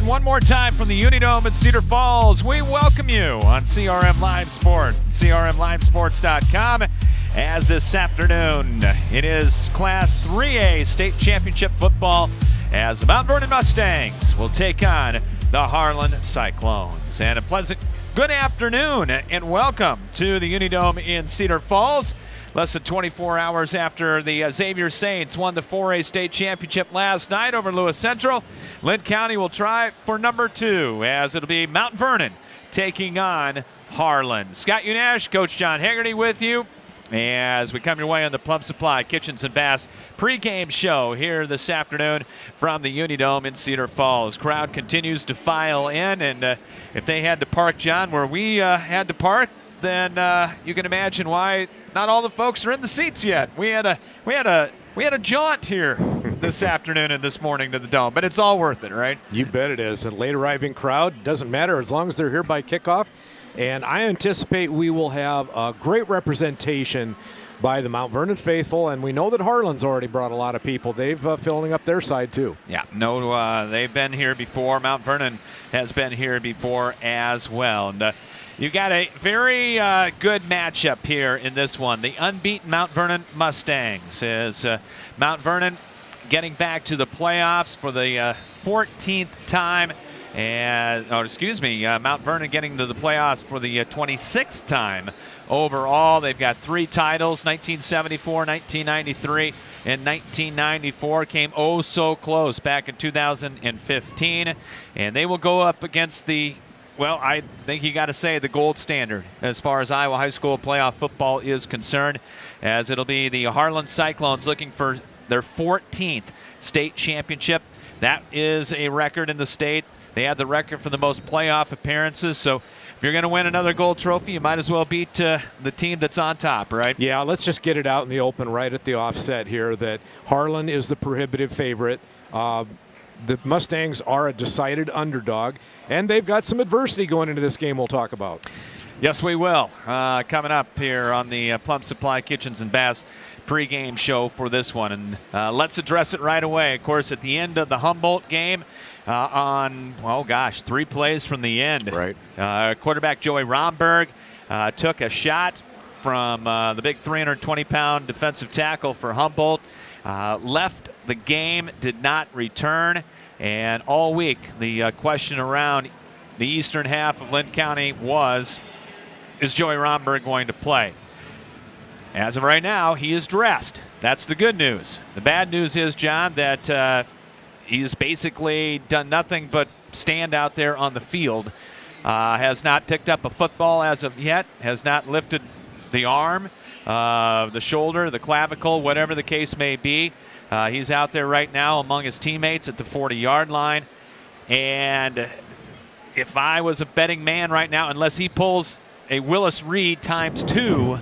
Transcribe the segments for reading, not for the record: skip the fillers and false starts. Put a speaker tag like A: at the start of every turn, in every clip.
A: one more time from the Unidome at Cedar Falls. We welcome you on CRM Live Sports, CRMLiveSports.com. As this afternoon, it is Class 3A State Championship football as the Mount Vernon Mustangs will take on the Harlan Cyclones. And a pleasant good afternoon and welcome to the Unidome in Cedar Falls. Less than 24 hours after the Xavier Saints won the 4A state championship last night over Lewis Central, Linn County will try for number 2 as it'll be Mount Vernon taking on Harlan. Scott Unash, Coach John Hegarty with you as we come your way on the Plum Supply Kitchens and Baths pregame show here this afternoon from the Unidome in Cedar Falls. Crowd continues to file in, and if they had to park, John, where we had to park, then you can imagine why not all the folks are in the seats yet. We had a jaunt here this afternoon and this morning to the Dome, but it's all worth it, right?
B: You bet it is. A late arriving crowd, doesn't matter as long as they're here by kickoff. And I anticipate we will have a great representation by the Mount Vernon faithful, and we know that Harlan's already brought a lot of people. They've filling up their side too.
A: Yeah, no, they've been here before. Mount Vernon has been here before as well. And you've got a very good matchup here in this one. The unbeaten Mount Vernon Mustangs is Mount Vernon getting back to the playoffs for the 14th time. And, Mount Vernon getting to the playoffs for the 26th time overall. They've got 3 titles, 1974, 1993, and 1994. Came oh so close back in 2015. And they will go up against I think you got to say the gold standard as far as Iowa high school playoff football is concerned, as it'll be the Harlan Cyclones looking for their 14th state championship. That is a record in the state. They have the record for the most playoff appearances, so if you're going to win another gold trophy, you might as well beat the team that's on top, right?
B: Yeah, let's just get it out in the open right at the offset here that Harlan is the prohibitive favorite. The Mustangs are a decided underdog, and they've got some adversity going into this game we'll talk about.
A: Yes, we will. Coming up here on the Plum Supply Kitchens and Baths pregame show for this one. And let's address it right away. Of course, at the end of the Humboldt game, 3 plays from the end.
B: Right.
A: Quarterback Joey Romberg took a shot from the big 320-pound defensive tackle for Humboldt. Left the game, did not return. And all week, the question around the eastern half of Linn County was, is Joey Romberg going to play? As of right now, he is dressed. That's the good news. The bad news is, John, that he's basically done nothing but stand out there on the field. Has not picked up a football as of yet. Has not lifted the arm, the shoulder, the clavicle, whatever the case may be. He's out there right now among his teammates at the 40-yard line. And if I was a betting man right now, unless he pulls a Willis Reed times 2,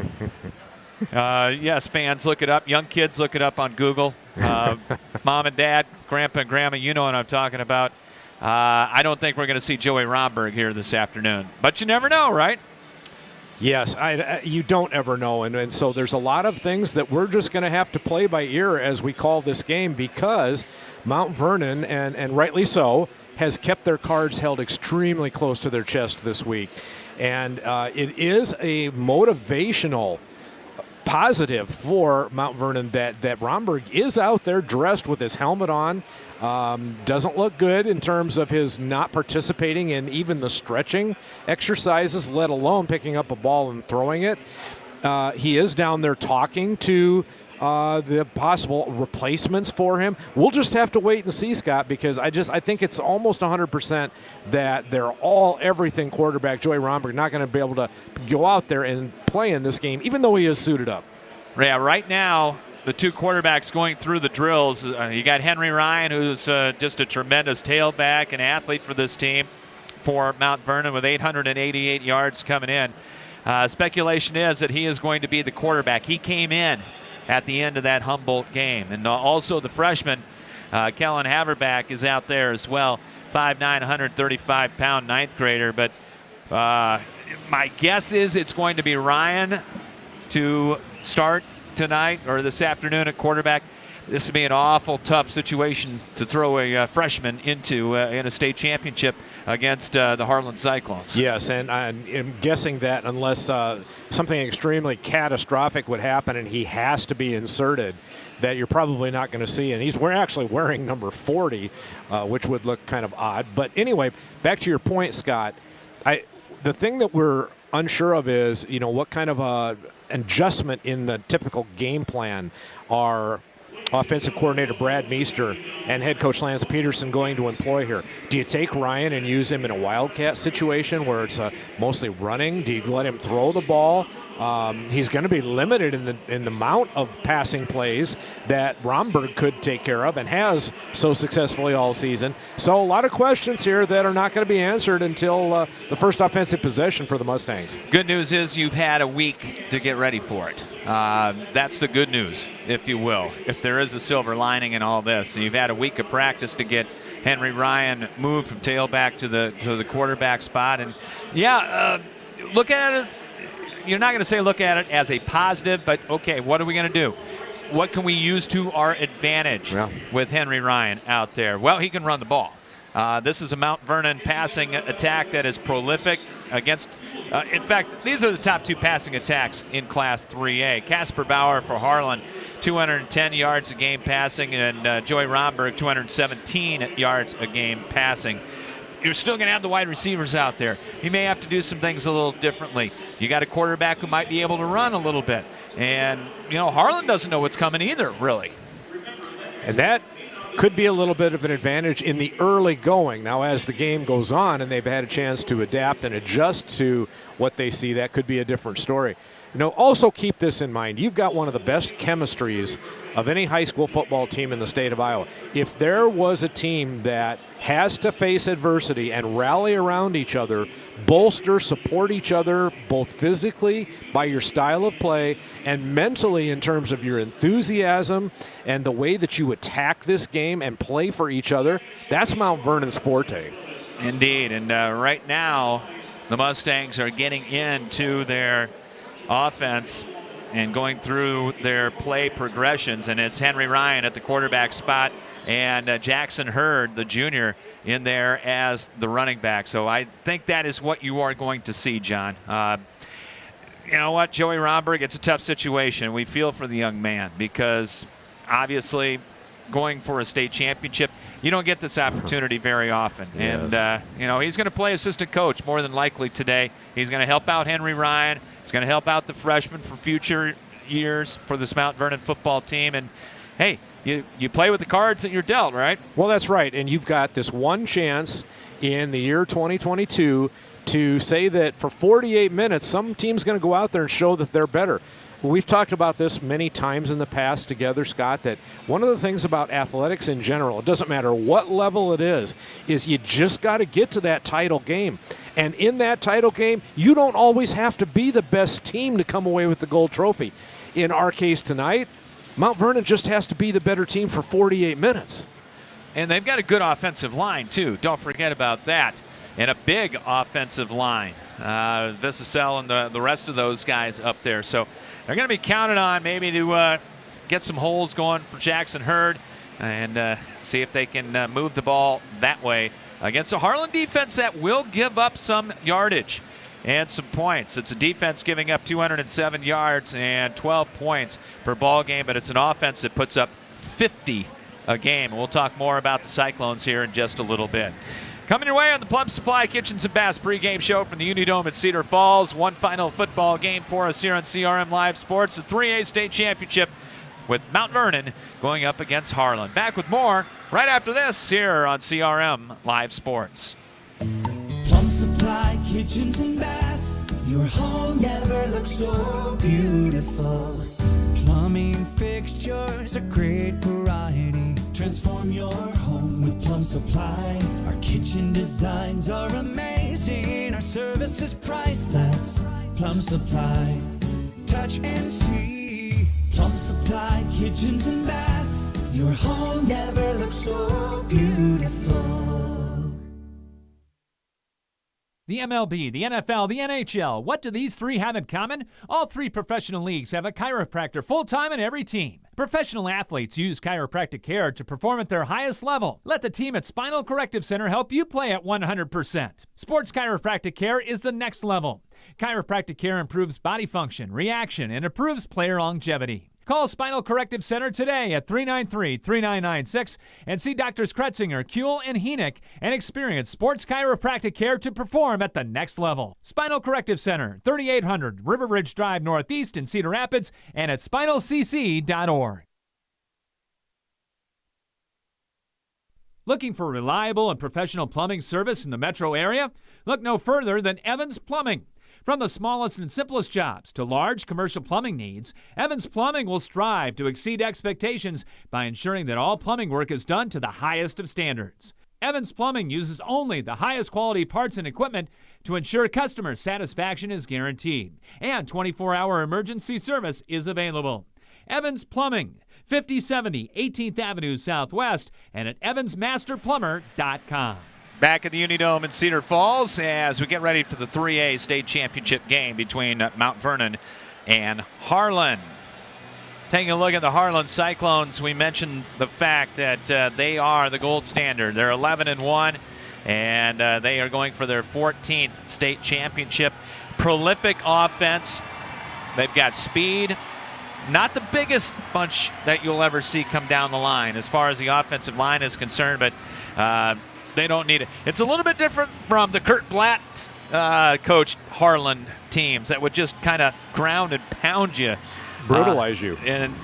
A: yes, fans, look it up. Young kids, look it up on Google. Mom and Dad, Grandpa and Grandma, you know what I'm talking about. I don't think we're going to see Joey Romberg here this afternoon. But you never know, right?
B: Yes, you don't ever know. And so there's a lot of things that we're just going to have to play by ear as we call this game, because Mount Vernon, and rightly so, has kept their cards held extremely close to their chest this week. And it is a motivational positive for Mount Vernon that Romberg is out there dressed with his helmet on. Doesn't look good in terms of his not participating in even the stretching exercises, let alone picking up a ball and throwing it. He is down there talking to the possible replacements for him. We'll just have to wait and see, Scott, because I think it's almost 100% that they're everything quarterback Joey Romberg not going to be able to go out there and play in this game, even though he is suited up.
A: Yeah, right now, the 2 quarterbacks going through the drills, you got Henry Ryan, who's just a tremendous tailback and athlete for this team for Mount Vernon with 888 yards coming in. Speculation is that he is going to be the quarterback. He came in at the end of that Humboldt game. And also the freshman, Kellen Haverback, is out there as well, 5'9", 135-pound ninth grader. But my guess is it's going to be Ryan to start tonight or this afternoon at quarterback. this would be an awful tough situation to throw a freshman into in a state championship against the Harlan Cyclones.
B: Yes, and I'm guessing that unless something extremely catastrophic would happen and he has to be inserted, that you're probably not going to see. And we're actually wearing number 40, which would look kind of odd. But anyway, back to your point, Scott. The thing that we're unsure of is, what kind of adjustment in the typical game plan are offensive coordinator Brad Meester and head coach Lance Peterson going to employ here. Do you take Ryan and use him in a wildcat situation where it's mostly running? Do you let him throw the ball? He's going to be limited in the amount of passing plays that Romberg could take care of and has so successfully all season. So a lot of questions here that are not going to be answered until the first offensive possession for the Mustangs.
A: Good news is you've had a week to get ready for it. That's the good news, if you will, if there is a silver lining in all this. So you've had a week of practice to get Henry Ryan moved from tailback to the quarterback spot. And, look at it as – you're not going to say look at it as a positive, but, okay, what are we going to do? What can we use to our advantage with Henry Ryan out there? Well, he can run the ball. This is a Mount Vernon passing attack that is prolific against in fact, these are the top two passing attacks in Class 3A. Casper Bauer for Harlan, 210 yards a game passing, and Joey Romberg, 217 yards a game passing. You're still going to have the wide receivers out there. You may have to do some things a little differently. You got a quarterback who might be able to run a little bit. And, Harlan doesn't know what's coming either, really.
B: And that could be a little bit of an advantage in the early going. Now, as the game goes on and they've had a chance to adapt and adjust to what they see, that could be a different story. Also keep this in mind. You've got one of the best chemistries of any high school football team in the state of Iowa. If there was a team that has to face adversity and rally around each other, bolster, support each other, both physically by your style of play and mentally in terms of your enthusiasm and the way that you attack this game and play for each other, that's Mount Vernon's forte.
A: Indeed, and right now the Mustangs are getting into their offense and going through their play progressions, and it's Henry Ryan at the quarterback spot and Jackson Hurd, the junior, in there as the running back. So I think that is what you are going to see, John. You know what, Joey Romberg, it's a tough situation. We feel for the young man because obviously going for a state championship, you don't get this opportunity very often.
B: Yes.
A: And, he's going to play assistant coach more than likely today. He's going to help out Henry Ryan. He's going to help out the freshmen for future years for this Mount Vernon football team. And, hey, you play with the cards that you're dealt, right?
B: Well, that's right. And you've got this one chance in the year 2022 to say that for 48 minutes, some team's going to go out there and show that they're better. We've talked about this many times in the past together, Scott, that one of the things about athletics in general, it doesn't matter what level it is you just got to get to that title game. And in that title game, you don't always have to be the best team to come away with the gold trophy. In our case tonight, Mount Vernon just has to be the better team for 48 minutes.
A: And they've got a good offensive line, too. Don't forget about that. And a big offensive line. Visicel and the rest of those guys up there. So they're going to be counted on maybe to get some holes going for Jackson Hurd and see if they can move the ball that way against a Harlan defense that will give up some yardage and some points. It's a defense giving up 207 yards and 12 points per ball game, but it's an offense that puts up 50 a game. We'll talk more about the Cyclones here in just a little bit. Coming your way on the Plum Supply Kitchens and Baths pregame show from the Unidome at Cedar Falls. One final football game for us here on CRM Live Sports, the 3A state championship with Mount Vernon going up against Harlan. Back with more right after this here on CRM Live Sports.
C: Plum Supply Kitchens and Baths, your home never looks so beautiful. Plumbing fixtures, a great variety. Transform your home with Plum Supply. Our kitchen designs are amazing. Our service is priceless. Plum Supply, touch and see. Plum Supply Kitchens and Baths, your home never looks so beautiful.
D: The MLB, the NFL, the NHL, what do these three have in common? All three professional leagues have a chiropractor full-time in every team. Professional athletes use chiropractic care to perform at their highest level. Let the team at Spinal Corrective Center help you play at 100%. Sports chiropractic care is the next level. Chiropractic care improves body function, reaction, and improves player longevity. Call Spinal Corrective Center today at 393-3996 and see Drs. Kretzinger, Kuehl, and Henick and experience sports chiropractic care to perform at the next level. Spinal Corrective Center, 3800 River Ridge Drive Northeast in Cedar Rapids and at spinalcc.org. Looking for reliable and professional plumbing service in the metro area? Look no further than Evans Plumbing. From the smallest and simplest jobs to large commercial plumbing needs, Evans Plumbing will strive to exceed expectations by ensuring that all plumbing work is done to the highest of standards. Evans Plumbing uses only the highest quality parts and equipment to ensure customer satisfaction is guaranteed, and 24-hour emergency service is available. Evans Plumbing, 5070 18th Avenue Southwest, and at evansmasterplumber.com.
A: Back at the Unidome in Cedar Falls as we get ready for the 3A state championship game between Mount Vernon and Harlan. Taking a look at the Harlan Cyclones, we mentioned the fact that they are the gold standard. They're 11-1, and they are going for their 14th state championship. Prolific offense. They've got speed. Not the biggest bunch that you'll ever see come down the line as far as the offensive line is concerned, but they don't need it. It's a little bit different from the Kurt Blatt coached Harlan teams that would just kind of ground and pound you.
B: Brutalize you.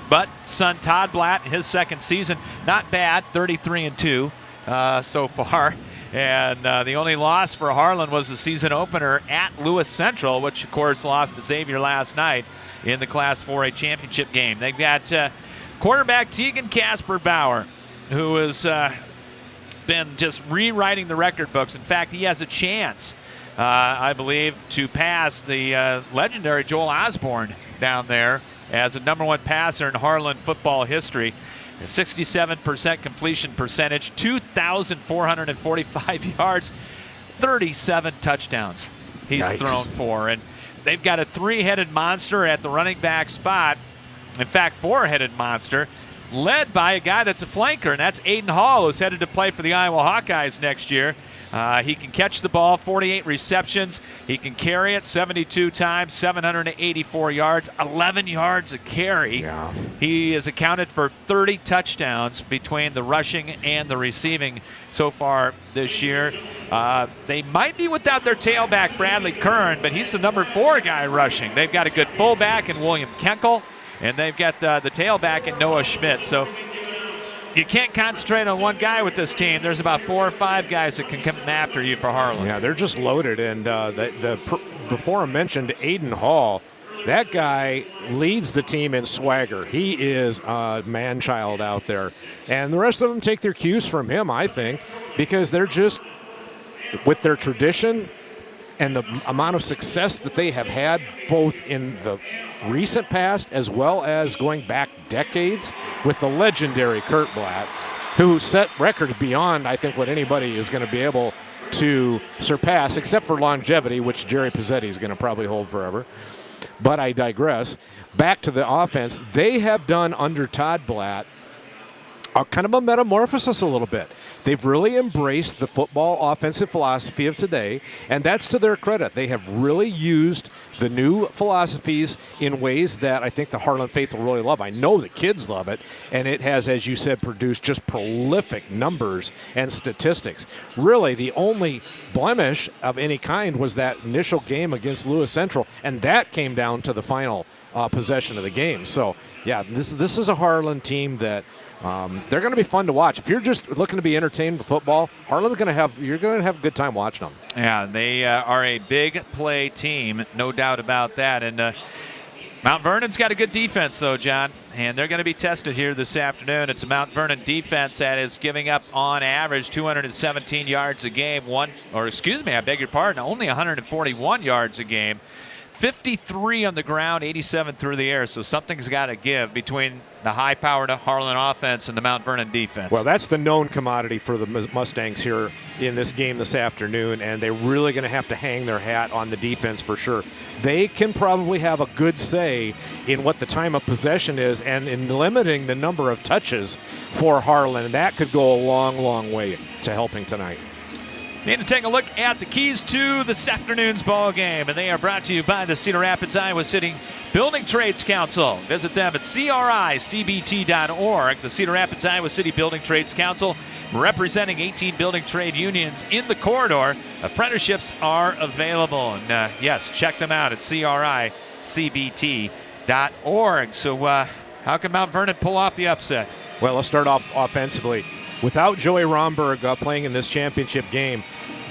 A: But son Todd Blatt, his second season, not bad, 33-2 so far. And the only loss for Harlan was the season opener at Lewis Central, which, of course, lost to Xavier last night in the Class 4A championship game. They've got quarterback Tegan Casper Bauer, who has been just rewriting the record books. In fact, he has a chance, I believe, to pass the legendary Joel Osborne down there as the #1 passer in Harlan football history. A 67% completion percentage, 2,445 yards, 37 touchdowns he's thrown for. And they've got a three-headed monster at the running back spot. In fact, four-headed monster, led by a guy that's a flanker, and that's Aiden Hall, who's headed to play for the Iowa Hawkeyes next year. He can catch the ball, 48 receptions. He can carry it 72 times, 784 yards, 11 yards a carry.
B: Yeah.
A: He has accounted for 30 touchdowns between the rushing and the receiving so far this year. They might be without their tailback, Bradley Kern, but he's the #4 guy rushing. They've got a good fullback in William Kenkel, and they've got the tailback in Noah Schmidt. So you can't concentrate on one guy with this team. There's about 4 or 5 guys that can come after you for Harlan.
B: Yeah, they're just loaded. And before I mentioned Aiden Hall, that guy leads the team in swagger. He is a man-child out there. And the rest of them take their cues from him, I think, because they're just, with their tradition and the amount of success that they have had both in the recent past as well as going back decades with the legendary Kurt Blatt, who set records beyond, I think, what anybody is going to be able to surpass, except for longevity, which Jerry Pizzetti is going to probably hold forever. But I digress. Back to the offense. They have done under Todd Blatt kind of a metamorphosis a little bit. They've really embraced the football offensive philosophy of today, and that's to their credit. They have really used the new philosophies in ways that I think the Harlan faithful really love. I know the kids love it, and it has, as you said, produced just prolific numbers and statistics. Really, the only blemish of any kind was that initial game against Lewis Central, and that came down to the final possession of the game. So, yeah, this is a Harlan team that they're going to be fun to watch. If you're just looking to be entertained with football, Harlan's you're going to have a good time watching them.
A: Yeah, they are a big play team, no doubt about that. And Mount Vernon's got a good defense, though, John, and they're going to be tested here this afternoon. It's a Mount Vernon defense that is giving up, on average, 217 yards a game. Only 141 yards a game. 53 on the ground, 87 through the air. So something's got to give between the high-powered Harlan offense and the Mount Vernon defense.
B: Well, that's the known commodity for the Mustangs here in this game this afternoon, and they're really going to have to hang their hat on the defense for sure. They can probably have a good say in what the time of possession is and in limiting the number of touches for Harlan. That could go a long, long way to helping tonight.
A: Need to take a look at the keys to this afternoon's ball game, and they are brought to you by the Cedar Rapids, Iowa City Building Trades Council. Visit them at cricbt.org. The Cedar Rapids, Iowa City Building Trades Council, representing 18 building trade unions in the corridor. Apprenticeships are available, and yes, check them out at cricbt.org. So how can Mount Vernon pull off the upset?
B: Well, let's start off offensively. Without Joey Romberg playing in this championship game,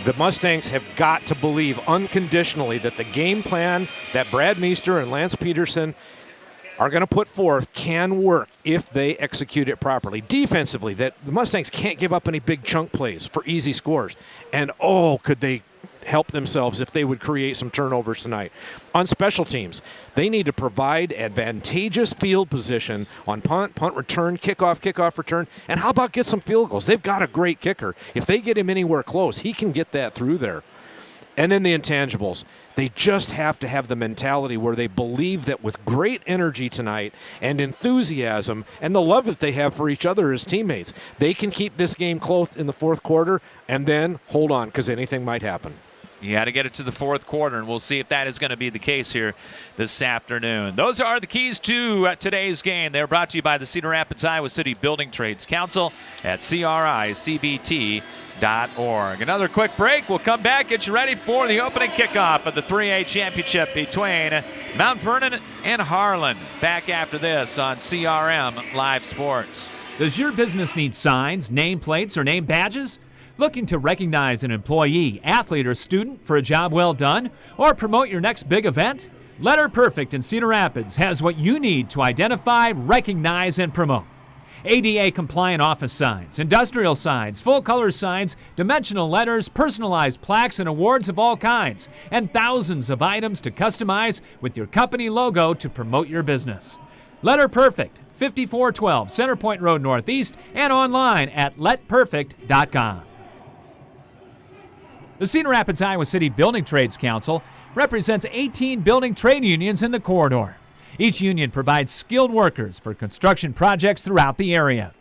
B: the Mustangs have got to believe unconditionally that the game plan that Brad Meester and Lance Peterson are going to put forth can work if they execute it properly. Defensively, that the Mustangs can't give up any big chunk plays for easy scores. And, could they help themselves if they would create some turnovers tonight. On special teams, they need to provide advantageous field position on punt return, kickoff return, and how about get some field goals? They've got a great kicker. If they get him anywhere close, he can get that through there. And then the intangibles. They just have to have the mentality where they believe that with great energy tonight and enthusiasm and the love that they have for each other as teammates, they can keep this game close in the fourth quarter and then hold on because anything might happen.
A: You got to get it to the fourth quarter, and we'll see if that is going to be the case here this afternoon. Those are the keys to today's game. They're brought to you by the Cedar Rapids, Iowa City Building Trades Council at cricbt.org. Another quick break. We'll come back, get you ready for the opening kickoff of the 3A championship between Mount Vernon and Harlan. Back after this on CRM Live Sports.
D: Does your business need signs, nameplates, or name badges? Looking to recognize an employee, athlete, or student for a job well done, or promote your next big event? Letter Perfect in Cedar Rapids has what you need to identify, recognize, and promote. ADA-compliant office signs, industrial signs, full-color signs, dimensional letters, personalized plaques, and awards of all kinds, and thousands of items to customize with your company logo to promote your business. Letter Perfect, 5412 Centerpoint Road Northeast, and online at letperfect.com. The Cedar Rapids, Iowa City Building Trades Council represents 18 building trade unions in the corridor. Each union provides skilled workers for construction projects throughout the area.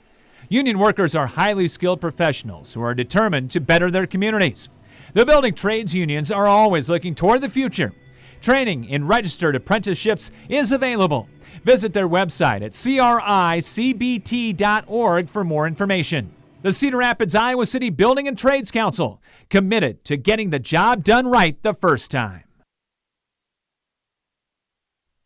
D: Union workers are highly skilled professionals who are determined to better their communities. The building trades unions are always looking toward the future. Training in registered apprenticeships is available. Visit their website at cricbt.org for more information. The Cedar Rapids, Iowa City Building and Trades Council, committed to getting the job done right the first time.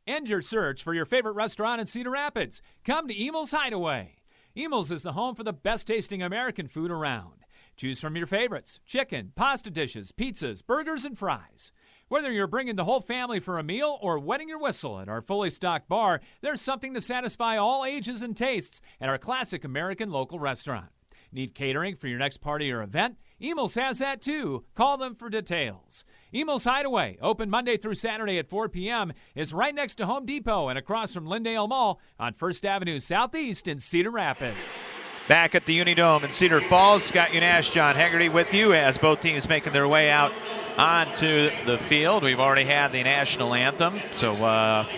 D: End your search for your favorite restaurant in Cedar Rapids. Come to Emil's Hideaway. Emil's is the home for the best-tasting American food around. Choose from your favorites: chicken, pasta dishes, pizzas, burgers, and fries. Whether you're bringing the whole family for a meal or wetting your whistle at our fully stocked bar, there's something to satisfy all ages and tastes at our classic American local restaurant. Need catering for your next party or event? Emil's has that too. Call them for details. Emil's Hideaway, open Monday through Saturday at 4 p.m., is right next to Home Depot and across from Lindale Mall on 1st Avenue Southeast in Cedar Rapids.
A: Back at the Unidome in Cedar Falls, Scott Unash, John Hegarty with you as both teams making their way out onto the field. We've already had the national anthem, so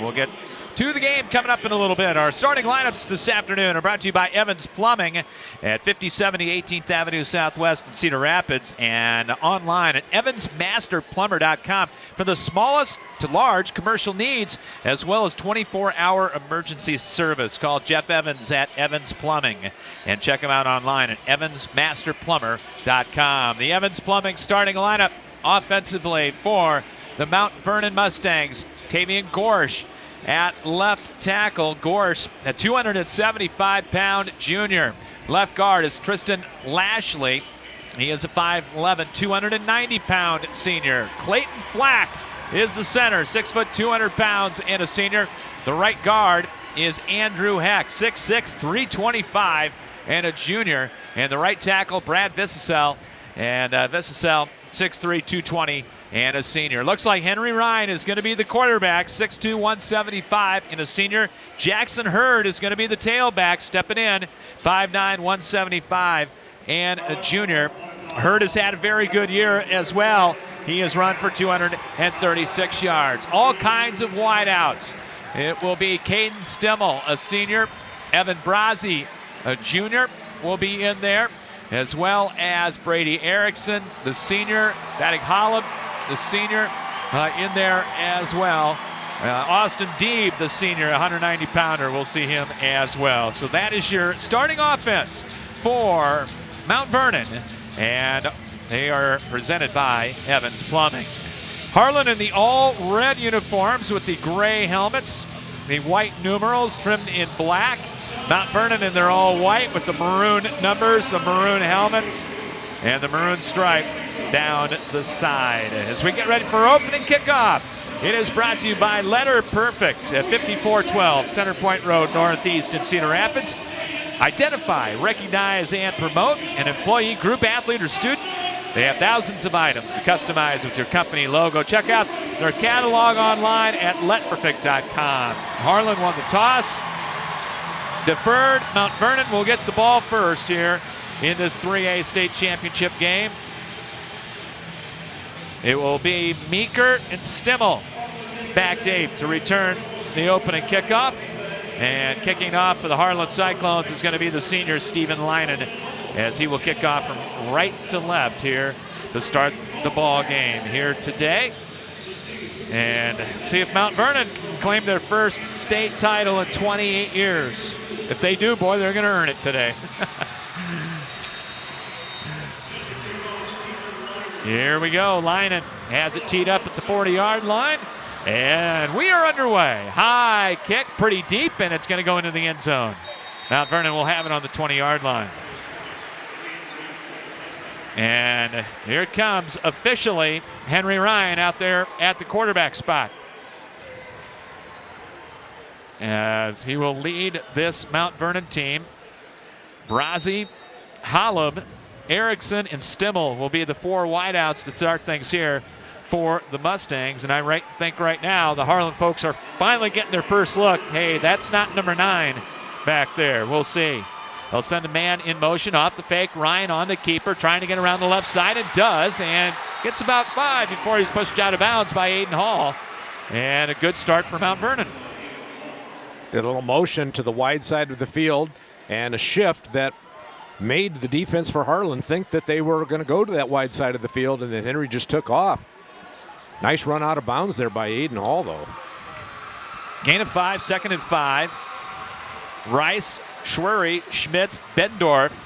A: we'll get to the game coming up in a little bit. Our starting lineups this afternoon are brought to you by Evans Plumbing at 5070 18th Avenue Southwest in Cedar Rapids and online at evansmasterplumber.com for the smallest to large commercial needs as well as 24-hour emergency service. Call Jeff Evans at Evans Plumbing and check him out online at evansmasterplumber.com. The Evans Plumbing starting lineup offensively for the Mount Vernon Mustangs. Tavian Gorsh at left tackle. Gorsh, a 275-pound junior. Left guard is Tristan Lashley. He is a 5'11", 290-pound senior. Clayton Flack is the center, 6 foot, 200 pounds, and a senior. The right guard is Andrew Heck, 6'6", 325, and a junior. And the right tackle, Brad Visicel. And Visicel, 6'3", 220, and a senior. Looks like Henry Ryan is going to be the quarterback, 6'2", 175, and a senior. Jackson Hurd is going to be the tailback, stepping in, 5'9", 175, and a junior. Hurd has had a very good year as well. He has run for 236 yards. All kinds of wideouts. It will be Caden Stimmel, a senior. Evan Brazzi, a junior, will be in there, as well as Brady Erickson, the senior. Vadik Holub, the senior, in there as well. Austin Deeb, the senior, 190-pounder, we'll see him as well. So that is your starting offense for Mount Vernon, and they are presented by Evans Plumbing. Harlan in the all-red uniforms with the gray helmets, the white numerals trimmed in black. Mount Vernon in their all-white with the maroon numbers, the maroon helmets, and the maroon stripe down the side. As we get ready for opening kickoff, it is brought to you by Letter Perfect at 5412 Center Point Road Northeast in Cedar Rapids. Identify, recognize, and promote an employee, group, athlete, or student. They have thousands of items to customize with your company logo. Check out their catalog online at letperfect.com. Harlan won the toss. Deferred. Mount Vernon will get the ball first here in this 3A state championship game. It will be Meeker and Stimmel back deep to return the opening kickoff. And kicking off for the Harlan Cyclones is going to be the senior Stephen Leinen, as he will kick off from right to left here to start the ball game here today. And see if Mount Vernon can claim their first state title in 28 years. If they do, boy, they're going to earn it today. Here we go. Leinen has it teed up at the 40-yard line. And we are underway. High kick, pretty deep, and it's going to go into the end zone. Mount Vernon will have it on the 20-yard line. And here it comes officially Henry Ryan out there at the quarterback spot, as he will lead this Mount Vernon team. Brazzi, Holub, Erickson, and Stimmel will be the four wideouts to start things here for the Mustangs. And I think right now the Harlan folks are finally getting their first look. Hey, that's not number 9 back there. We'll see. They'll send a man in motion off the fake. Ryan on the keeper, trying to get around the left side, and does, and gets about 5 before he's pushed out of bounds by Aiden Hall. And a good start for Mount Vernon.
B: A little motion to the wide side of the field and a shift that made the defense for Harlan think that they were going to go to that wide side of the field, and then Henry just took off. Nice run out of bounds there by Aiden Hall, though.
A: Gain of 5, 2nd and 5. Rice, Schwery, Schmitz, Bendorf.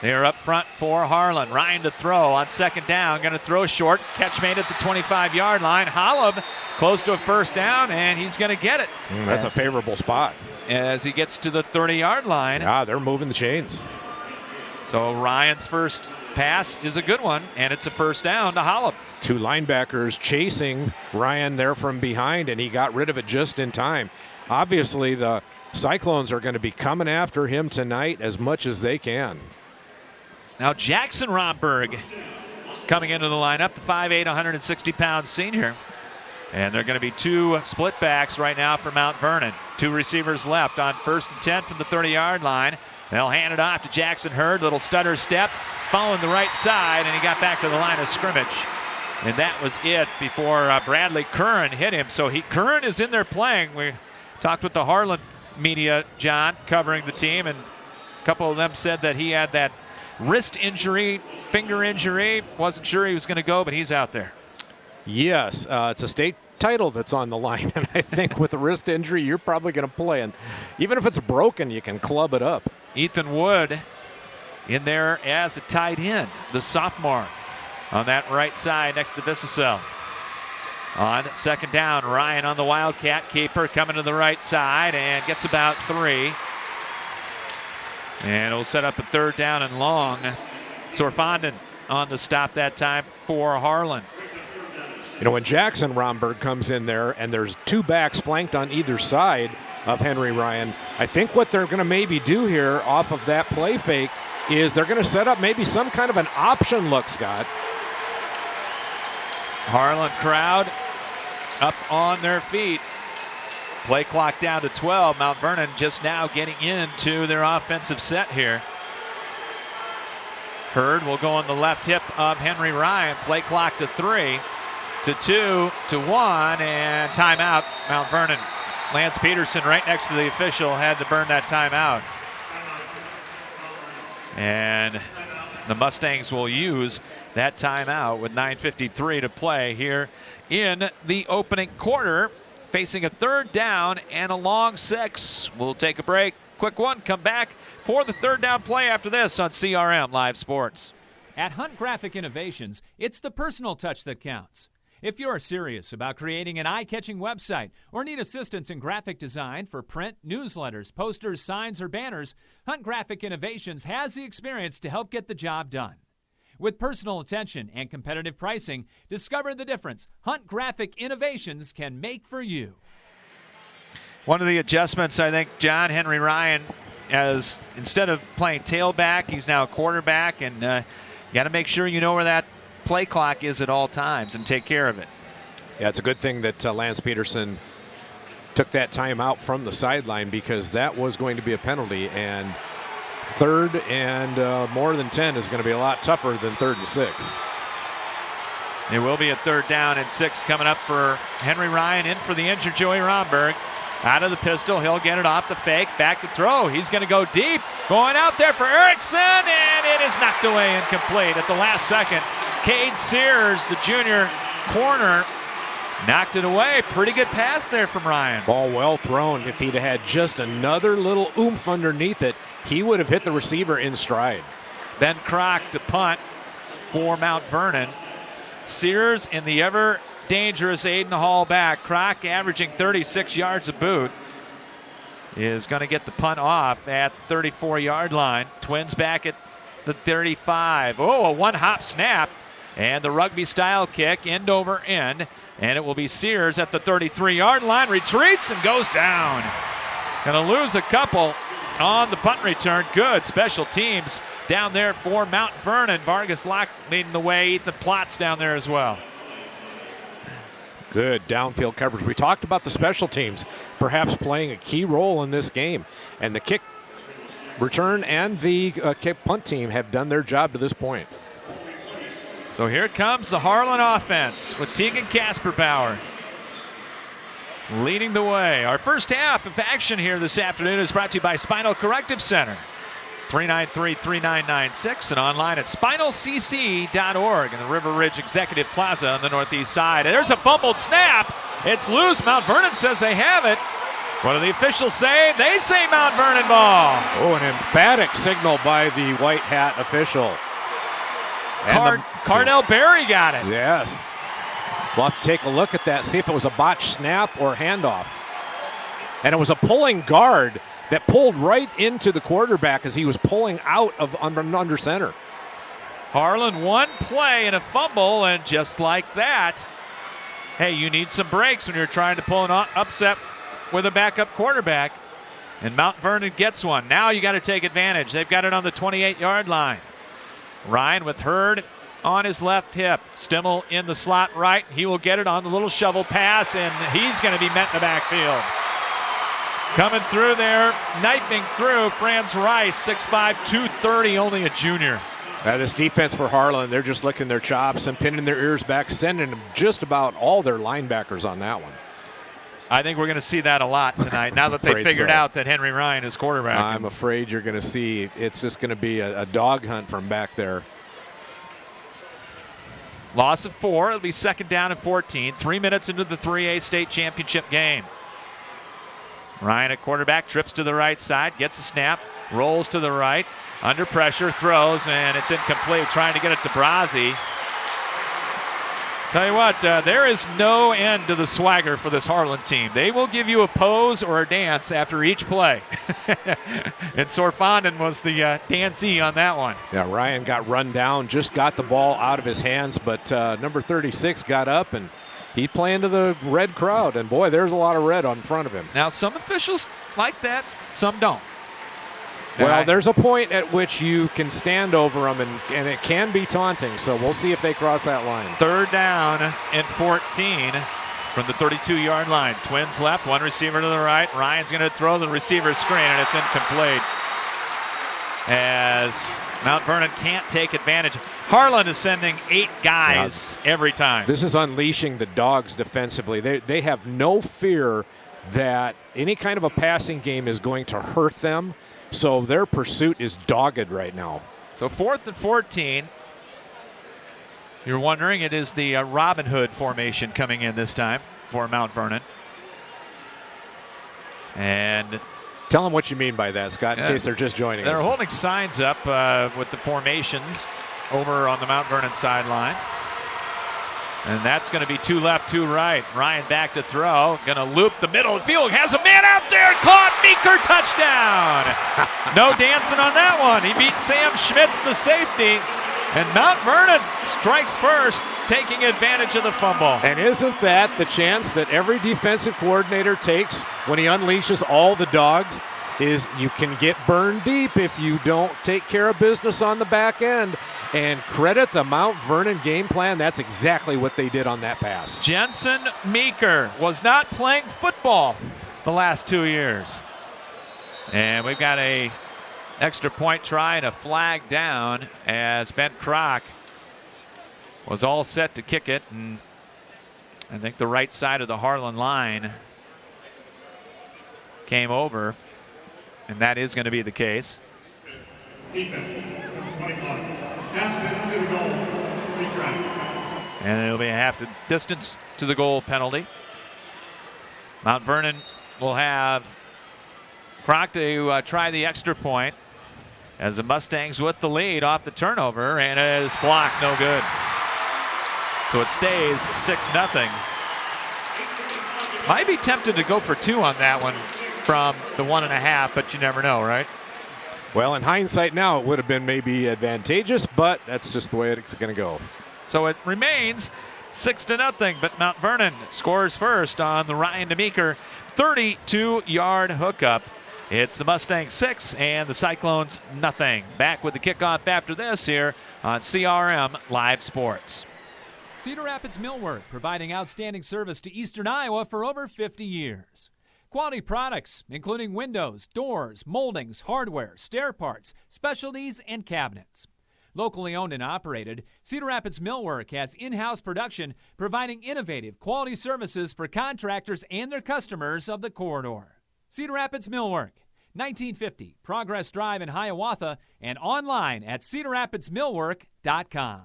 A: They are up front for Harlan. Ryan to throw on 2nd down. Going to throw short. Catch made at the 25-yard line. Holub close to a first down, and he's going to get it.
B: That's a favorable spot.
A: As he gets to the 30-yard line.
B: Yeah, they're moving the chains.
A: So Ryan's first pass is a good one, and it's a first down to Holub.
B: 2 linebackers chasing Ryan there from behind, and he got rid of it just in time. Obviously, the Cyclones are going to be coming after him tonight as much as they can.
A: Now Jackson Romberg coming into the lineup, the 5'8", 160-pound senior. And they're going to be 2 split backs right now for Mount Vernon. 2 receivers left on 1st and 10 from the 30-yard line. They'll hand it off to Jackson Hurd, little stutter step, following the right side, and he got back to the line of scrimmage. And that was it before Bradley Curran hit him. So Curran is in there playing. We talked with the Harlan media, John, covering the team, and a couple of them said that he had that wrist injury, finger injury. Wasn't sure he was going to go, but he's out there.
B: Yes, it's a state title that's on the line, and I think with a wrist injury, you're probably going to play. And even if it's broken, you can club it up.
A: Ethan Wood in there as a tight end, the sophomore, on that right side next to Visicel. On 2nd down, Ryan on the Wildcat keeper, coming to the right side and gets about 3. And it'll set up a 3rd down and long. Sorfondon on the stop that time for Harlan.
B: You know, when Jackson Romberg comes in there and there's 2 backs flanked on either side of Henry Ryan, I think what they're going to maybe do here off of that play fake is they're going to set up maybe some kind of an option look, Scott.
A: Harlan crowd up on their feet. Play clock down to 12. Mount Vernon just now getting into their offensive set here. Hurd will go on the left hip of Henry Ryan. Play clock to 3, to 2, to 1, and timeout, Mount Vernon. Lance Peterson right next to the official had to burn that timeout. And the Mustangs will use that timeout with 9:53 to play here in the opening quarter, facing a 3rd down and a long 6. We'll take a break. Quick one, come back for the 3rd down play after this on CRM Live Sports.
D: At Hunt Graphic Innovations, it's the personal touch that counts. If you're serious about creating an eye-catching website or need assistance in graphic design for print, newsletters, posters, signs, or banners, Hunt Graphic Innovations has the experience to help get the job done. With personal attention and competitive pricing, discover the difference Hunt Graphic Innovations can make for you.
A: One of the adjustments, I think, John, Henry Ryan, as instead of playing tailback, he's now a quarterback, and you got to make sure you know where that play clock is at all times and take care of it.
B: Yeah, it's a good thing that Lance Peterson took that time out from the sideline, because that was going to be a penalty, and 3rd and more than 10 is going to be a lot tougher than 3rd and 6.
A: It will be a 3rd down and 6 coming up for Henry Ryan, in for the injured Joey Romberg. Out of the pistol, he'll get it off the fake, back to throw. He's going to go deep, going out there for Erickson, and it is knocked away incomplete at the last second. Cade Sears, the junior corner, knocked it away. Pretty good pass there from Ryan.
B: Ball well thrown. If he'd had just another little oomph underneath it, he would have hit the receiver in stride.
A: Ben Kroc to punt for Mount Vernon. Sears in the ever dangerous Aiden Hall back. Kroc, averaging 36 yards a boot, is going to get the punt off at the 34-yard line. Twins back at the 35. Oh, a one-hop snap. And the rugby-style kick, end over end. And it will be Sears at the 33-yard line. Retreats and goes down. Going to lose a couple on the punt return. Good special teams down there for Mount Vernon. Vargas Locke leading the way. Ethan Plotz down there as well.
B: Good downfield coverage. We talked about the special teams perhaps playing a key role in this game. And the kick return and the kick punt team have done their job to this point.
A: So here comes the Harlan offense with Tegan Kasperbauer leading the way. Our first half of action here this afternoon is brought to you by Spinal Corrective Center. 393-3996 and online at spinalcc.org in the River Ridge Executive Plaza on the northeast side. And there's a fumbled snap. It's loose. Mount Vernon says they have it. What do the officials say? They say Mount Vernon ball.
B: Oh, an emphatic signal by the white hat official.
A: Cardell Berry got it.
B: Yes. We'll have to take a look at that, see if it was a botched snap or handoff. And it was a pulling guard that pulled right into the quarterback as he was pulling out of under center.
A: Harlan, one play and a fumble, and just like that, hey, you need some breaks when you're trying to pull an upset with a backup quarterback. And Mount Vernon gets one. Now you got to take advantage. They've got it on the 28-yard line. Ryan with Hurd on his left hip. Stimmel in the slot right. He will get it on the little shovel pass, and he's going to be met in the backfield. Coming through there, knifing through, Franz Rice, 6'5", 230, only a junior.
B: This defense for Harlan, they're just licking their chops and pinning their ears back, sending them just about all their linebackers on that one.
A: I think we're going to see that a lot tonight now that they figured out that Henry Ryan is quarterback.
B: I'm afraid you're going to see it's just going to be a dog hunt from back there.
A: Loss of 4. It'll be 2nd down and 14. 3 minutes into the 3A state championship game. Ryan at quarterback, trips to the right side, gets a snap, rolls to the right, under pressure, throws, and it's incomplete. Trying to get it to Brazzi. Tell you what, there is no end to the swagger for this Harlan team. They will give you a pose or a dance after each play. And Sorfondon was the dancee on that one.
B: Yeah, Ryan got run down, just got the ball out of his hands, but number 36 got up, and he's playing to the red crowd. And, boy, there's a lot of red on front of him.
A: Now, some officials like that, some don't.
B: Well, there's a point at which you can stand over them, and it can be taunting. So we'll see if they cross that line.
A: 3rd down and 14 from the 32-yard line. Twins left, one receiver to the right. Ryan's going to throw the receiver screen, and it's incomplete. As Mount Vernon can't take advantage. Harlan is sending 8 guys every time.
B: This is unleashing the dogs defensively. They have no fear that any kind of a passing game is going to hurt them. So their pursuit is dogged right now.
A: So 4th and 14. You're wondering, it is the Robin Hood formation coming in this time for Mount Vernon. And
B: tell them what you mean by that, Scott, in case they're just joining us.
A: They're holding signs up with the formations over on the Mount Vernon sideline. And that's going to be 2 left, 2 right. Ryan back to throw. Going to loop the middle of the field. Has a man out there. Caught. Meeker, touchdown. No dancing on that one. He beat Sam Schmitz, the safety. And Mount Vernon strikes first, taking advantage of the fumble.
B: And isn't that the chance that every defensive coordinator takes when he unleashes all the dogs? Is you can get burned deep if you don't take care of business on the back end. And credit the Mount Vernon game plan. That's exactly what they did on that pass.
A: Jensen Meeker was not playing football the last 2 years. And we've got a extra point try and a flag down as Ben Kroc was all set to kick it. And I think the right side of the Harlan line came over. And that is going to be the case.
E: Defense, 25. Half distance to the goal. Retrack.
A: And it'll be a half distance to the goal penalty. Mount Vernon will have Kroc to try the extra point as the Mustangs with the lead off the turnover, and it is blocked, no good. So it stays 6-0. Might be tempted to go for 2 on that one from the 1.5, but you never know, right?
B: Well, in hindsight now, it would have been maybe advantageous, but that's just the way it's going to go.
A: So it remains 6-0, but Mount Vernon scores first on the Ryan DeMeeker 32-yard hookup. It's the Mustangs 6 and the Cyclones nothing. Back with the kickoff after this here on CRM Live Sports.
D: Cedar Rapids Millwork, providing outstanding service to Eastern Iowa for over 50 years. Quality products, including windows, doors, moldings, hardware, stair parts, specialties, and cabinets. Locally owned and operated, Cedar Rapids Millwork has in-house production, providing innovative quality services for contractors and their customers of the corridor. Cedar Rapids Millwork, 1950 Progress Drive in Hiawatha, and online at cedarrapidsmillwork.com.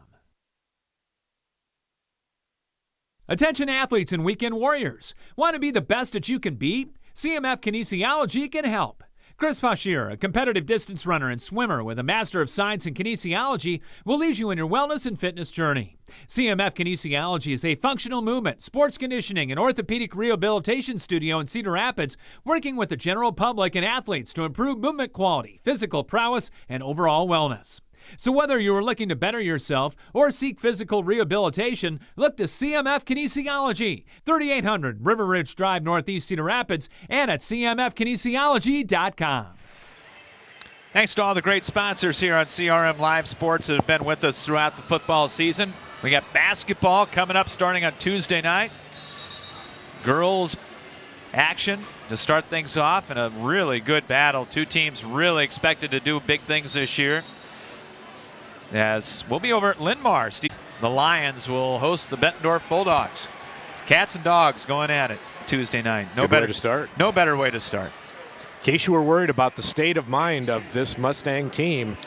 D: Attention athletes and weekend warriors. Want to be the best that you can be? CMF Kinesiology can help. Chris Fashier, a competitive distance runner and swimmer with a Master of Science in Kinesiology, will lead you in your wellness and fitness journey. CMF Kinesiology is a functional movement, sports conditioning, and orthopedic rehabilitation studio in Cedar Rapids, working with the general public and athletes to improve movement quality, physical prowess, and overall wellness. So whether you are looking to better yourself or seek physical rehabilitation, look to CMF Kinesiology, 3800 River Ridge Drive, Northeast Cedar Rapids, and at cmfkinesiology.com.
A: Thanks to all the great sponsors here on CRM Live Sports that have been with us throughout the football season. We got basketball coming up starting on Tuesday night. Girls action to start things off in a really good battle. Two teams really expected to do big things this year. As we'll be over at Linn-Mar. The Lions will host the Bettendorf Bulldogs. Cats and dogs going at it Tuesday night.
B: Good way to start.
A: No better way to start.
B: In case you were worried about the state of mind of this Mustang team,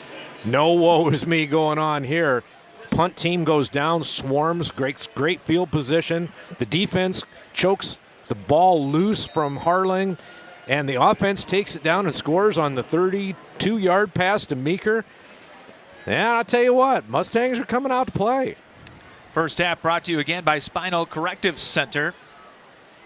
B: no woe is me going on here. Punt team goes down, swarms, great field position. The defense chokes the ball loose from Harlan, and the offense takes it down and scores on the 32-yard pass to Meeker. And I'll tell you what, Mustangs are coming out to play.
A: First half brought to you again by Spinal Corrective Center.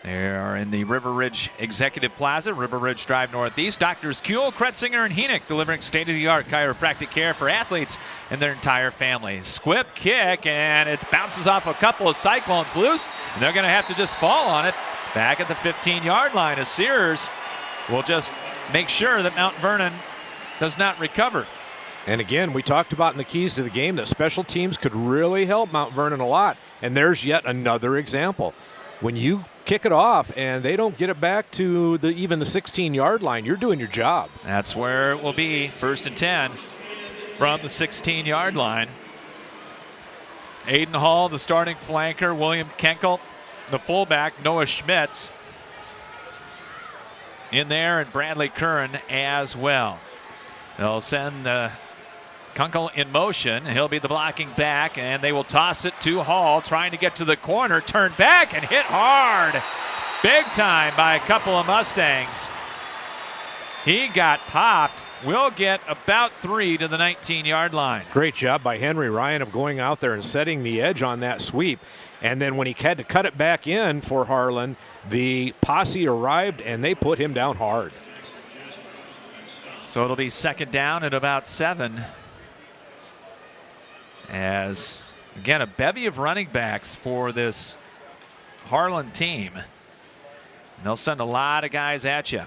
A: They are in the River Ridge Executive Plaza, River Ridge Drive Northeast. Doctors Kuehl, Kretzinger, and Henick delivering state-of-the-art chiropractic care for athletes and their entire family. Squib kick, and it bounces off a couple of Cyclones loose, and they're going to have to just fall on it back at the 15-yard line as Sears will just make sure that Mount Vernon does not recover.
B: And again, we talked about in the keys to the game that special teams could really help Mount Vernon a lot. And there's yet another example. When you kick it off and they don't get it back to even the 16-yard line, you're doing your job.
A: That's where it will be, 1st and 10 from the 16-yard line. Aiden Hall, the starting flanker. William Kenkel, the fullback. Noah Schmitz in there, and Bradley Curran as well. They'll send Kunkel in motion. He'll be the blocking back, and they will toss it to Hall, trying to get to the corner, turn back, and hit hard. Big time by a couple of Mustangs. He got popped. Will get about 3 to the 19-yard line.
B: Great job by Henry Ryan of going out there and setting the edge on that sweep. And then when he had to cut it back in for Harlan, the posse arrived, and they put him down hard.
A: So it'll be 2nd down at about 7. As, again, a bevy of running backs for this Harlan team. They'll send a lot of guys at you.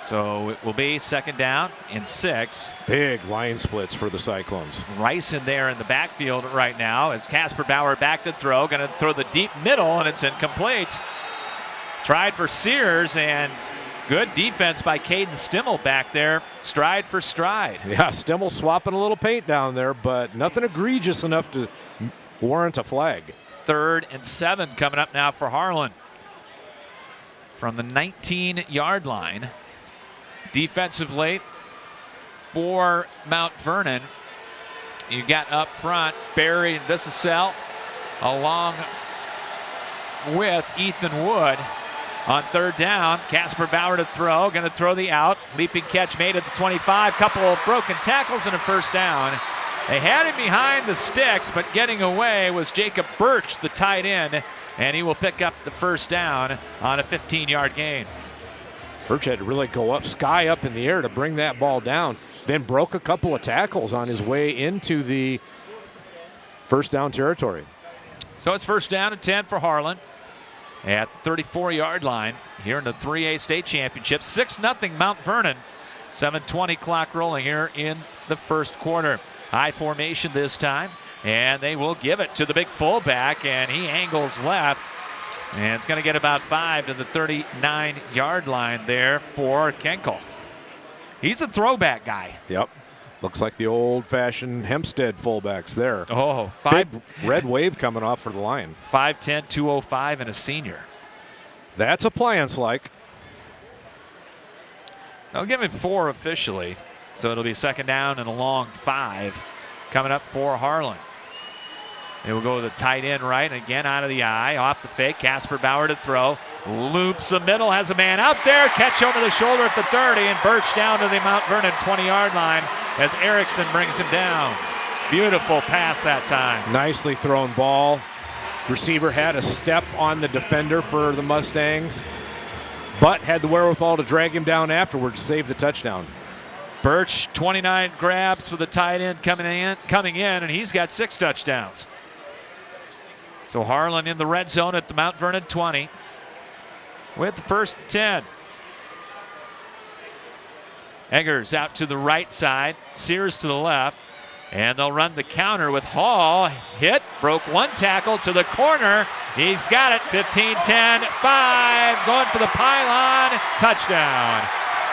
A: So it will be 2nd down and 6.
B: Big line splits for the Cyclones.
A: Rice in there in the backfield right now as Casper Bauer back to throw. Going to throw the deep middle, and it's incomplete. Tried for Sears, and good defense by Caden Stimmel back there, stride for stride.
B: Yeah, Stimmel swapping a little paint down there, but nothing egregious enough to warrant a flag.
A: 3rd and 7 coming up now for Harlan. From the 19-yard line. Defensively for Mount Vernon, you got up front Barry and Visicel along with Ethan Wood. On 3rd down, Casper Bauer to throw, going to throw the out. Leaping catch made at the 25. Couple of broken tackles and a 1st down. They had him behind the sticks, but getting away was Jacob Birch, the tight end, and he will pick up the 1st down on a 15-yard gain.
B: Birch had to really go up, sky up in the air to bring that ball down, then broke a couple of tackles on his way into the 1st down territory.
A: So it's 1st down and 10 for Harlan at the 34-yard line here in the 3A state championship. 6-0 Mount Vernon. 7:20 clock rolling here in the 1st quarter. High formation this time, and they will give it to the big fullback, and he angles left. And it's going to get about 5 to the 39-yard line there for Kenkel. He's a throwback guy.
B: Yep. Looks like the old-fashioned Hempstead fullbacks there.
A: Oh,
B: big red wave coming off for the line.
A: 5'10", 205, and a senior.
B: That's appliance-like.
A: They'll give him 4 officially, so it'll be 2nd down and a long 5 coming up for Harlan. They will go to the tight end right, and again out of the eye, off the fake. Casper Bauer to throw, loops the middle, has a man out there, catch over the shoulder at the 30, and Birch down to the Mount Vernon 20-yard line as Erickson brings him down. Beautiful pass that time.
B: Nicely thrown ball. Receiver had a step on the defender for the Mustangs, but had the wherewithal to drag him down afterwards to save the touchdown.
A: Birch, 29 grabs for the tight end coming in, and he's got 6 touchdowns. So Harlan in the red zone at the Mount Vernon 20 with the 1st and 10. Eggers out to the right side, Sears to the left, and they'll run the counter with Hall. Hit, broke 1 tackle to the corner. He's got it, 15-10, 5, going for the pylon, touchdown.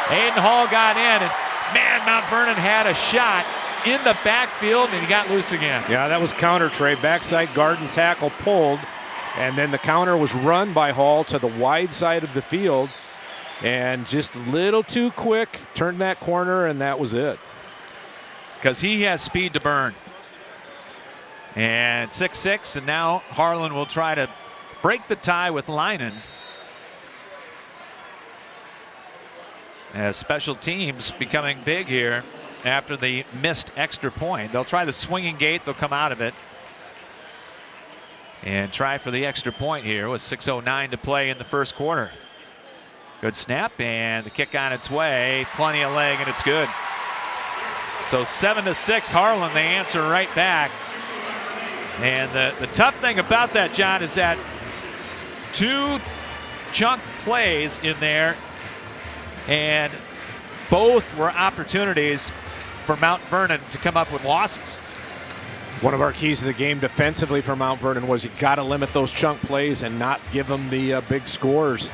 A: Aiden Hall got in, and man, Mount Vernon had a shot in the backfield, and he got loose again.
B: Yeah, that was counter, Trey. Backside guard and tackle pulled, and then the counter was run by Hall to the wide side of the field, and just a little too quick, turned that corner, and that was it.
A: Because he has speed to burn. And 6-6, and now Harlan will try to break the tie with Linen. As special teams becoming big here after the missed extra point. They'll try the swinging gate. They'll come out of it and try for the extra point here with 6:09 to play in the 1st quarter. Good snap, and the kick on its way. Plenty of leg, and it's good. So 7-6 Harlan, they answer right back. And the tough thing about that, John, is that 2 chunk plays in there, and both were opportunities for Mount Vernon to come up with losses.
B: One of our keys to the game defensively for Mount Vernon was you got to limit those chunk plays and not give them the big scores,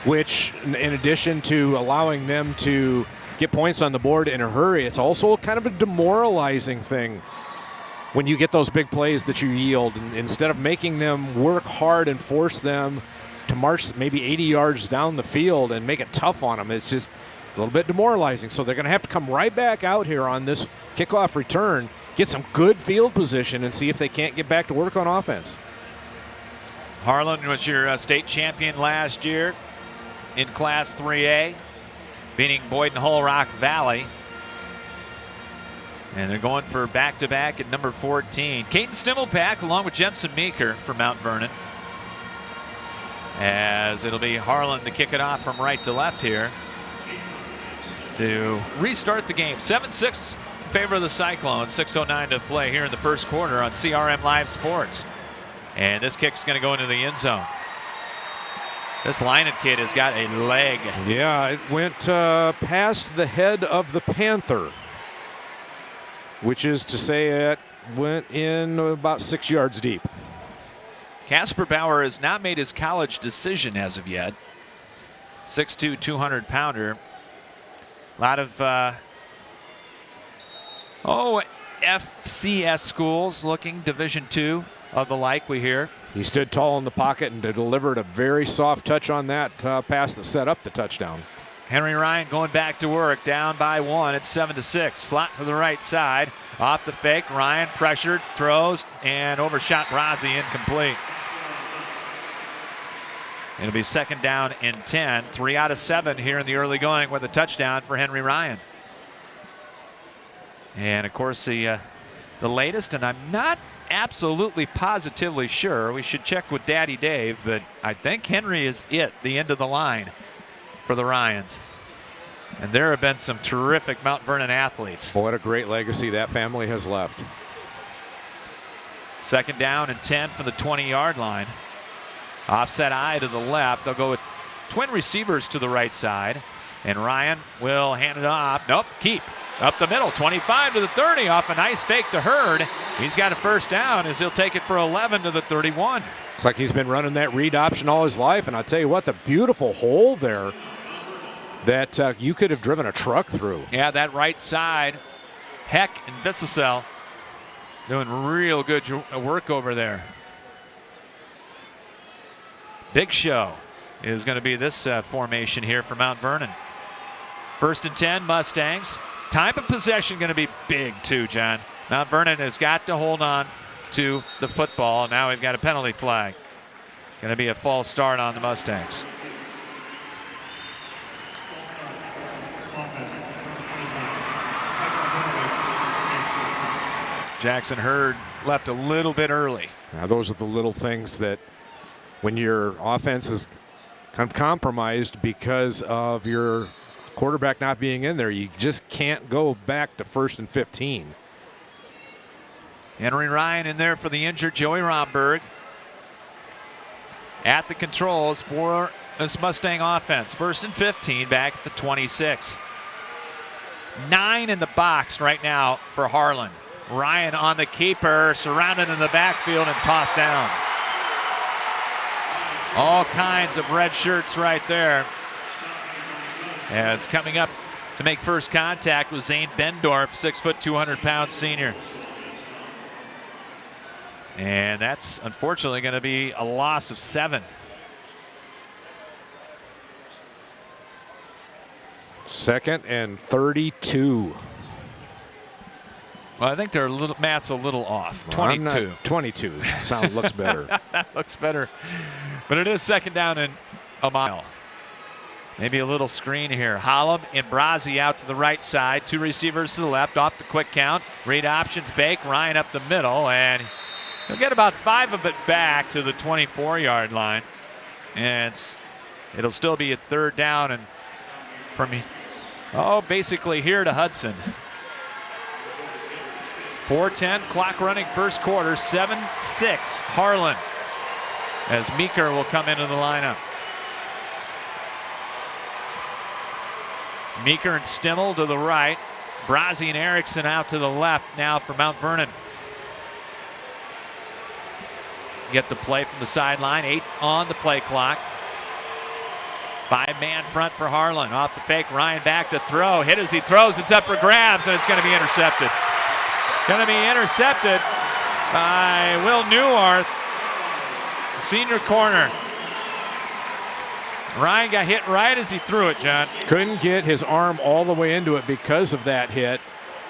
B: which in addition to allowing them to get points on the board in a hurry, it's also kind of a demoralizing thing when you get those big plays that you yield. And instead of making them work hard and force them to march maybe 80 yards down the field and make it tough on them, it's just a little bit demoralizing. So they're going to have to come right back out here on this kickoff return, get some good field position, and see if they can't get back to work on offense.
A: Harlan was your state champion last year in Class 3A, beating Boyd and Hull Rock Valley. And they're going for back-to-back at number 14. Caden Stimmelpack along with Jensen Meeker for Mount Vernon. As it'll be Harlan to kick it off from right to left here to restart the game. 7-6 in favor of the Cyclones. 6:09 to play here in the first quarter on CRM Live Sports. And this kick's going to go into the end zone. This Linen kid has got a leg.
B: Yeah, it went past the head of the Panther, which is to say it went in about 6 yards deep.
A: Casper Bauer has not made his college decision as of yet. 6'2", 200-pounder. A lot of FCS schools looking Division II of the like, we hear.
B: He stood tall in the pocket and delivered a very soft touch on that pass that set up the touchdown.
A: Henry Ryan going back to work, down by 1. It's 7-6. Slot to the right side. Off the fake. Ryan pressured, throws, and overshot Rozzi, incomplete. It'll be second down and 10. 3 out of 7 here in the early going with a touchdown for Henry Ryan. And of course the latest, and I'm not absolutely positively sure, we should check with Daddy Dave, but I think Henry is the end of the line for the Ryans. And there have been some terrific Mount Vernon athletes.
B: What a great legacy that family has left.
A: Second down and 10 from the 20-yard line. Offset eye to the left. They'll go with twin receivers to the right side. And Ryan will hand it off. Nope, keep. Up the middle, 25 to the 30 off a nice fake to Hurd. He's got a first down as he'll take it for 11 to the 31.
B: Looks like he's been running that read option all his life. And I'll tell you what, the beautiful hole there that you could have driven a truck through.
A: Yeah, that right side. Heck and Visicel doing real good work over there. Big Show is going to be this formation here for Mount Vernon. First and 10, Mustangs. Time of possession going to be big too, John. Mount Vernon has got to hold on to the football. Now we've got a penalty flag. Going to be a false start on the Mustangs. Jackson Hurd left a little bit early.
B: Now those are the little things that when your offense is kind of compromised because of your quarterback not being in there, you just can't go back to 1st and 15.
A: Henry Ryan in there for the injured Joey Romberg. At the controls for this Mustang offense. 1st and 15 back at the 26. 9 in the box right now for Harlan. Ryan on the keeper, surrounded in the backfield and tossed down. All kinds of red shirts right there. As coming up to make first contact was Zane Bendorf, 6', 200-pound senior. And that's unfortunately going to be a loss of 7.
B: Second and 32.
A: Well, I think they're Matt's a little off.
B: Well,
A: 22.
B: 22. Sound looks better.
A: That looks better. But it is second down and a mile. Maybe a little screen here. Hollum and Brazzi out to the right side. 2 receivers to the left off the quick count. Read option fake. Ryan up the middle. And he'll get about 5 of it back to the 24-yard line. And it'll still be a third down. And from basically here to Hudson. 4:10 clock running first quarter. 7-6 Harlan as Meeker will come into the lineup. Meeker and Stimmel to the right. Brazzi and Erickson out to the left now for Mount Vernon. Get the play from the sideline. 8 on the play clock. 5-man front for Harlan. Off the fake, Ryan back to throw. Hit as he throws. It's up for grabs, and it's going to be intercepted. Going to be intercepted by Will Neuharth, senior corner. Ryan got hit right as he threw it, John.
B: Couldn't get his arm all the way into it because of that hit.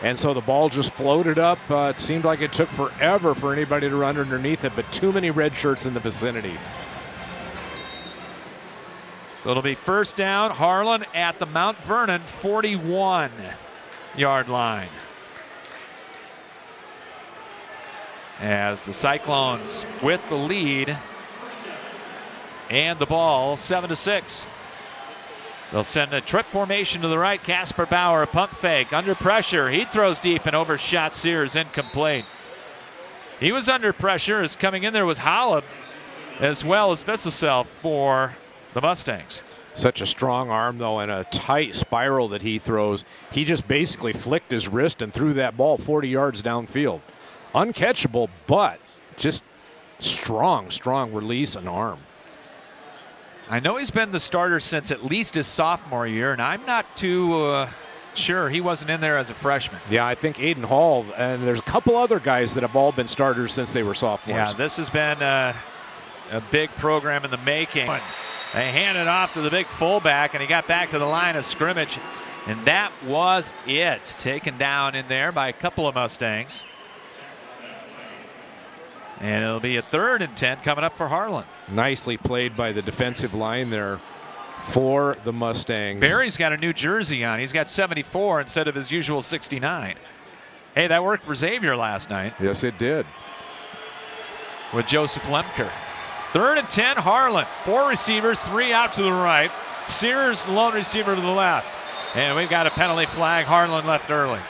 B: And so the ball just floated up. It seemed like it took forever for anybody to run underneath it, but too many red shirts in the vicinity.
A: So it'll be first down. Harlan at the Mount Vernon 41-yard line. As the Cyclones with the lead and the ball 7-6. They'll send a trip formation to the right. Casper Bauer, a pump fake, under pressure. He throws deep and overshot Sears, incomplete. He was under pressure as coming in there was Hollab as well as Visicel for the Mustangs.
B: Such a strong arm, though, and a tight spiral that he throws. He just basically flicked his wrist and threw that ball 40 yards downfield. Uncatchable, but just strong release and arm.
A: I know he's been the starter since at least his sophomore year, and I'm not too sure he wasn't in there as a freshman.
B: Yeah, I think Aiden Hall, and there's a couple other guys that have all been starters since they were sophomores.
A: Yeah, this has been a big program in the making. They handed off to the big fullback, and he got back to the line of scrimmage, and that was it. Taken down in there by a couple of Mustangs. And it'll be a 3rd and 10 coming up for Harlan.
B: Nicely played by the defensive line there for the Mustangs.
A: Barry's got a new jersey on. He's got 74 instead of his usual 69. Hey, that worked for Xavier last night.
B: Yes, it did.
A: With Joseph Lemker. 3rd and 10, Harlan. 4 receivers, 3 out to the right. Sears, the lone receiver to the left. And we've got a penalty flag. Harlan left early.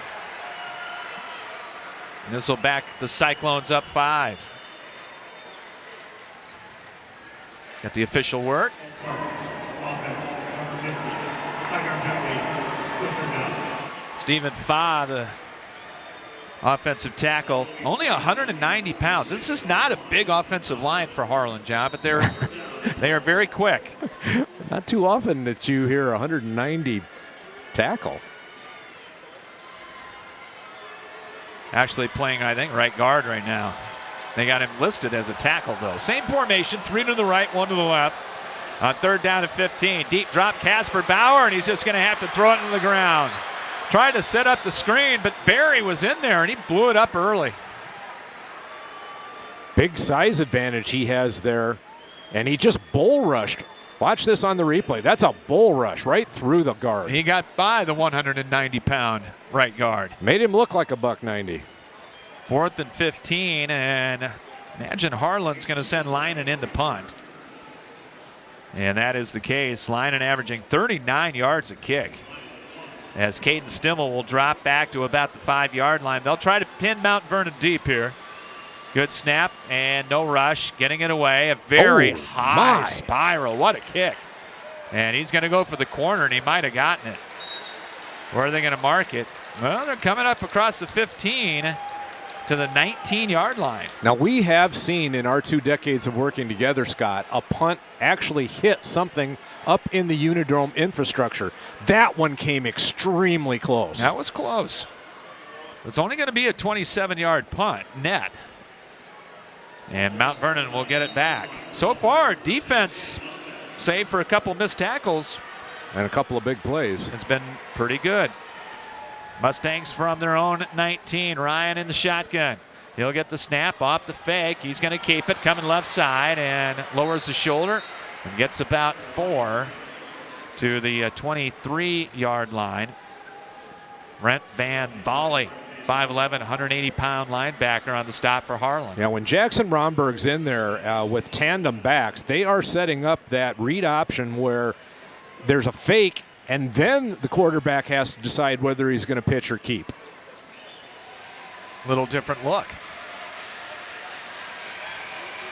A: And this will back the Cyclones up 5. Got the official word.
E: Offense, number 50. Second penalty, filtered down.
A: Stephen Fa, the offensive tackle, only 190 pounds. This is not a big offensive line for Harlan, John, but they are very quick.
B: Not too often that you hear 190 tackle.
A: Actually playing, I think, right guard right now. They got him listed as a tackle, though. Same formation, 3 to the right, 1 to the left. On 3rd down and 15. Deep drop, Casper Bauer, and he's just going to have to throw it into the ground. Tried to set up the screen, but Barry was in there, and he blew it up early.
B: Big size advantage he has there, and he just bull rushed. Watch this on the replay. That's a bull rush right through the guard.
A: He got by the 190-pound right guard.
B: Made him look like a $190.
A: 4th and 15, and imagine Harlan's going to send Linen in to punt. And that is the case. Linen averaging 39 yards a kick. As Caden Stimmel will drop back to about the 5-yard line. They'll try to pin Mount Vernon deep here. Good snap and no rush. Getting it away. A very high spiral. What a kick. And he's going to go for the corner, and he might have gotten it. Where are they going to mark it? Well, they're coming up across the 15 to the 19-yard line.
B: Now, we have seen in our 2 decades of working together, Scott, a punt actually hit something up in the Unidrome infrastructure. That one came extremely close.
A: That was close. It's only going to be a 27-yard punt net. And Mount Vernon will get it back. So far, defense, save for a couple missed tackles,
B: and a couple of big plays,
A: has been pretty good. Mustangs from their own 19. Ryan in the shotgun. He'll get the snap off the fake. He's going to keep it, coming left side, and lowers the shoulder and gets about 4 to the 23-yard line. Brent Van Volley, 5'11", 180-pound linebacker on the stop for Harlan.
B: Yeah, when Jackson Romberg's in there with tandem backs, they are setting up that read option where there's a fake, and then the quarterback has to decide whether he's going to pitch or keep.
A: Little different look.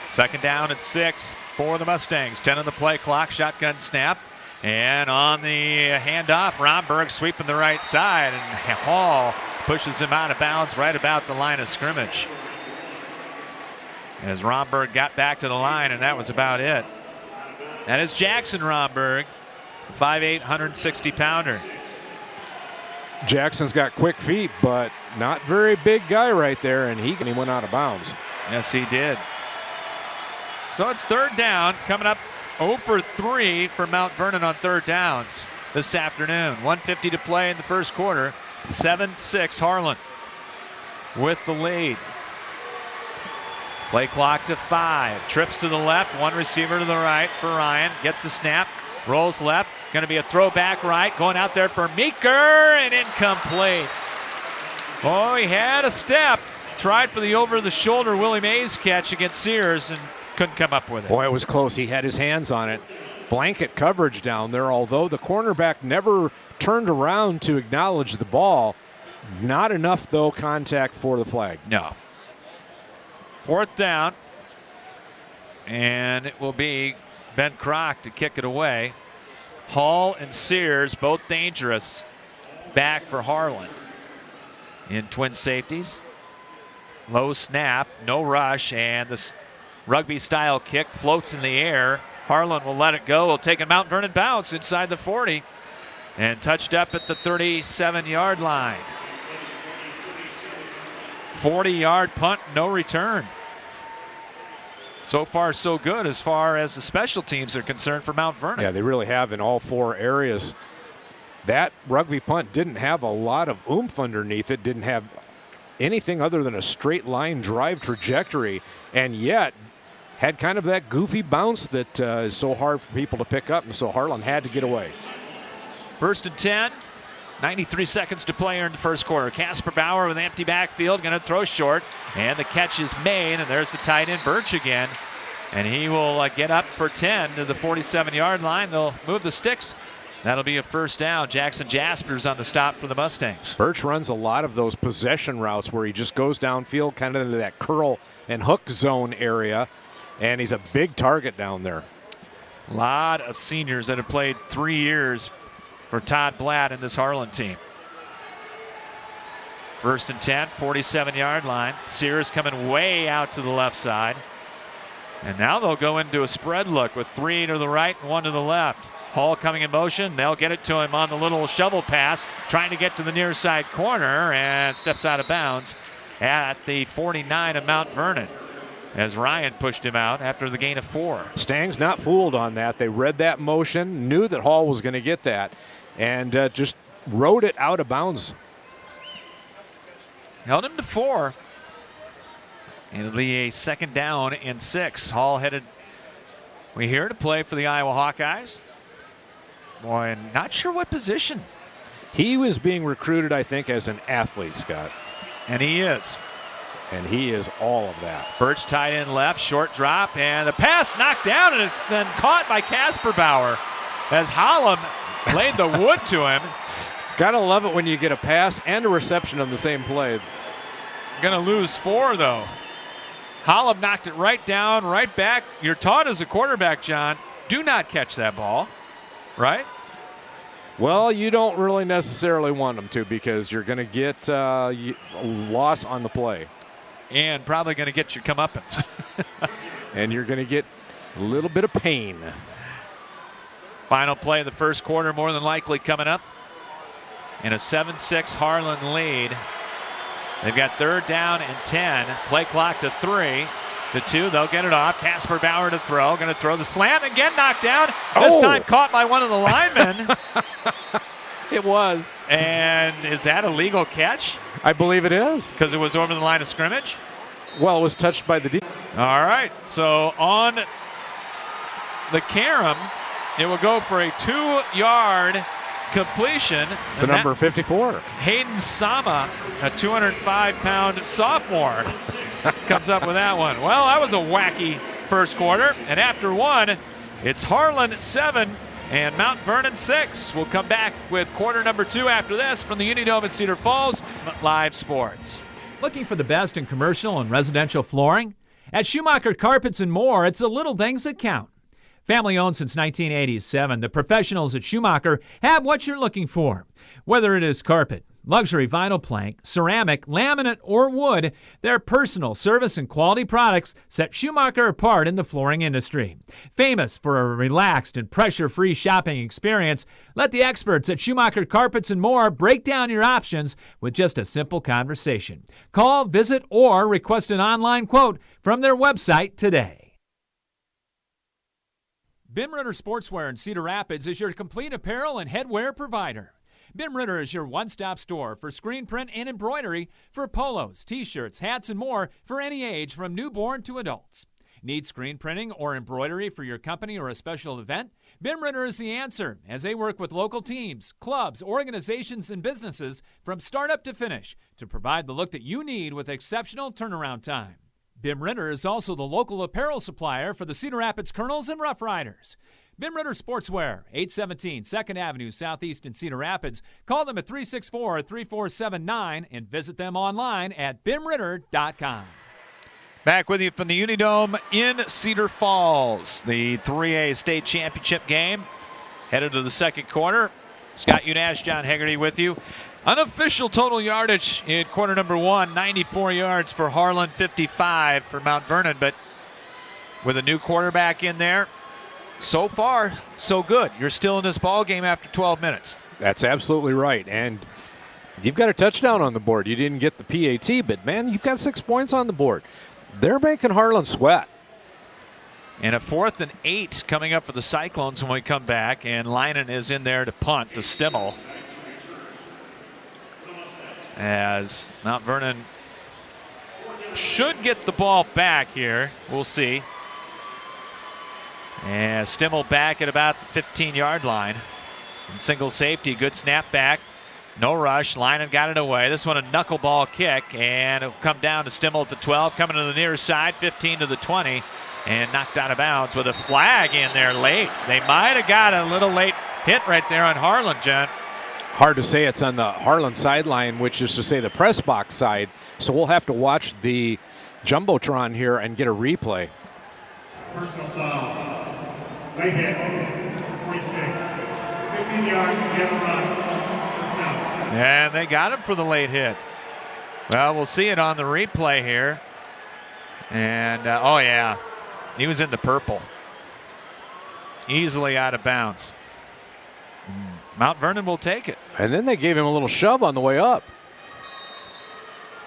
A: 2nd down and 6 for the Mustangs. 10 on the play clock. Shotgun snap. And on the handoff, Romberg sweeping the right side, and Hall pushes him out of bounds right about the line of scrimmage. As Romberg got back to the line, and that was about it. That is Jackson Romberg, 5'8", 160-pounder.
B: Jackson's got quick feet, but not very big guy right there, and he went out of bounds.
A: Yes, he did. So it's third down, coming up 0 for 3 for Mount Vernon on third downs this afternoon. 1:50 to play in the first quarter. 7-6 Harlan with the lead. Play clock to 5. Trips to the left, one receiver to the right for Ryan. Gets the snap, rolls left. Going to be a throwback right. Going out there for Meeker, and incomplete. Oh, he had a step. Tried for the over-the-shoulder Willie Mays catch against Sears and couldn't come up with it.
B: Boy, it was close. He had his hands on it. Blanket coverage down there, although the cornerback never turned around to acknowledge the ball. Not enough, though, contact for the flag.
A: No. Fourth down, and it will be Ben Kroc to kick it away. Hall and Sears, both dangerous, back for Harlan. In twin safeties. Low snap, no rush, and the rugby-style kick floats in the air. Harlan will let it go. Will take a Mount Vernon bounce inside the 40 and touched up at the 37-yard line. 40-yard punt, no return. So far, so good as far as the special teams are concerned for Mount Vernon.
B: Yeah, they really have in all 4 areas. That rugby punt didn't have a lot of oomph underneath it, didn't have anything other than a straight line drive trajectory, and yet had kind of that goofy bounce that is so hard for people to pick up, and so Harlan had to get away.
A: First and 10. 93 seconds to play here in the first quarter. Casper Bauer with an empty backfield, going to throw short, and the catch is made, and there's the tight end Birch again, and he will get up for 10 to the 47-yard line. They'll move the sticks. That'll be a first down. Jackson Jaspers on the stop for the Mustangs.
B: Birch runs a lot of those possession routes where he just goes downfield kind of into that curl and hook zone area, and he's a big target down there.
A: A lot of seniors that have played 3 years for Todd Blatt and this Harlan team. First and 10, 47-yard line. Sears coming way out to the left side. And now they'll go into a spread look with 3 to the right and 1 to the left. Hall coming in motion. They'll get it to him on the little shovel pass, trying to get to the near side corner, and steps out of bounds at the 49 of Mount Vernon as Ryan pushed him out after the gain of 4.
B: Stangs not fooled on that. They read that motion, knew that Hall was going to get that, and just rode it out of bounds.
A: Held him to 4. And it'll be a second down and 6. Hall headed, we hear, to play for the Iowa Hawkeyes. Boy, not sure what position.
B: He was being recruited, I think, as an athlete, Scott.
A: And he is.
B: And he is all of that.
A: Birch tight end left, short drop, and the pass knocked down, and it's then caught by Casper Bauer as Harlan laid the wood to him.
B: Gotta love it when you get a pass and a reception on the same play.
A: Gonna lose 4, though. Harlan knocked it right down, right back. You're taught as a quarterback, John, do not catch that ball, right?
B: Well, you don't really necessarily want them to, because you're going to get a loss on the play.
A: And probably going to get your comeuppance.
B: And you're going to get a little bit of pain.
A: Final play of the first quarter, more than likely coming up. In a 7-6 Harlan lead. They've got third down and 10. Play clock to 3. The 2, they'll get it off. Casper Bauer to throw. Going to throw the slant. Again, knocked down. This time caught by one of the linemen.
B: It was.
A: And is that a legal catch?
B: I believe it is.
A: Because it was over the line of scrimmage?
B: Well, it was touched by the D.
A: All right. So on the carom, it will go for a 2-yard completion.
B: It's a number 54.
A: Hayden Sama, a 205-pound sophomore, comes up with that one. Well, that was a wacky first quarter. And after 1, it's Harlan 7 and Mount Vernon 6. We'll come back with quarter number 2 after this from the Unidome at Cedar Falls Live Sports.
D: Looking for the best in commercial and residential flooring? At Schumacher Carpets and More, it's the little things that count. Family owned since 1987, the professionals at Schumacher have what you're looking for. Whether it is carpet, luxury vinyl plank, ceramic, laminate, or wood, their personal service and quality products set Schumacher apart in the flooring industry. Famous for a relaxed and pressure-free shopping experience, let the experts at Schumacher Carpets and More break down your options with just a simple conversation. Call, visit, or request an online quote from their website today. Bim Ritter Sportswear in Cedar Rapids is your complete apparel and headwear provider. Bim Ritter is your one-stop store for screen print and embroidery for polos, t-shirts, hats, and more for any age from newborn to adults. Need screen printing or embroidery for your company or a special event? Bim Ritter is the answer, as they work with local teams, clubs, organizations, and businesses from startup to finish to provide the look that you need with exceptional turnaround time. Bim Ritter is also the local apparel supplier for the Cedar Rapids Colonels and Rough Riders. Bim Ritter Sportswear, 817 2nd Avenue Southeast in Cedar Rapids. Call them at 364-3479 and visit them online at bimritter.com.
A: Back with you from the Unidome in Cedar Falls. The 3A state championship game headed to the second quarter. Scott Unash, John Hegarty with you. Unofficial total yardage in quarter number one, 94 yards for Harlan, 55 for Mount Vernon. But with a new quarterback in there, so far, so good. You're still in this ball game after 12 minutes.
B: That's absolutely right. And you've got a touchdown on the board. You didn't get the PAT, but, man, you've got 6 points on the board. They're making Harlan sweat.
A: And a 4th and 8 coming up for the Cyclones when we come back. And Lynan is in there to punt to Stimmel. As Mount Vernon should get the ball back here. We'll see. And Stimmel back at about the 15-yard line. And single safety, good snap back. No rush. Lynan got it away. This one a knuckleball kick, and it'll come down to Stimmel at the 12, coming to the near side, 15 to the 20, and knocked out of bounds with a flag in there late. They might have got a little late hit right there on Harlan, John.
B: Hard to say. It's on the Harlan sideline, which is to say the press box side. So we'll have to watch the Jumbotron here and get a replay.
E: Personal foul. Late hit. 46. 15 yards. Get a run. First down.
A: And they got him for the late hit. Well, we'll see it on the replay here. And, oh, yeah. He was in the purple. Easily out of bounds. Mount Vernon will take it.
B: And then they gave him a little shove on the way up.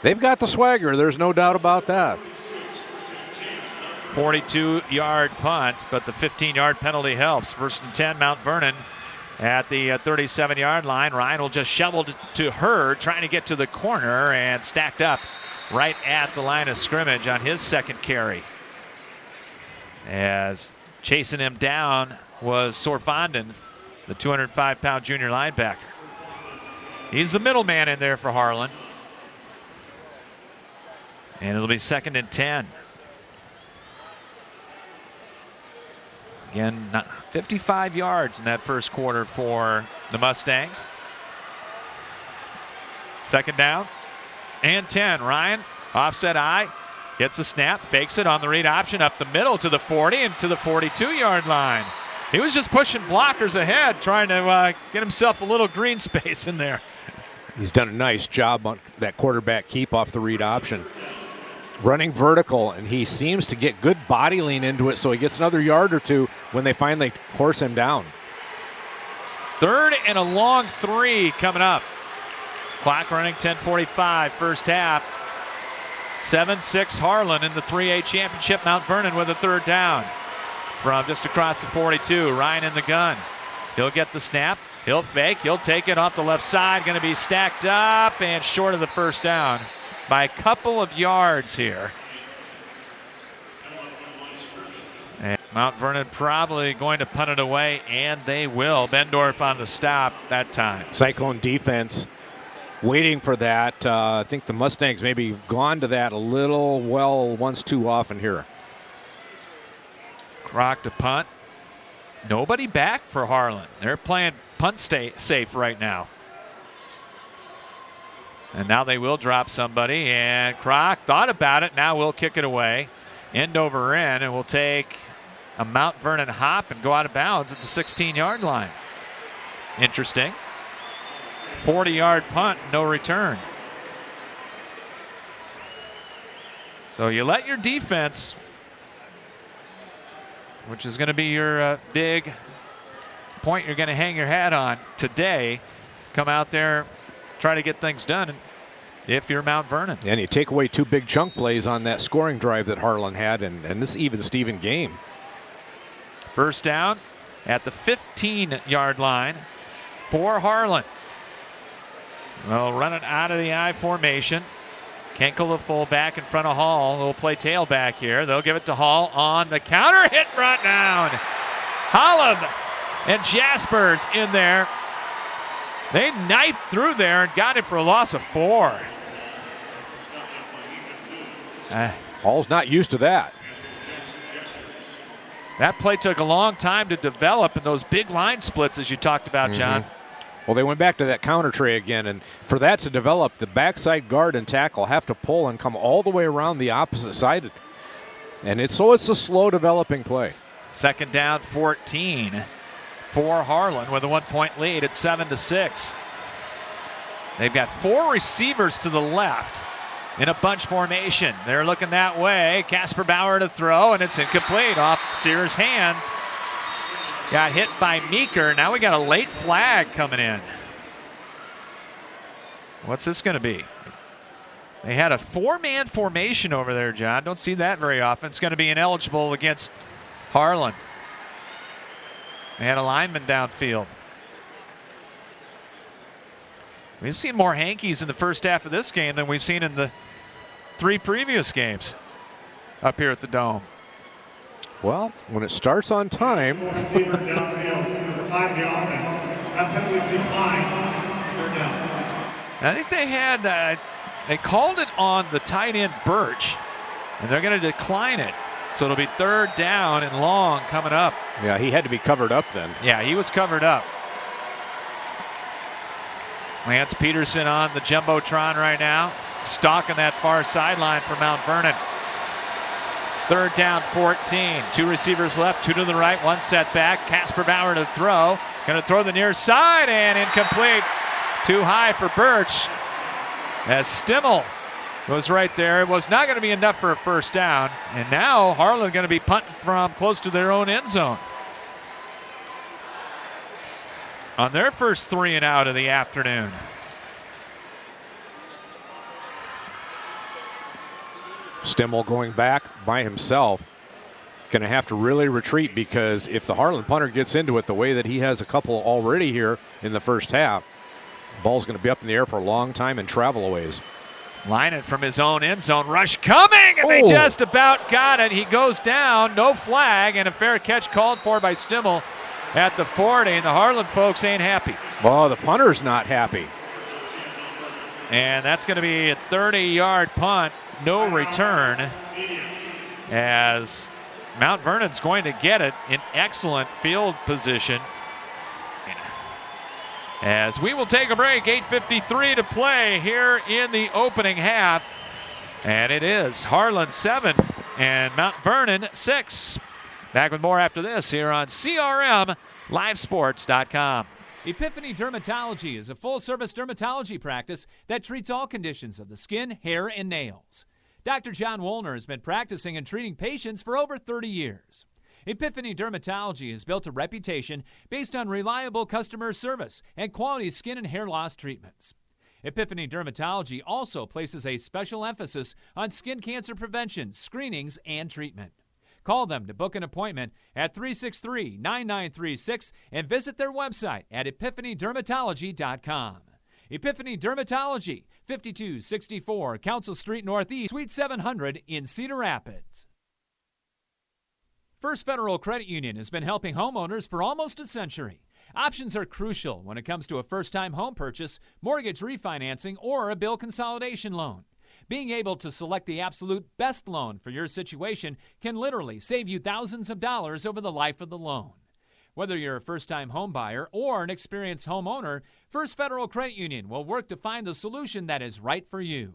B: They've got the swagger. There's no doubt about that.
A: 42-yard punt, but the 15-yard penalty helps. 1st and 10, Mount Vernon at the 37-yard line. Ryan will just shovel to Hurd, trying to get to the corner, and stacked up right at the line of scrimmage on his second carry. As chasing him down was Sorfondon, the 205-pound junior linebacker. He's the middleman in there for Harlan. And it'll be 2nd and 10. Again, 55 yards in that first quarter for the Mustangs. 2nd down and 10. Ryan, offset eye, gets the snap, fakes it on the read option up the middle to the 40 and to the 42-yard line. He was just pushing blockers ahead, trying to get himself a little green space in there.
B: He's done a nice job on that quarterback keep off the read option. Running vertical, and he seems to get good body lean into it, so he gets another yard or two when they finally horse him down.
A: 3rd and a long 3 coming up. Clock running, 10:45, first half. 7-6 Harlan in the 3A championship. Mount Vernon with a 3rd down from just across the 42. Ryan in the gun. He'll get the snap. He'll fake. He'll take it off the left side. Going to be stacked up and short of the first down by a couple of yards here. And Mount Vernon probably going to punt it away, and they will. Bendorf on the stop that time.
B: Cyclone defense waiting for that. I think the Mustangs maybe gone to that a little, well, once too often here.
A: Croc to punt. Nobody back for Harlan. They're playing punt safe right now. And now they will drop somebody, and Croc thought about it. Now we'll kick it away. End over end, and we'll take a Mount Vernon hop and go out of bounds at the 16-yard line. Interesting. 40-yard punt, no return. So you let your defense, which is going to be your big point you're going to hang your hat on today, come out there, try to get things done if you're Mount Vernon.
B: And you take away 2 big chunk plays on that scoring drive that Harlan had, and this even-Steven game.
A: First down at the 15-yard line for Harlan. Well, running out of the I formation. Kenkel, the fullback, in front of Hall. They'll play tailback here. They'll give it to Hall on the counter. Hit brought down. Holland and Jaspers in there. They knifed through there and got it for a loss of 4.
B: Hall's not used to that.
A: That play took a long time to develop in those big line splits, as you talked about, John.
B: Well, they went back to that counter tray again, and for that to develop, the backside guard and tackle have to pull and come all the way around the opposite side. And it's a slow developing play.
A: Second down, 14 for Harlan with a 1-point lead at 7-6. They've got 4 receivers to the left in a bunch formation. They're looking that way. Casper Bauer to throw, and it's incomplete off Sears' hands. Got hit by Meeker. Now we got a late flag coming in. What's this going to be? They had a 4-man formation over there, John. Don't see that very often. It's going to be ineligible against Harlan. They had a lineman downfield. We've seen more hankies in the first half of this game than we've seen in the 3 previous games up here at the Dome.
B: Well, when it starts on time.
E: Receiver downfield, number 5 of the offense. That penalty's declined. 3rd down.
A: I think they had, they called it on the tight end Birch, and they're going to decline it. So it'll be 3rd down and long coming up.
B: Yeah, he had to be covered up then.
A: Yeah, he was covered up. Lance Peterson on the Jumbotron right now, stalking that far sideline for Mount Vernon. 3rd down, 14. 2 receivers left, 2 to the right, 1 set back. Casper Bauer to throw. Going to throw the near side and incomplete. Too high for Birch. As Stimmel was right there. It was not going to be enough for a first down. And now Harlan going to be punting from close to their own end zone. On their first 3 and out of the afternoon.
B: Stimmel going back by himself. Going to have to really retreat, because if the Harlan punter gets into it the way that he has a couple already here in the first half, the ball's going to be up in the air for a long time and travel a ways.
A: Line it from his own end zone. Rush coming, and they just about got it. He goes down, no flag, and a fair catch called for by Stimmel at the 40, and the Harlan folks ain't happy.
B: Well, the punter's not happy.
A: And that's going to be a 30-yard punt, no return, as Mount Vernon's going to get it in excellent field position. As we will take a break, 8:53 to play here in the opening half. And it is Harlan 7 and Mount Vernon 6. Back with more after this here on CRMLivesports.com.
D: Epiphany Dermatology is a full-service dermatology practice that treats all conditions of the skin, hair, and nails. Dr. John Woolner has been practicing and treating patients for over 30 years. Epiphany Dermatology has built a reputation based on reliable customer service and quality skin and hair loss treatments. Epiphany Dermatology also places a special emphasis on skin cancer prevention, screenings, and treatment. Call them to book an appointment at 363-9936 and visit their website at epiphanydermatology.com. Epiphany Dermatology, 5264 Council Street Northeast, Suite 700 in Cedar Rapids. First Federal Credit Union has been helping homeowners for almost a century. Options are crucial when it comes to a first-time home purchase, mortgage refinancing, or a bill consolidation loan. Being able to select the absolute best loan for your situation can literally save you thousands of dollars over the life of the loan. Whether you're a first-time home buyer or an experienced homeowner, First Federal Credit Union will work to find the solution that is right for you.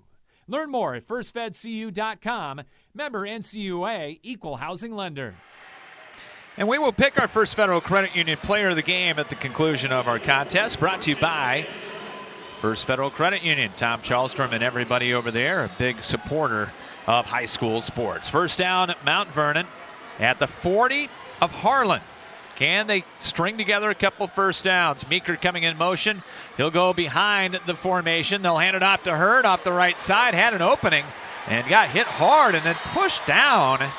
D: Learn more at firstfedcu.com. Member NCUA, Equal Housing Lender.
A: And we will pick our first Federal Credit Union player of the game at the conclusion of our contest. Brought to you by First Federal Credit Union. Tom Charlstrom and everybody over there, a big supporter of high school sports. First down, Mount Vernon at the 40 of Harlan. Can they string together a couple first downs? Meeker coming in motion. He'll go behind the formation. They'll hand it off to Hurd off the right side. Had an opening and got hit hard and then pushed down.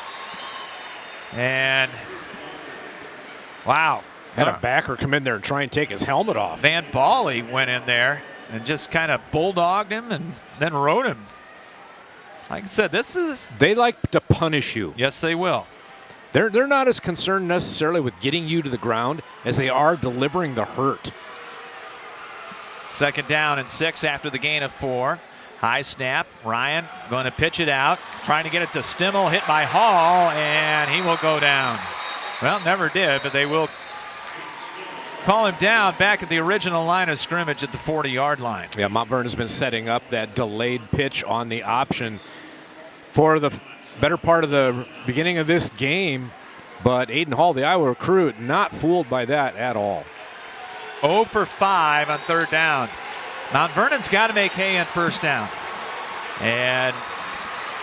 A: And wow.
B: Had a backer come in there and try and take his helmet off.
A: Van Bally went in there and just kind of bulldogged him and then rode him. Like I said,
B: They like to punish you.
A: Yes, they will.
B: They're not as concerned necessarily with getting you to the ground as they are delivering the hurt.
A: Second down and 6 after the gain of 4. High snap. Ryan going to pitch it out. Trying to get it to Stimmel. Hit by Hall, and he will go down. Well, never did, but they will call him down back at the original line of scrimmage at the 40-yard line.
B: Yeah, Mount Vernon's been setting up that delayed pitch on the option for the better part of the beginning of this game, but Aiden Hall, the Iowa recruit, not fooled by that at all.
A: 0 for 5 on third downs. Mount Vernon's got to make hay on first down and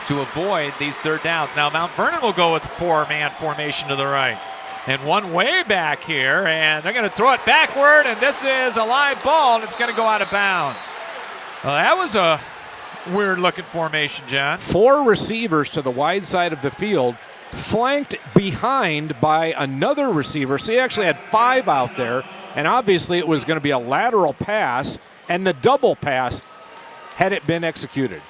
A: to avoid these third downs. Now Mount Vernon will go with a 4-man formation to the right. And one way back here, and they're going to throw it backward, and this is a live ball, and it's going to go out of bounds. Well, that was a weird-looking formation, John.
B: 4 receivers to the wide side of the field, flanked behind by another receiver. So he actually had 5 out there, and obviously it was going to be a lateral pass, and the double pass had it been executed.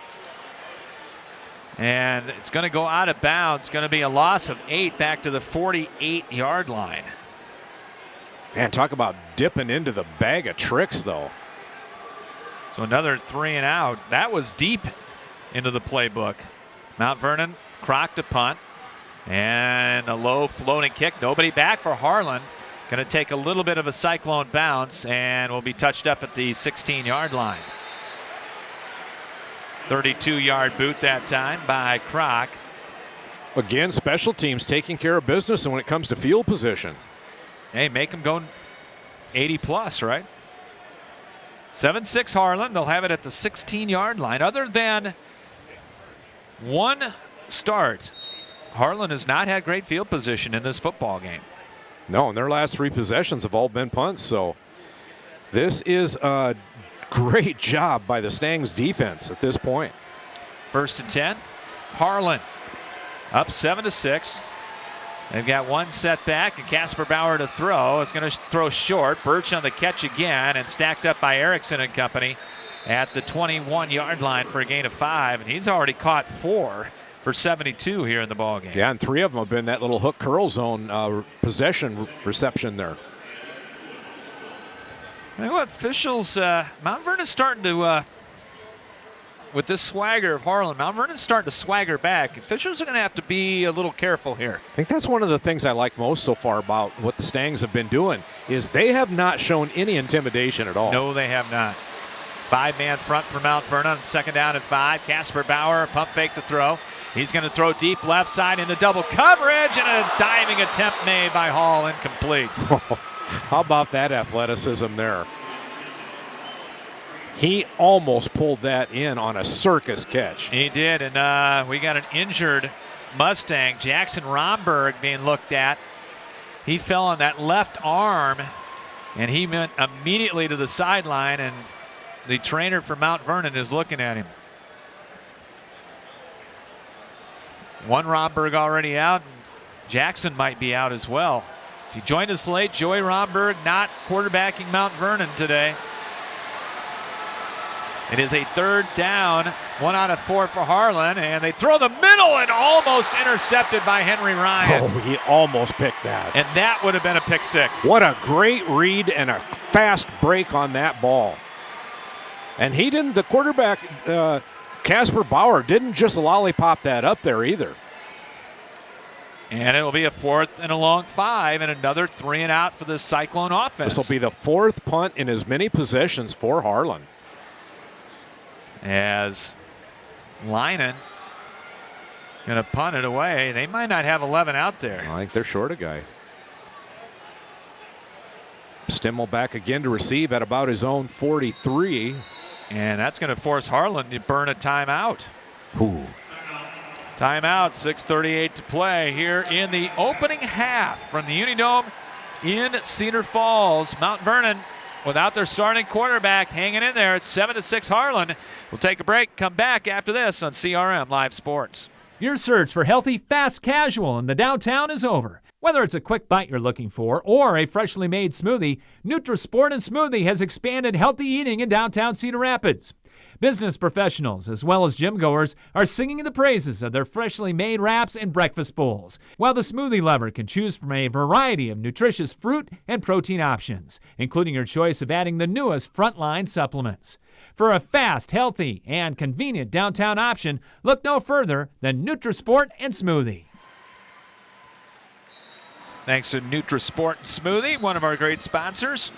A: And it's going to go out of bounds. It's going to be a loss of 8 back to the 48-yard line.
B: Man, talk about dipping into the bag of tricks, though.
A: So another 3 and out. That was deep into the playbook. Mount Vernon crocked a punt. And a low floating kick. Nobody back for Harlan. Going to take a little bit of a cyclone bounce and will be touched up at the 16-yard line. 32-yard boot that time by Kroc.
B: Again, special teams taking care of business, and when it comes to field position.
A: Hey, make them go 80-plus, right? 7-6 Harlan. They'll have it at the 16-yard line. Other than one start, Harlan has not had great field position in this football game.
B: No, and their last 3 possessions have all been punts. So this is a great job by the Mustangs defense at this point.
A: 1st and 10. Harlan up 7-6. They've got one setback, and Casper Bauer to throw. Is going to throw short. Birch on the catch again, and stacked up by Erickson and company at the 21-yard line for a gain of 5. And he's already caught 4 for 72 here in the ballgame.
B: Yeah, and 3 of them have been that little hook curl zone possession reception there.
A: You know what, officials, Mount Vernon's starting to, with this swagger of Harlan, Mount Vernon's starting to swagger back. Officials are going to have to be a little careful here.
B: I think that's one of the things I like most so far about what the Stangs have been doing is they have not shown any intimidation at all.
A: No, they have not. 5-man front for Mount Vernon. 2nd down and 5. Casper Bauer, pump fake to throw. He's going to throw deep left side into double coverage, and a diving attempt made by Hall, incomplete.
B: How about that athleticism there? He almost pulled that in on a circus catch.
A: He did, and we got an injured Mustang, Jackson Romberg, being looked at. He fell on that left arm, and he went immediately to the sideline, and the trainer for Mount Vernon is looking at him. One Romberg already out, and Jackson might be out as well. If you joined us late, Joey Romberg not quarterbacking Mount Vernon today. It is a 3rd down, 1 out of 4 for Harlan, and they throw the middle and almost intercepted by Henry Ryan.
B: Oh, he almost picked that.
A: And that would have been a pick 6.
B: What a great read and a fast break on that ball. And he didn't, the quarterback, Casper Bauer, didn't just lollipop that up there either.
A: And it will be a 4th and a long 5 and another 3 and out for the Cyclone offense.
B: This will be the 4th punt in as many possessions for Harlan.
A: As Linen going to punt it away. They might not have 11 out there.
B: I think they're short a guy. Stimmel back again to receive at about his own 43.
A: And that's going to force Harlan to burn a timeout.
B: Ooh.
A: Timeout, 6:38 to play here in the opening half from the Unidome in Cedar Falls. Mount Vernon, without their starting quarterback, hanging in there. It's 7-6 Harlan. We'll take a break, come back after this on CRM Live Sports.
D: Your search for healthy, fast casual in the downtown is over. Whether it's a quick bite you're looking for or a freshly made smoothie, Nutrisport and Smoothie has expanded healthy eating in downtown Cedar Rapids. Business professionals as well as gym goers are singing the praises of their freshly made wraps and breakfast bowls, while the smoothie lover can choose from a variety of nutritious fruit and protein options, including your choice of adding the newest Frontline supplements. For a fast, healthy, and convenient downtown option, look no further than Nutrisport and Smoothie.
A: Thanks to Nutrisport and Smoothie, one of our great sponsors.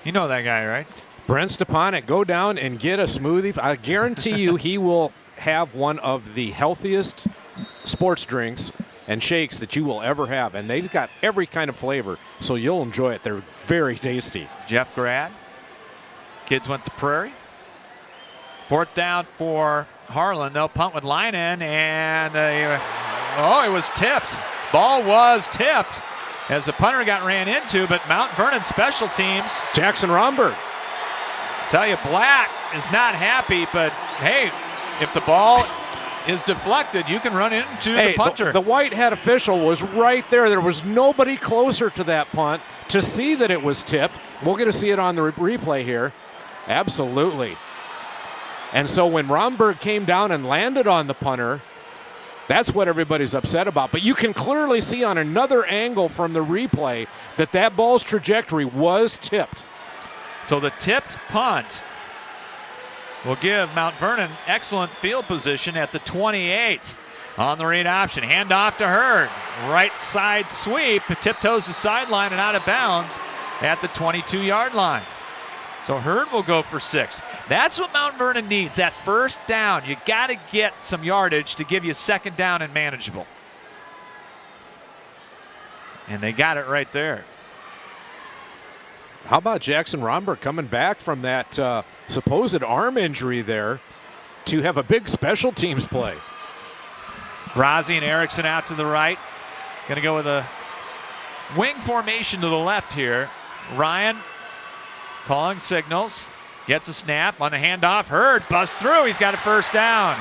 A: You know that guy, right?
B: Brent Stepanek, go down and get a smoothie. I guarantee you he will have one of the healthiest sports drinks and shakes that you will ever have. And they've got every kind of flavor, so you'll enjoy it. They're very tasty.
A: Jeff Grad. Kids went to Prairie. 4th down for Harlan. They'll punt with line in, and it was tipped. Ball was tipped as the punter got ran into, but Mount Vernon special teams.
B: Jackson Romberg.
A: Tell you, Black is not happy, but hey, if the ball is deflected, you can run into the punter.
B: The white hat official was right there. There was nobody closer to that punt to see that it was tipped. We're going to see it on the replay here. Absolutely. And so when Romberg came down and landed on the punter, that's what everybody's upset about. But you can clearly see on another angle from the replay that that ball's trajectory was tipped.
A: So the tipped punt will give Mount Vernon excellent field position at the 28 on the read option. Handoff to Hurd. Right side sweep. Tiptoes the sideline and out of bounds at the 22-yard line. So Hurd will go for 6. That's what Mount Vernon needs, that first down. You got to get some yardage to give you 2nd down and manageable. And they got it right there.
B: How about Jackson Romberg coming back from that supposed arm injury there to have a big special teams play?
A: Brazzi and Erickson out to the right. Going to go with a wing formation to the left here. Ryan calling signals. Gets a snap on the handoff. Hurd busts through. He's got a 1st down.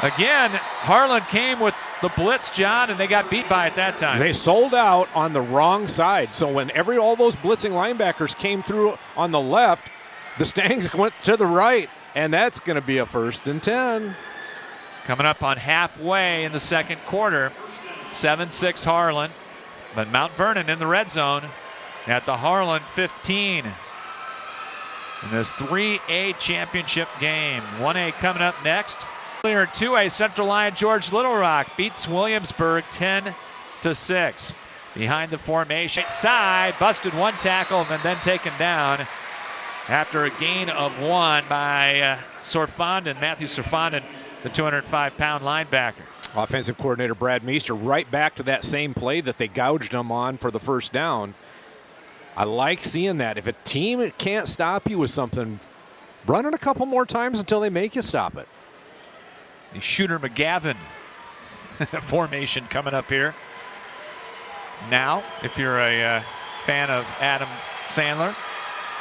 A: Again, Harlan came with the blitz, John, and they got beat by it that time.
B: They sold out on the wrong side. So when all those blitzing linebackers came through on the left, the Stangs went to the right, and that's going to be a 1st and 10.
A: Coming up on halfway in the 2nd quarter, 7-6 Harlan. But Mount Vernon in the red zone at the Harlan 15. In this 3A championship game. 1A coming up next. Earlier 2A, Central Lyon George Little Rock beats Williamsburg 10-6. Behind the formation. Right side, busted one tackle and then taken down after a gain of 1 by Sorfondon, Matthew Sorfondon, the 205-pound linebacker.
B: Offensive coordinator Brad Meester right back to that same play that they gouged him on for the 1st down. I like seeing that. If a team can't stop you with something, run it a couple more times until they make you stop it.
A: The Shooter McGavin formation coming up here. Now, if you're a fan of Adam Sandler,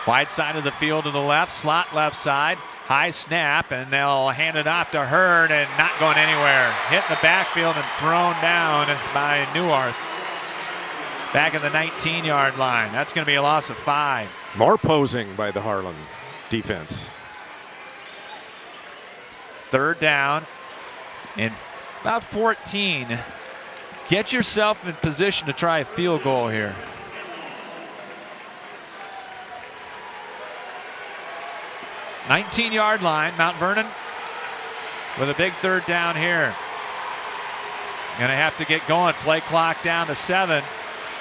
A: wide side of the field to the left, slot left side, high snap, and they'll hand it off to Hurd and not going anywhere. Hit in the backfield and thrown down by Neuarth. Back at the 19-yard line. That's going to be a loss of 5.
B: More posing by the Harlan defense.
A: 3rd down and about 14. Get yourself in position to try a field goal here. $19-yard line, Mount Vernon with a big 3rd down here. Going to have to get going. Play clock down to 7.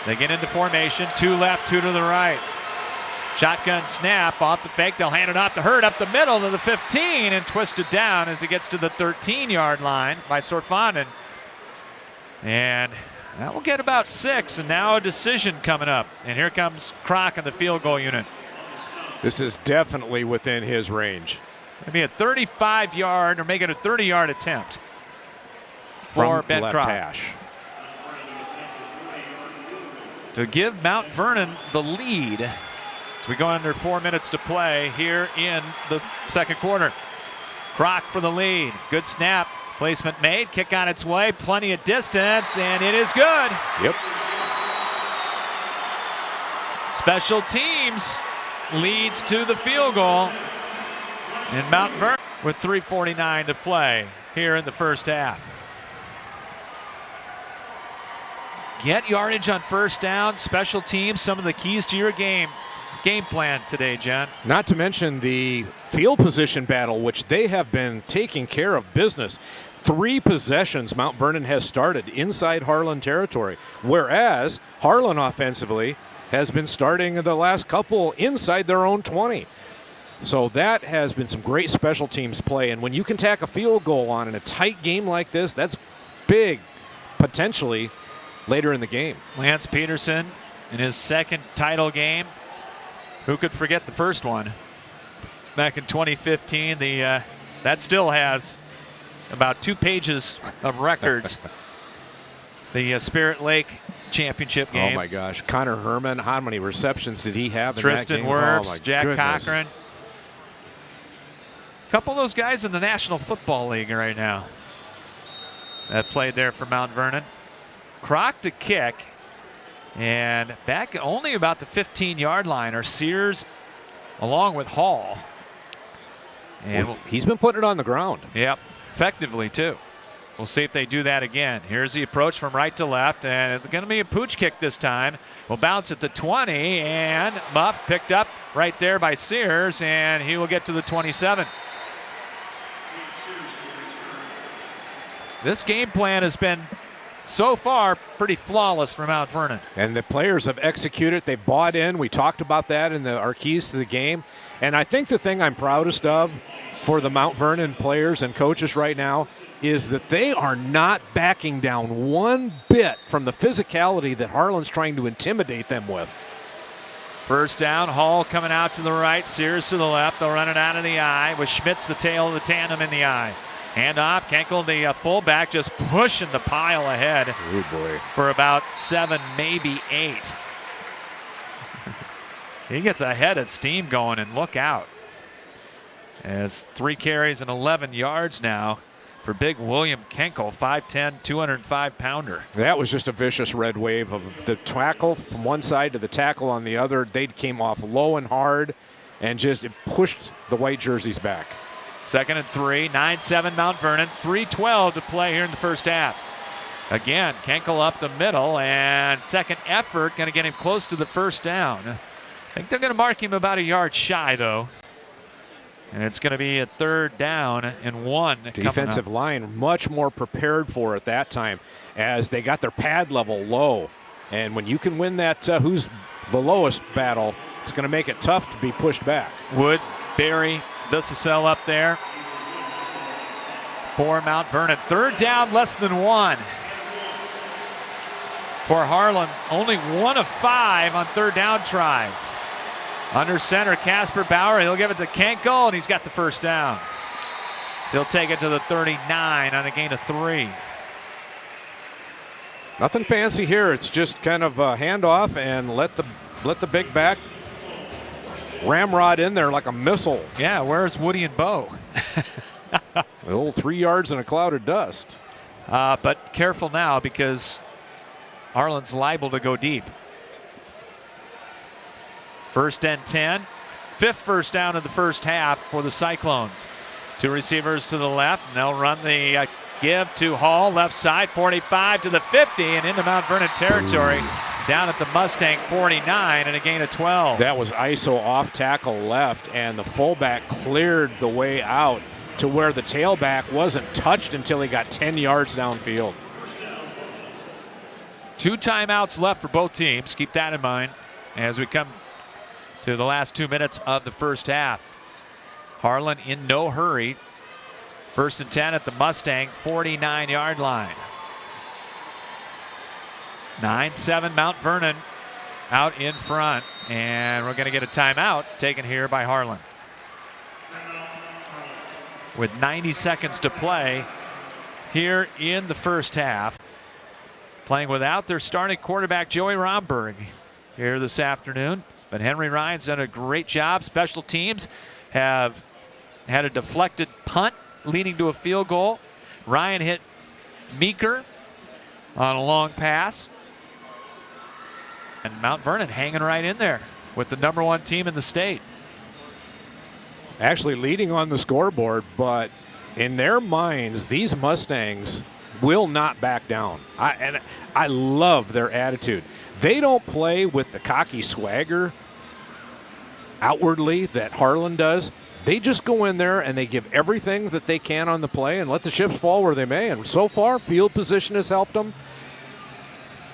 A: They get into formation. 2 left, 2 to the right. Shotgun snap off the fake. They'll hand it off to Hurd up the middle to the 15 and twisted down as he gets to the 13-yard line by Sorfondon. And That will get about 6, and now a decision coming up. And here comes Kroc in the field goal unit.
B: This is definitely within his range.
A: Maybe a 35-yard or make it a 30-yard attempt for
B: From
A: Ben
B: left
A: Kroc
B: hash.
A: to give Mount Vernon the lead as we go under 4 minutes to play here in the second quarter. Kroc for the lead. Good snap. Placement made. Kick on its way. Plenty of distance, and it is good.
B: Yep.
A: Special teams leads to the field goal. And Mount Vernon with 3:49 to play here in the first half. Get yardage on first down, special teams, some of the keys to your game plan today, Jen.
B: Not to mention the field position battle, which they have been taking care of business. 3 possessions Mount Vernon has started inside Harlan territory, whereas Harlan offensively has been starting the last couple inside their own 20. So that has been some great special teams play, and when you can tack a field goal on in a tight game like this, that's big potentially later in the game.
A: Lance Peterson in his second title game. Who could forget the first one? Back in 2015, that still has about 2 pages of records. The Spirit Lake championship game.
B: Oh my gosh, Connor Herman, how many receptions did he have in
A: Tristan
B: that game?
A: Wirfs, Jack
B: goodness.
A: Cochran. A couple of those guys in the National Football League right now that played there for Mount Vernon. Kroc to kick, and back only about the 15-yard line are Sears along with Hall. And
B: Well, he's been putting it on the ground.
A: yep, effectively too. We'll see if they do that again. Here's the approach from right to left, and it's going to be a pooch kick this time. Will bounce at the 20, and Muff picked up right there by Sears, and he will get to the 27. This game plan has been, so far, pretty flawless for Mount Vernon.
B: And the players have executed. They bought in. We talked about that in our keys to the game. And I think the thing I'm proudest of for the Mount Vernon players and coaches right now is that they are not backing down one bit from the physicality that Harlan's trying to intimidate them with.
A: First down, Hall coming out to the right, Sears to the left. They'll run it out of the eye with Schmitz, the tail of the tandem, in the eye. Hand off, Kenkel, the fullback, just pushing the pile ahead.
B: Oh boy.
A: For about 7, maybe 8. He gets a head of steam going, and look out. As 3 carries and 11 yards now for big William Kenkel, 5'10", 205-pounder.
B: That was just a vicious red wave of the tackle from one side to the tackle on the other. They came off low and hard and just it pushed the white jerseys back.
A: 2nd and 3, 9-7 Mount Vernon, 3:12 to play here in the first half. Again, Kenkel up the middle, and second effort going to get him close to the first down. I think they're going to mark him about a yard shy, though. And it's going to be a 3rd down and 1.
B: Defensive line much more prepared for it that time as they got their pad level low. And when you can win that who's the lowest battle, it's going to make it tough to be pushed back.
A: Wood, Barry, Visacell up there for Mount Vernon. 3rd down, less than 1. For Harlan, only 1 of 5 on 3rd down tries. Under center, Casper Bauer. He'll give it to Kenkel, and he's got the first down. So he'll take it to the 39 on a gain of 3.
B: Nothing fancy here. It's just kind of a handoff and let the big back ramrod in there like a missile.
A: Yeah, where's Woody and Bo?
B: The old 3 yards in a cloud of dust.
A: But careful now because Harlan's liable to go deep. 1st and 10. 5th first down of the first half for the Cyclones. 2 receivers to the left, and they'll run the give to Hall, left side, 45 to the 50, and into Mount Vernon territory. Down at the Mustang 49 and a gain of 12.
B: That was ISO off tackle left, and the fullback cleared the way out to where the tailback wasn't touched until he got 10 yards downfield.
A: 2 timeouts left for both teams. Keep that in mind as we come to the last 2 minutes of the first half. Harlan in no hurry. 1st and 10 at the Mustang 49-yard line. 9-7 Mount Vernon out in front, and we're going to get a timeout taken here by Harlan. With 90 seconds to play here in the first half. Playing without their starting quarterback, Joey Romberg, here this afternoon. But Henry Ryan's done a great job. Special teams have had a deflected punt leading to a field goal. Ryan hit Meeker on a long pass. And Mount Vernon hanging right in there with the #1 team in the state.
B: Actually leading on the scoreboard, but in their minds, these Mustangs will not back down. I love their attitude. They don't play with the cocky swagger outwardly that Harlan does. They just go in there and they give everything that they can on the play and let the chips fall where they may. And so far, field position has helped them.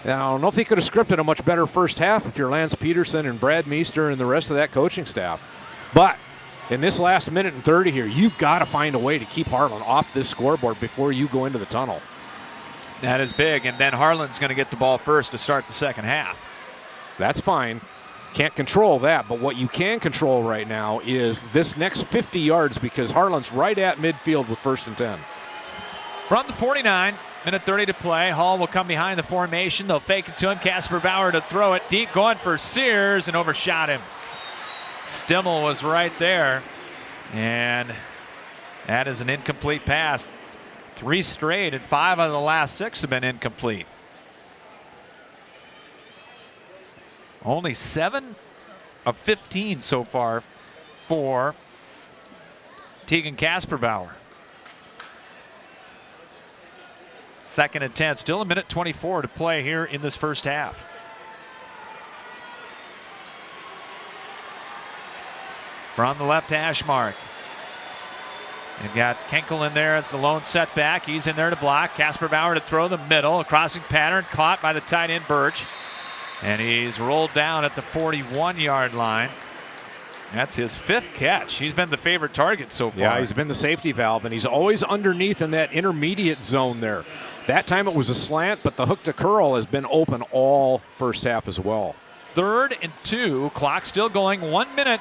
B: Now, I don't know if he could have scripted a much better first half if you're Lance Peterson and Brad Meester and the rest of that coaching staff. But in this last minute and 30 here, you've got to find a way to keep Harlan off this scoreboard before you go into the tunnel.
A: That is big, and then Harlan's going to get the ball first to start the second half.
B: That's fine. Can't control that, but what you can control right now is this next 50 yards because Harlan's right at midfield with 1st and 10.
A: From the 49, minute 30 to play. Hall will come behind the formation. They'll fake it to him. Casper Bauer to throw it deep, going for Sears, and overshot him. Stimmel was right there, and that is an incomplete pass. 3 straight, and 5 out of the last 6 have been incomplete. Only 7 of 15 so far for Tegan Casperbauer. 2nd and 10, still a minute 24 to play here in this first half. From the left hash mark. You've got Kenkel in there as the lone setback. He's in there to block. Casperbauer to throw the middle. A crossing pattern caught by the tight end Birch. And he's rolled down at the 41-yard line. That's his 5th catch. He's been the favorite target so far.
B: Yeah, he's been the safety valve, and he's always underneath in that intermediate zone there. That time it was a slant, but the hook to curl has been open all first half as well.
A: 3rd and 2. Clock still going. 1 minute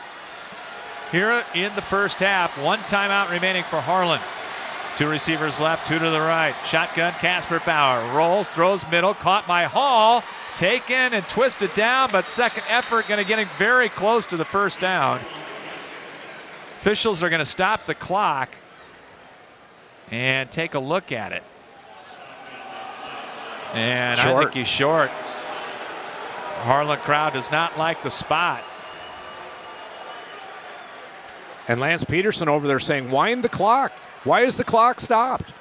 A: here in the first half. 1 timeout remaining for Harlan. 2 receivers left, 2 to the right. Shotgun, Casperbauer rolls, throws middle, caught by Hall. Taken and twisted down, but second effort going to get him very close to the first down. Officials are going to stop the clock and take a look at it. And short. I think he's short. Harlan crowd does not like the spot.
B: And Lance Peterson over there saying, wind the clock. Why is the clock stopped?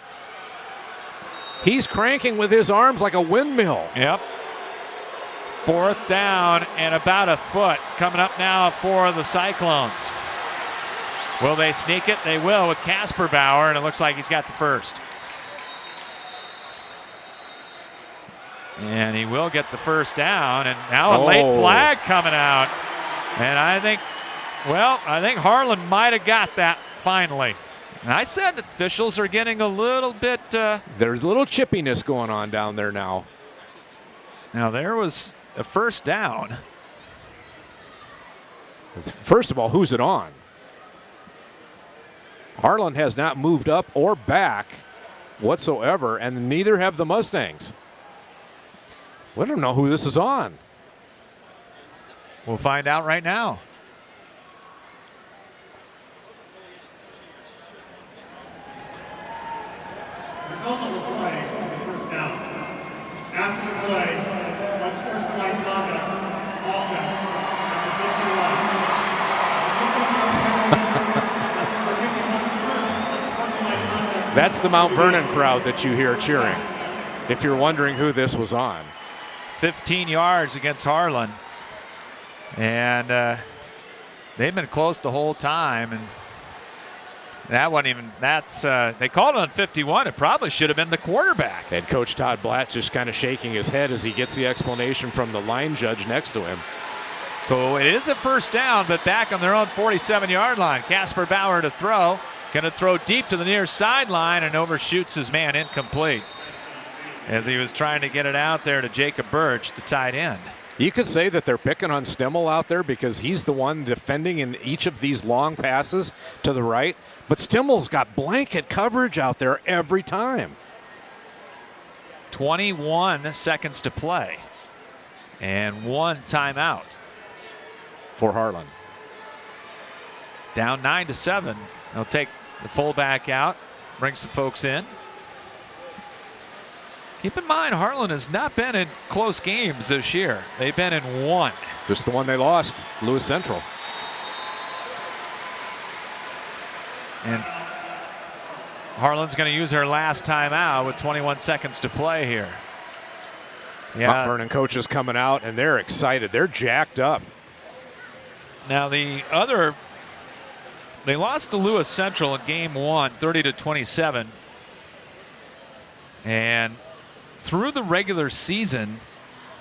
B: He's cranking with his arms like a windmill.
A: Yep. 4th down and about a foot coming up now for the Cyclones. Will they sneak it? They will with Casperbauer, and it looks like he's got the first. And he will get the first down, and now a late flag coming out. And I think Harlan might have got that finally. And I said that officials are getting a little bit...
B: There's a little chippiness going on down there now.
A: Now there was a first down.
B: First of all, who's it on? Harlan has not moved up or back whatsoever, and neither have the Mustangs. We don't know who this is on.
A: We'll find out right now.
E: Result of the play is a first down. After the play, unsportsmanlike conduct, offense, number 51. That's number 51's first unsportsmanlike conduct.
B: That's the Mount Vernon crowd that you hear cheering, if you're wondering who this was on.
A: 15 yards against Harlan. And they've been close the whole time. And that wasn't even, they called it on 51. It probably should have been the quarterback.
B: And Coach Todd Blatt just kind of shaking his head as he gets the explanation from the line judge next to him.
A: So it is a first down, but back on their own 47-yard line. Casperbauer to throw. Going to throw deep to the near sideline and overshoots his man, incomplete. as he was trying to get it out there to Jacob Birch, the tight end.
B: You could say that they're picking on Stimmel out there because he's the one defending in each of these long passes to the right. But Stimmel's got blanket coverage out there every time.
A: 21 seconds to play and 1 timeout
B: For Harlan.
A: Down 9-7. They'll take the fullback out, bring some folks in. Keep in mind, Harlan has not been in close games this year. They've been in 1.
B: Just the one they lost, Lewis Central.
A: And Harlan's going to use her last timeout with 21 seconds to play here.
B: Mount Vernon coaches coming out, and they're excited. They're jacked up.
A: Now they lost to Lewis Central in game 1, 30-27. And through the regular season,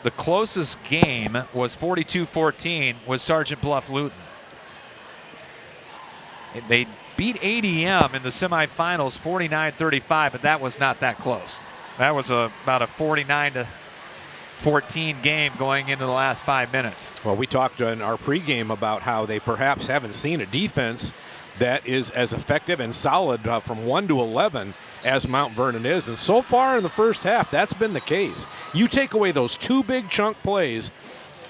A: the closest game was 42-14 with Sergeant Bluff Luton. They beat ADM in the semifinals 49-35, but that was not that close. That was about a 49-14 game going into the last 5 minutes.
B: Well, we talked in our pregame about how they perhaps haven't seen a defense that is as effective and solid from 1 to 11 as Mount Vernon is. And so far in the first half, that's been the case. You take away those 2 big chunk plays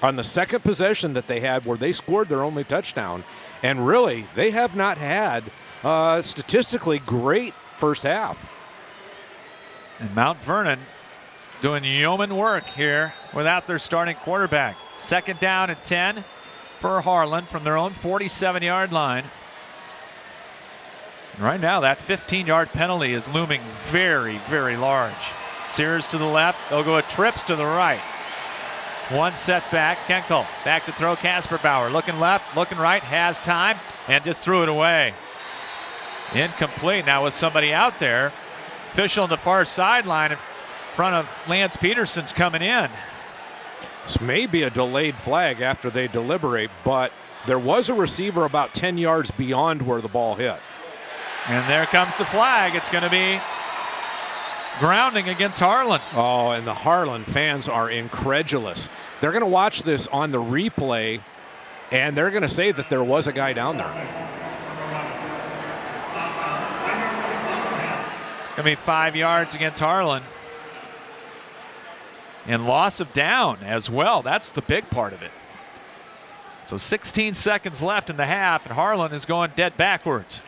B: on the second possession that they had where they scored their only touchdown. And really, they have not had statistically great first half.
A: And Mount Vernon doing yeoman work here without their starting quarterback. 2nd down and 10 for Harlan from their own 47-yard line. Right now, that 15-yard penalty is looming very, very large. Sears to the left. They'll go with trips to the right. 1 setback. Kenkel back to throw. Casper Bauer looking left, looking right, has time, and just threw it away. Incomplete. Now with somebody out there. Official on the far sideline in front of Lance Peterson's coming in.
B: This may be a delayed flag after they deliberate, but there was a receiver about 10 yards beyond where the ball hit.
A: And there comes the flag. It's going to be grounding against Harlan.
B: Oh, and the Harlan fans are incredulous. They're going to watch this on the replay, and they're going to say that there was a guy down there.
A: It's going to be 5 yards against Harlan. And loss of down as well. That's the big part of it. So 16 seconds left in the half, and Harlan is going dead backwards.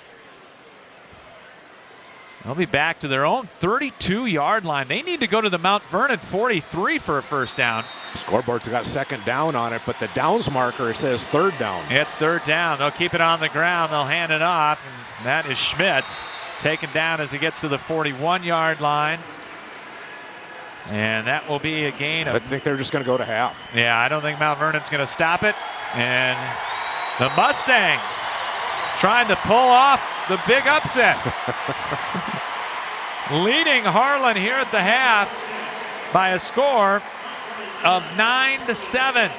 A: They'll be back to their own 32-yard line. They need to go to the Mount Vernon 43 for a first down.
B: Scoreboard's got 2nd down on it, but the downs marker says 3rd down.
A: It's 3rd down. They'll keep it on the ground. They'll hand it off, and that is Schmitz taken down as he gets to the 41-yard line. And that will be a gain of...
B: I think they're just going to go to half.
A: Yeah, I don't think Mount Vernon's going to stop it. And the Mustangs trying to pull off the big upset. Leading Harlan here at the half by a score of 9-7.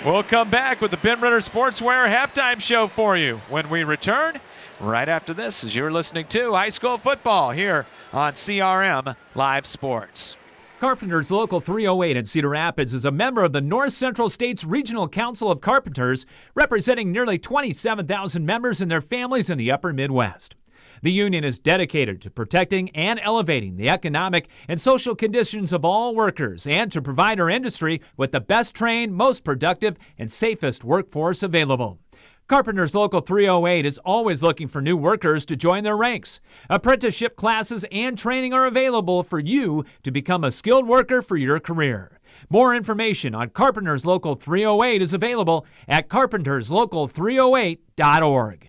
A: We'll come back with the Ben Ritter Sportswear halftime show for you when we return right after this, as you're listening to high school football here on CRM Live Sports.
D: Carpenters Local 308 in Cedar Rapids is a member of the North Central States Regional Council of Carpenters, representing nearly 27,000 members and their families in the upper Midwest. The union is dedicated to protecting and elevating the economic and social conditions of all workers and to provide our industry with the best trained, most productive, and safest workforce available. Carpenters Local 308 is always looking for new workers to join their ranks. Apprenticeship classes and training are available for you to become a skilled worker for your career. More information on Carpenters Local 308 is available at carpenterslocal308.org.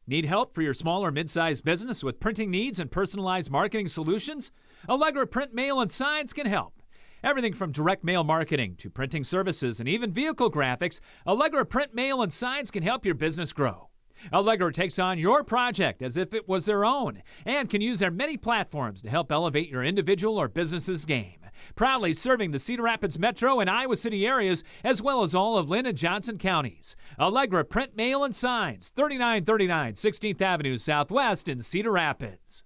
D: Need help for your small or mid-sized business with printing needs and personalized marketing solutions? Allegra Print, Mail, and Signs can help. Everything from direct mail marketing to printing services and even vehicle graphics, Allegra Print, Mail, and Signs can help your business grow. Allegra takes on your project as if it was their own and can use their many platforms to help elevate your individual or business's game. Proudly serving the Cedar Rapids Metro and Iowa City areas, as well as all of Lynn and Johnson counties. Allegra Print, Mail, and Signs, 3939 16th Avenue Southwest in Cedar Rapids.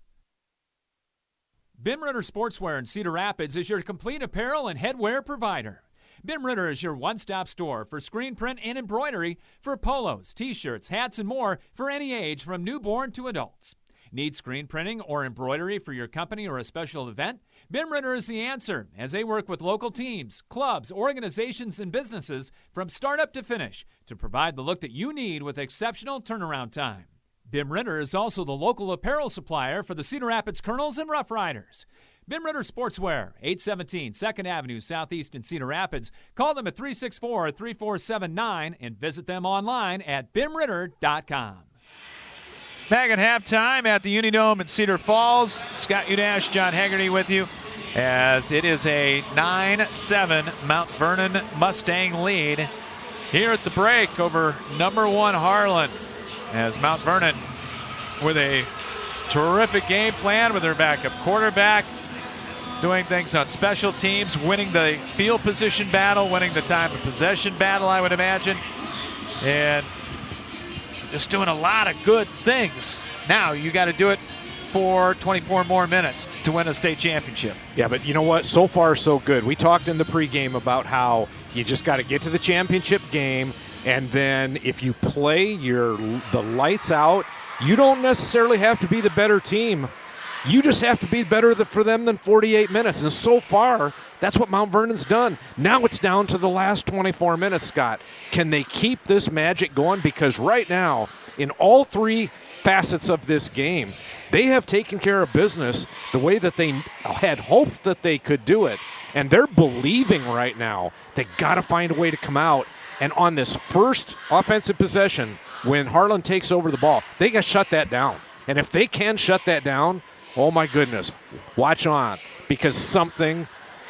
D: Bim Ritter Sportswear in Cedar Rapids is your complete apparel and headwear provider. Bim Ritter is your one-stop store for screen print and embroidery for polos, t-shirts, hats, and more for any age from newborn to adults. Need screen printing or embroidery for your company or a special event? Bim Ritter is the answer, as they work with local teams, clubs, organizations, and businesses from startup to finish to provide the look that you need with exceptional turnaround time. Bim Ritter is also the local apparel supplier for the Cedar Rapids Colonels and Rough Riders. Bim Ritter Sportswear, 817 2nd Avenue Southeast in Cedar Rapids. Call them at 364-3479 and visit them online at bimritter.com.
A: Back at halftime at the Unidome in Cedar Falls. Scott Udash, John Haggerty with you, as it is a 9-7 Mount Vernon Mustang lead here at the break over number 1 Harlan, as Mount Vernon with a terrific game plan with their backup quarterback, doing things on special teams, winning the field position battle, winning the time of possession battle, I would imagine, and just doing a lot of good things. Now you got to do it for 24 more minutes to win a state championship.
B: Yeah, but you know what? So far, so good. We talked in the pregame about how you just got to get to the championship game, and then if you play the lights out, you don't necessarily have to be the better team. You just have to be better for them than 48 minutes. And so far, that's what Mount Vernon's done. Now it's down to the last 24 minutes, Scott. Can they keep this magic going? Because right now, in all three facets of this game, they have taken care of business the way that they had hoped that they could do it. And they're believing right now they got to find a way to come out. And on this first offensive possession, when Harlan takes over the ball, they got to shut that down. And if they can shut that down, oh my goodness, watch on, because something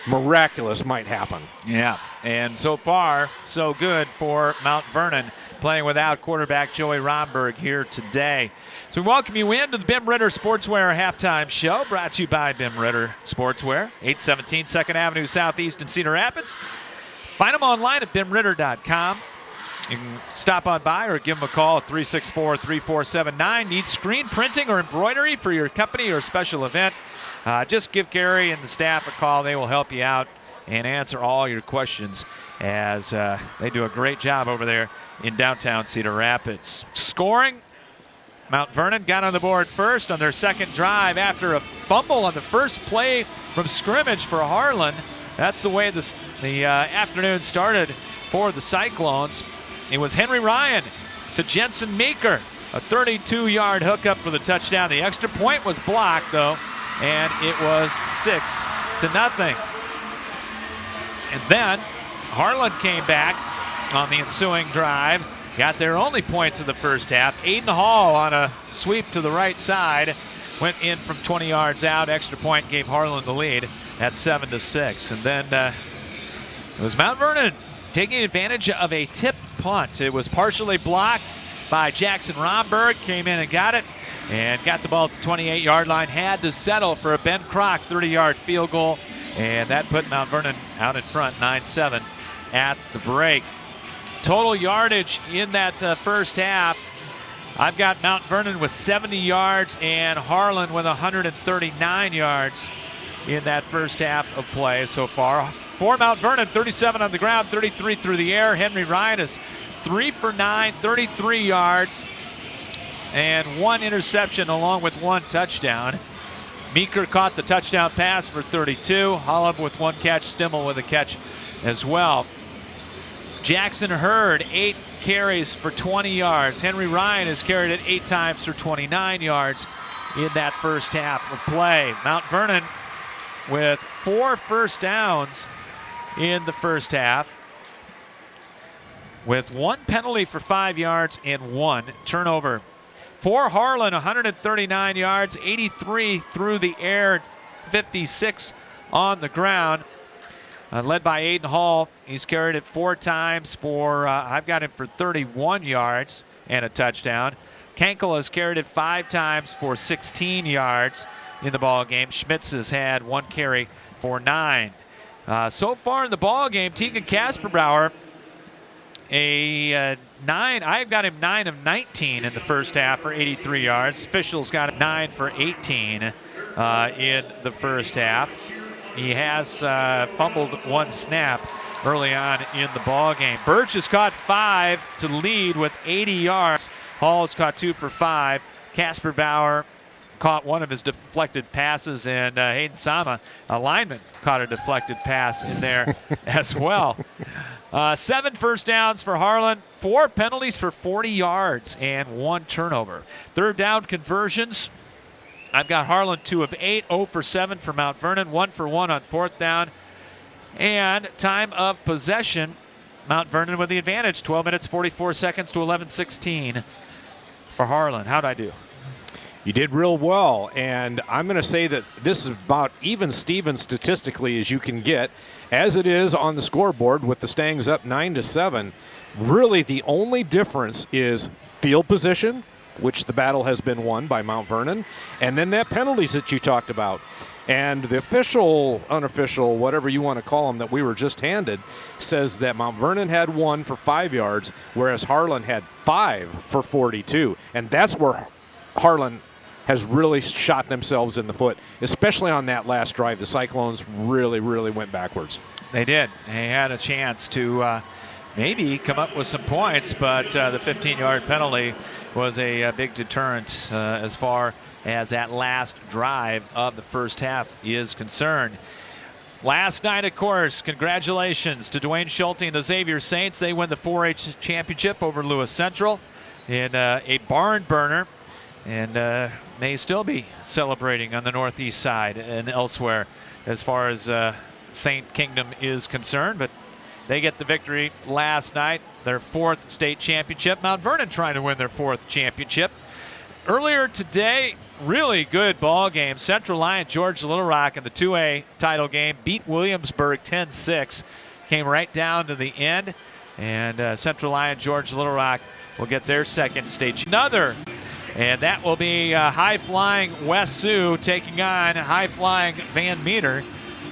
B: miraculous might happen.
A: Yeah, and so far, so good for Mount Vernon, playing without quarterback Joey Romberg here today. So we welcome you into the Bim Ritter Sportswear halftime show, brought to you by Bim Ritter Sportswear, 817 2nd Avenue Southeast in Cedar Rapids. Find them online at bimritter.com. You can stop on by or give them a call at 364-3479. Need screen printing or embroidery for your company or special event? Just give Gary and the staff a call. They will help you out and answer all your questions, as they do a great job over there in downtown Cedar Rapids. Scoring, Mount Vernon got on the board first on their second drive after a fumble on the first play from scrimmage for Harlan. That's the way the afternoon started for the Cyclones. It was Henry Ryan to Jensen Meeker, a 32-yard hookup for the touchdown. The extra point was blocked, though, and it was 6-0. And then Harlan came back on the ensuing drive, got their only points of the first half. Aiden Hall on a sweep to the right side went in from 20 yards out. Extra point gave Harlan the lead at 7-6. And then it was Mount Vernon taking advantage of a tip punt. It was partially blocked by Jackson Romberg, came in and got it, and got the ball at the 28-yard line. Had to settle for a Ben Kroc 30-yard field goal, and that put Mount Vernon out in front 9-7 at the break. Total yardage in that first half, I've got Mount Vernon with 70 yards and Harlan with 139 yards in that first half of play so far. For Mount Vernon, 37 on the ground, 33 through the air. Henry Ryan is 3 for 9, 33 yards, and 1 interception along with 1 touchdown. Meeker caught the touchdown pass for 32. Hollab with 1 catch, Stimmel with a catch as well. Jackson Hurd, 8 carries for 20 yards. Henry Ryan has carried it 8 times for 29 yards in that first half of play. Mount Vernon with 4 first downs in the first half, with 1 penalty for 5 yards and 1 turnover. For Harlan, 139 yards, 83 through the air, 56 on the ground. Led by Aiden Hall. He's carried it 4 times for, I've got him for 31 yards and a touchdown. Kenkel has carried it 5 times for 16 yards in the ball game. Schmitz has had 1 carry for 9. So far in the ball game, Tegan Kasperbauer a 9. I've got him 9 of 19 in the first half for 83 yards. Officials got him 9 for 18 in the first half. He has fumbled one snap early on in the ball game. Birch has caught 5 to lead with 80 yards. Hall has caught 2 for 5. Casper Bauer caught one of his deflected passes, and Hayden Sama, a lineman, caught a deflected pass in there as well. 7 first downs for Harlan, 4 penalties for 40 yards, and 1 turnover. Third down conversions, I've got Harlan 2 of 8, 0 for 7 for Mount Vernon, 1 for 1 on fourth down. And time of possession, Mount Vernon with the advantage, 12 minutes, 44 seconds to 11:16 for Harlan. How'd I do?
B: You did real well, and I'm going to say that this is about even Steven statistically as you can get, as it is on the scoreboard with the Stangs up 9-7. Really, the only difference is field position, which the battle has been won by Mount Vernon, and then that penalties that you talked about. And the official, unofficial, whatever you want to call them, that we were just handed, says that Mount Vernon had 1 for 5 yards, whereas Harlan had 5 for 42. And that's where Harlan has really shot themselves in the foot, especially on that last drive. The Cyclones really, really went backwards.
A: They did. They had a chance to maybe come up with some points, but the 15-yard penalty was a big deterrent as far as that last drive of the first half is concerned. Last night, of course, congratulations to Dwayne Schulte and the Xavier Saints. They win the 4-H championship over Lewis Central in a barn burner, and may still be celebrating on the northeast side and elsewhere as far as Saint Kingdom is concerned. But they get the victory last night, their 4th state championship. Mount Vernon trying to win their 4th championship. Earlier today, really good ball game. Central Lyon, George Little Rock in the 2A title game beat Williamsburg 10-6. Came right down to the end, and Central Lyon, George Little Rock will get their 2nd state. And that will be high-flying West Sioux taking on high-flying Van Meter.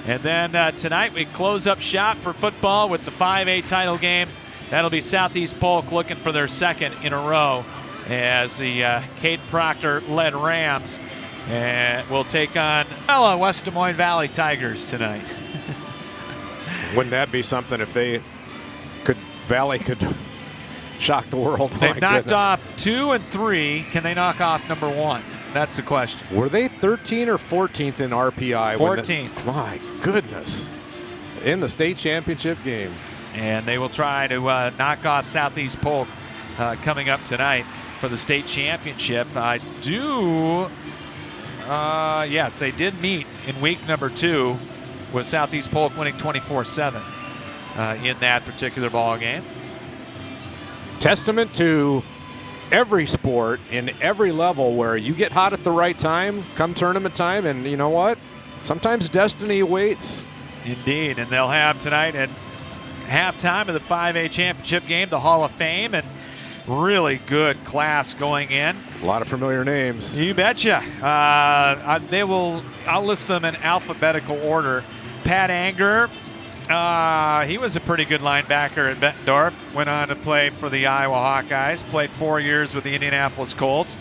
A: And then tonight we close up shop for football with the 5A title game. That'll be Southeast Polk looking for their 2nd in a row as the Cade Proctor-led Rams will take on West Des Moines Valley Tigers tonight.
B: Wouldn't that be something if Valley could shock the world?
A: They've knocked off 2 and 3. Can they knock off number 1? That's the question.
B: Were they 13 or 14th in RPI?
A: 14th.
B: My goodness. In the state championship game.
A: And they will try to knock off Southeast Polk coming up tonight for the state championship. Yes, they did meet in week number 2 with Southeast Polk winning 24-7 in that particular ball game.
B: Testament to every sport in every level where you get hot at the right time, come tournament time, and you know what? Sometimes destiny awaits.
A: Indeed, and they'll have tonight at halftime of the 5A championship game, the Hall of Fame, and really good class going in.
B: A lot of familiar names.
A: You betcha. I'll list them in alphabetical order. Pat Anger, he was a pretty good linebacker at Bettendorf. Went on to play for the Iowa Hawkeyes. Played 4 years with the Indianapolis Colts.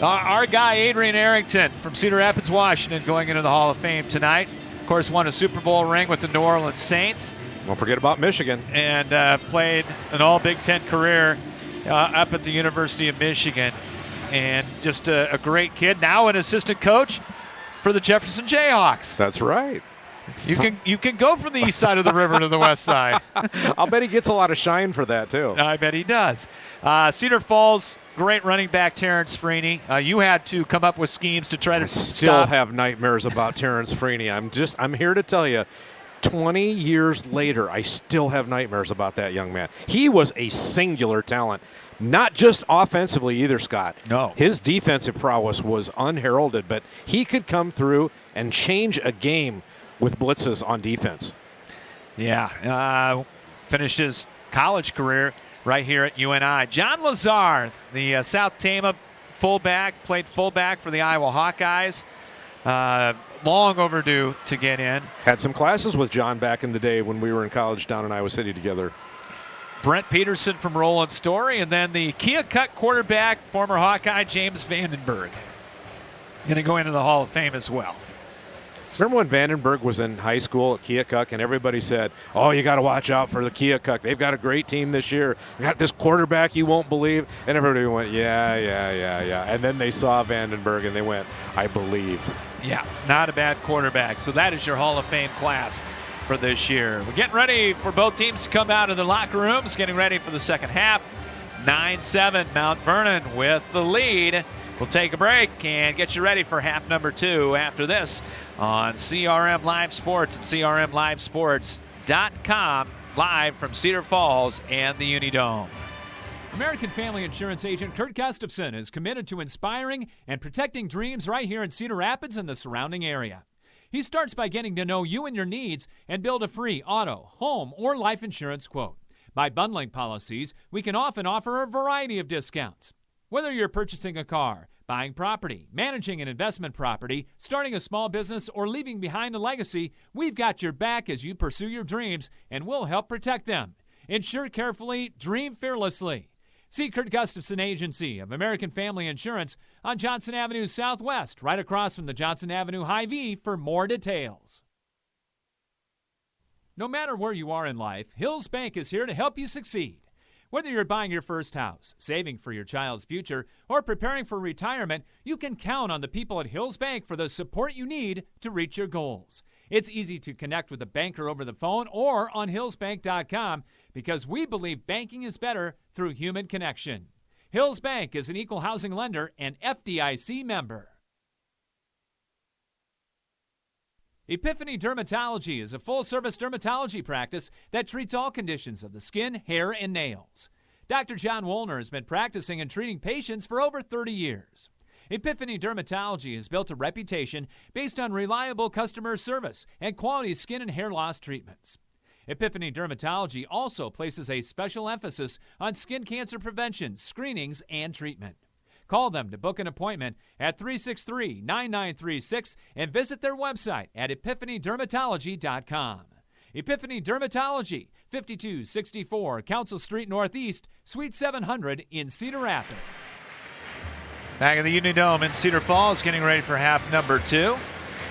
A: Our guy, Adrian Arrington from Cedar Rapids, Washington, going into the Hall of Fame tonight. Of course, won a Super Bowl ring with the New Orleans Saints.
B: Don't forget about Michigan.
A: And played an all-Big Ten career up at the University of Michigan. And just a great kid. Now an assistant coach for the Jefferson Jayhawks.
B: That's right.
A: You can go from the east side of the river to the west side.
B: I'll bet he gets a lot of shine for that, too.
A: I bet he does. Cedar Falls, great running back Terrence Freeney. You had to come up with schemes to try to
B: still have nightmares about Terrence Freeney. I'm here to tell you, 20 years later, I still have nightmares about that young man. He was a singular talent, not just offensively either, Scott.
A: No.
B: His defensive prowess was unheralded, but he could come through and change a game with blitzes on defense.
A: Yeah. Finished his college career right here at UNI. John Lazar, the South Tama fullback, played fullback for the Iowa Hawkeyes. Long overdue to get in.
B: Had some classes with John back in the day when we were in college down in Iowa City together.
A: Brent Peterson from Roland Story, and then the Keokuk quarterback, former Hawkeye James Vandenberg. Going to go into the Hall of Fame as well.
B: Remember when Vandenberg was in high school at Keokuk and everybody said, oh, you got to watch out for the Keokuk. They've got a great team this year. They got this quarterback you won't believe. And everybody went, yeah. And then they saw Vandenberg and they went, I believe.
A: Yeah, not a bad quarterback. So that is your Hall of Fame class for this year. We're getting ready for both teams to come out of their locker rooms, getting ready for the second half. 9-7, Mount Vernon with the lead. We'll take a break and get you ready for half number 2 after this on CRM Live Sports and CRMLiveSports.com, live from Cedar Falls and the Unidome.
D: American Family Insurance agent Kurt Gustafson is committed to inspiring and protecting dreams right here in Cedar Rapids and the surrounding area. He starts by getting to know you and your needs and build a free auto, home, or life insurance quote. By bundling policies, we can often offer a variety of discounts. Whether you're purchasing a car, buying property, managing an investment property, starting a small business, or leaving behind a legacy, we've got your back as you pursue your dreams, and we'll help protect them. Insure carefully, dream fearlessly. See Kurt Gustafson Agency of American Family Insurance on Johnson Avenue Southwest, right across from the Johnson Avenue Hy-Vee for more details. No matter where you are in life, Hills Bank is here to help you succeed. Whether you're buying your first house, saving for your child's future, or preparing for retirement, you can count on the people at Hills Bank for the support you need to reach your goals. It's easy to connect with a banker over the phone or on hillsbank.com because we believe banking is better through human connection. Hills Bank is an equal housing lender and FDIC member. Epiphany Dermatology is a full-service dermatology practice that treats all conditions of the skin, hair, and nails. Dr. John Woolner has been practicing and treating patients for over 30 years. Epiphany Dermatology has built a reputation based on reliable customer service and quality skin and hair loss treatments. Epiphany Dermatology also places a special emphasis on skin cancer prevention, screenings, and treatment. Call them to book an appointment at 363-9936 and visit their website at epiphanydermatology.com. Epiphany Dermatology, 5264 Council Street Northeast, Suite 700 in Cedar Rapids.
A: Back in the Unidome in Cedar Falls, getting ready for half number 2.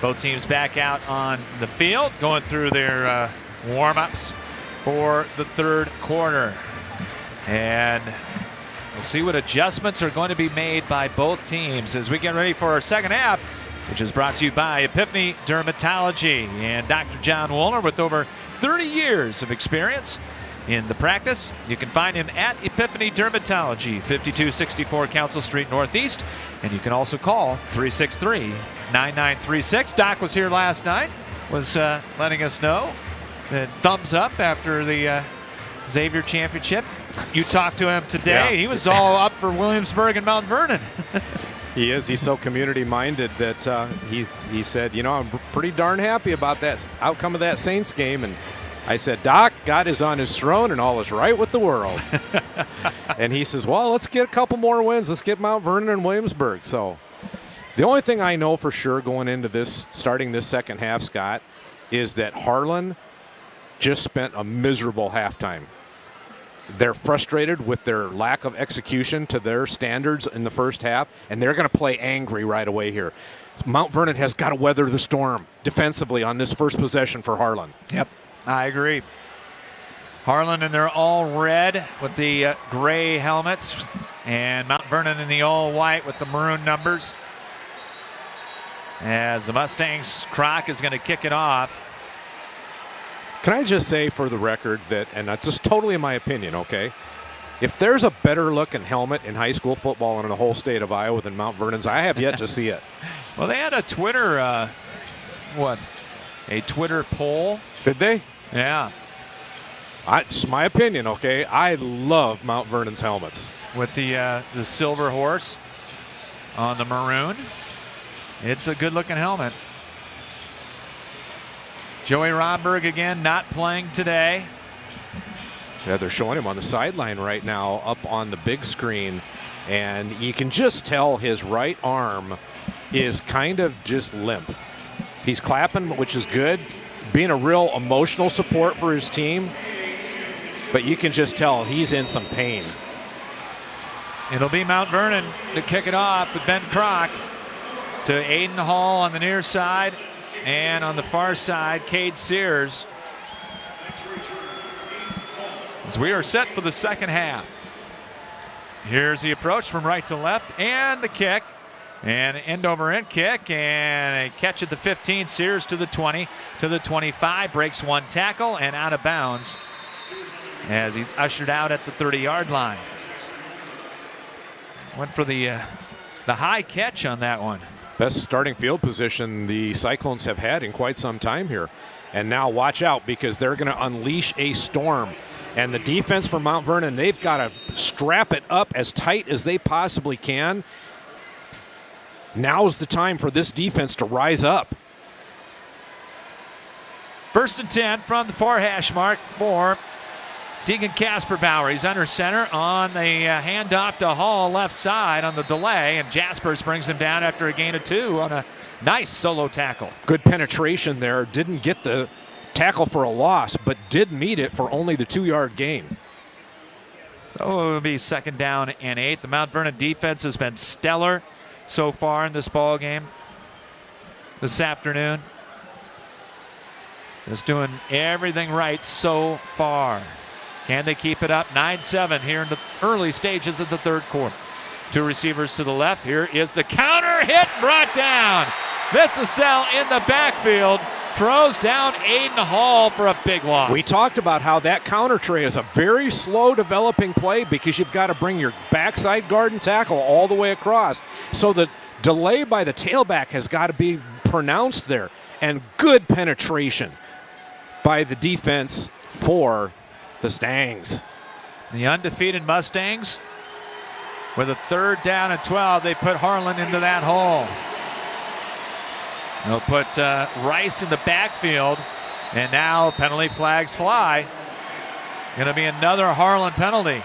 A: Both teams back out on the field, going through their warm-ups for the third quarter. And we'll see what adjustments are going to be made by both teams as we get ready for our second half, which is brought to you by Epiphany Dermatology and Dr. John Woolner with over 30 years of experience in the practice. You can find him at Epiphany Dermatology, 5264 Council Street Northeast, and you can also call 363-9936. Doc was here last night, was letting us know that thumbs up after the Xavier Championship. You talked to him today.
B: Yeah.
A: He was all up for Williamsburg and Mount Vernon.
B: He is. He's so community-minded that he said, you know, I'm pretty darn happy about that outcome of that Saints game. And I said, Doc, God is on his throne and all is right with the world. And he says, well, let's get a couple more wins. Let's get Mount Vernon and Williamsburg. So the only thing I know for sure going into this, starting this second half, Scott, is that Harlan just spent a miserable halftime. They're frustrated with their lack of execution to their standards in the first half, and they're going to play angry right away here. Mount Vernon has got to weather the storm defensively on this first possession for Harlan.
A: Yep, I agree. Harlan in their all red with the gray helmets, and Mount Vernon in the all white with the maroon numbers. As the Mustangs, Croc is going to kick it off.
B: Can I just say for the record that, and that's just totally in my opinion, okay, if there's a better looking helmet in high school football and in the whole state of Iowa than Mount Vernon's, I have yet to see it.
A: Well, they had a Twitter, a Twitter poll.
B: Did they?
A: Yeah.
B: It's my opinion, okay? I love Mount Vernon's helmets.
A: With the silver horse on the maroon. It's a good looking helmet. Joey Romberg again not playing today.
B: Yeah, they're showing him on the sideline right now up on the big screen, and you can just tell his right arm is kind of just limp. He's clapping, which is good, being a real emotional support for his team. but you can just tell he's in some pain.
A: It'll be Mount Vernon to kick it off with Ben Kroc to Aiden Hall on the near side, and on the far side, Cade Sears. As we are set for the second half. Here's the approach from right to left, and the kick, and an end over end kick, and a catch at the 15. Sears to the 20, to the 25, breaks one tackle and out of bounds as he's ushered out at the 30-yard line. Went for the high catch on that one.
B: Best starting field position the Cyclones have had in quite some time here. And now watch out, because they're going to unleash a storm. And the defense for Mount Vernon, they've got to strap it up as tight as they possibly can. Now's the time for this defense to rise up.
A: 1st and 10 from the far hash mark for Deegan Kasperbauer. He's under center on the handoff to Hall left side on the delay, and Jaspers brings him down after a gain of 2 on a nice solo tackle.
B: Good penetration there. Didn't get the tackle for a loss, but did meet it for only the 2-yard gain.
A: So it will be 2nd down and 8. The Mount Vernon defense has been stellar so far in this ball game this afternoon. Just doing everything right so far. Can they keep it up? 9-7 here in the early stages of the third quarter. 2 receivers to the left. Here is the counter hit, brought down. Visicel in the backfield throws down Aiden Hall for a big loss.
B: We talked about how that counter tray is a very slow developing play, because you've got to bring your backside guard and tackle all the way across. So the delay by the tailback has got to be pronounced there. And good penetration by the defense for the Stangs.
A: The undefeated Mustangs, with a 3rd down and 12, they put Harlan into that hole. They'll put Rice in the backfield, and now penalty flags fly. Going to be another Harlan penalty.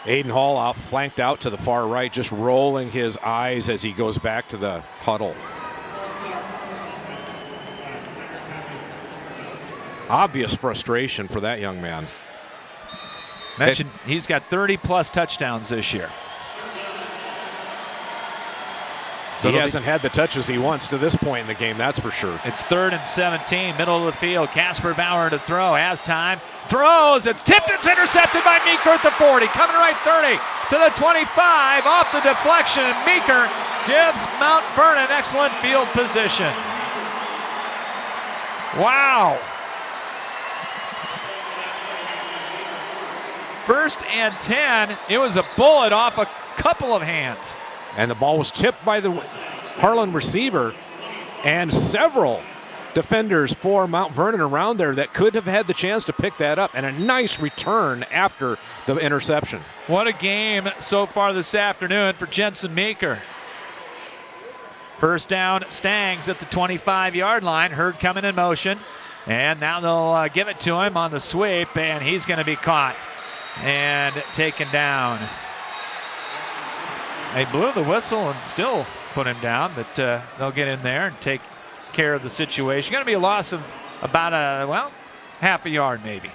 B: Aiden Hall out flanked out to the far right, just rolling his eyes as he goes back to the huddle. Obvious frustration for that young man.
A: Mentioned he's got 30-plus touchdowns this year.
B: So he hasn't had the touches he wants to this point in the game, that's for sure.
A: It's 3rd and 17, middle of the field. Kasperbauer to throw, has time, throws, it's tipped, it's intercepted by Meeker at the 40, coming right 30 to the 25, off the deflection, and Meeker gives Mount Vernon excellent field position. Wow. 1st and 10, it was a bullet off a couple of hands.
B: And the ball was tipped by the Harlan receiver, and several defenders for Mount Vernon around there that could have had the chance to pick that up, and a nice return after the interception.
A: What a game so far this afternoon for Jensen Meeker. 1st down, Stangs at the 25-yard line. Hurd coming in motion, and now they'll give it to him on the sweep, and he's going to be caught and taken down. They blew the whistle and still put him down, but they'll get in there and take care of the situation. Going to be a loss of about half a yard maybe.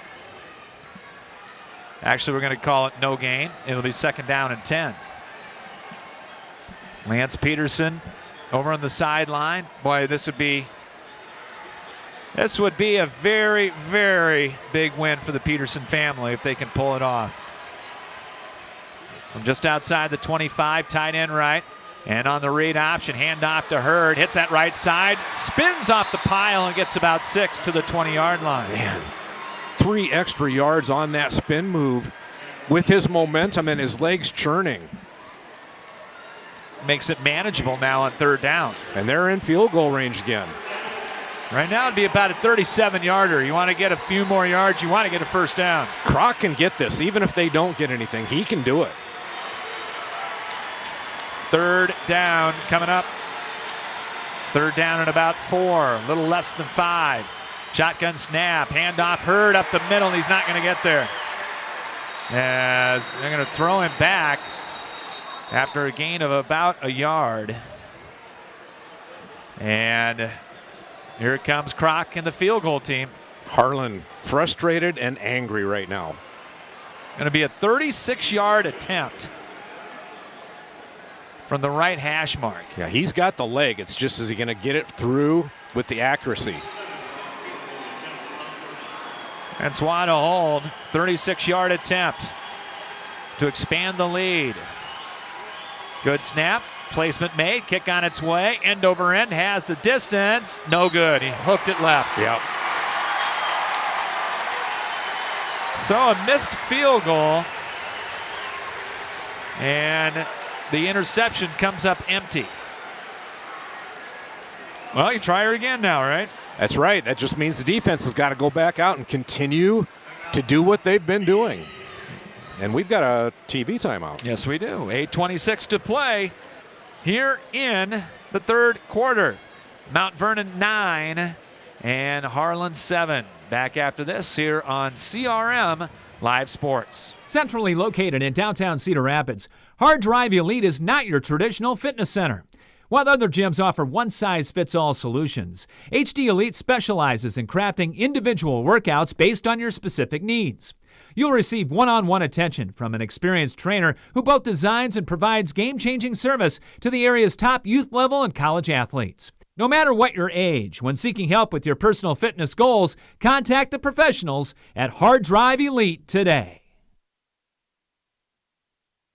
A: Actually, we're going to call it no gain. It'll be 2nd down and 10. Lance Peterson over on the sideline. Boy, this would be a very, very big win for the Peterson family if they can pull it off. From just outside the 25, tight end right. And on the read option, handoff to Hurd. Hits that right side, spins off the pile and gets about 6 to the 20-yard line.
B: Man, 3 extra yards on that spin move with his momentum and his legs churning.
A: Makes it manageable now on 3rd down.
B: And they're in field goal range again.
A: Right now it'd be about a 37-yarder. You want to get a few more yards, you want to get a 1st down.
B: Kroc can get this, even if they don't get anything. He can do it.
A: 3rd down coming up. 3rd down and about 4, a little less than 5. Shotgun snap, handoff, Hurd up the middle. He's not going to get there. As they're going to throw him back after a gain of about a yard. And Here comes Kroc and the field goal team.
B: Harlan frustrated and angry right now.
A: Going to be a 36-yard attempt from the right hash mark.
B: Yeah, he's got the leg. It's just, is he going to get it through with the accuracy?
A: And Swan to hold. 36-yard attempt to expand the lead. Good snap. Placement made. Kick on its way. End over end. Has the distance. No good. He hooked it left.
B: Yep.
A: So a missed field goal. And the interception comes up empty. Well, you try her again now, right?
B: That's right. That just means the defense has got to go back out and continue to do what they've been doing. And we've got a TV timeout.
A: Yes, we do. 8:26 to play here in the third quarter. Mount Vernon 9 and Harlan 7. Back after this here on CRM Live Sports.
D: Centrally located in downtown Cedar Rapids, Hard Drive Elite is not your traditional fitness center. While other gyms offer one-size-fits-all solutions, HD Elite specializes in crafting individual workouts based on your specific needs. You'll receive one-on-one attention from an experienced trainer who both designs and provides game-changing service to the area's top youth level and college athletes. No matter what your age, when seeking help with your personal fitness goals, contact the professionals at Hard Drive Elite today.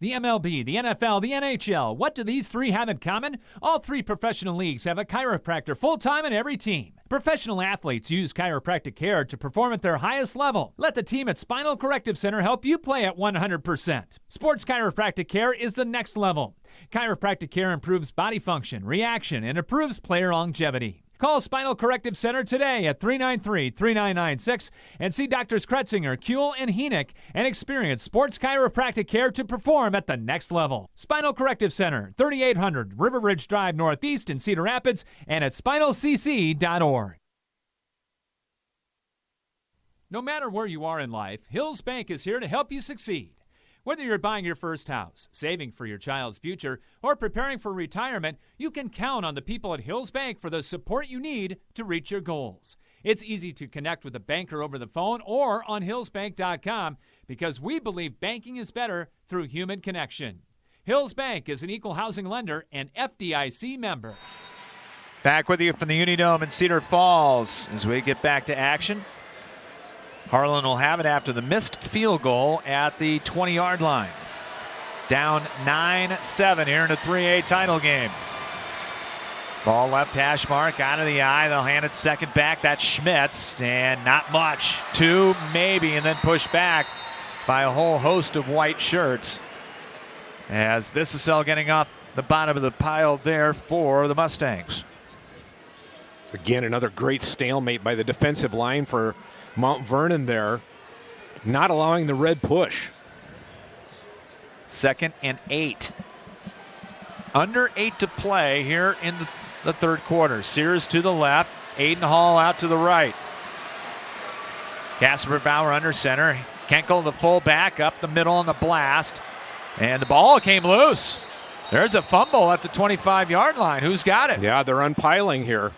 D: The MLB, the NFL, the NHL, what do these three have in common? All three professional leagues have a chiropractor full-time in every team. Professional athletes use chiropractic care to perform at their highest level. Let the team at Spinal Corrective Center help you play at 100%. Sports chiropractic care is the next level. Chiropractic care improves body function, reaction, and improves player longevity. Call Spinal Corrective Center today at 393-3996 and see Drs. Kretzinger, Kuehl, and Henick and experience sports chiropractic care to perform at the next level. Spinal Corrective Center, 3800 River Ridge Drive Northeast in Cedar Rapids and at spinalcc.org. No matter where you are in life, Hills Bank is here to help you succeed. Whether you're buying your first house, saving for your child's future, or preparing for retirement, you can count on the people at Hills Bank for the support you need to reach your goals. It's easy to connect with a banker over the phone or on hillsbank.com because we believe banking is better through human connection. Hills Bank is an equal housing lender and FDIC member.
A: Back with you from the Unidome in Cedar Falls as we get back to action. Harlan will have it after the missed field goal at the 20-yard line. Down 9-7 here in a 3A title game. Ball left hash mark, out of the eye. They'll hand it second back. That's Schmitz, and not much. Two, maybe, and then pushed back by a whole host of white shirts. As Visicel getting off the bottom of the pile there for the Mustangs.
B: Again, another great stalemate by the defensive line for Mount Vernon there, not allowing the red push.
A: 2nd and 8. Under 8 to play here in the third quarter. Sears to the left, Aiden Hall out to the right. Casper Bauer under center. Kenkel, the fullback, up the middle on the blast. And the ball came loose. There's a fumble at the 25-yard line. Who's got it?
B: Yeah, they're unpiling here.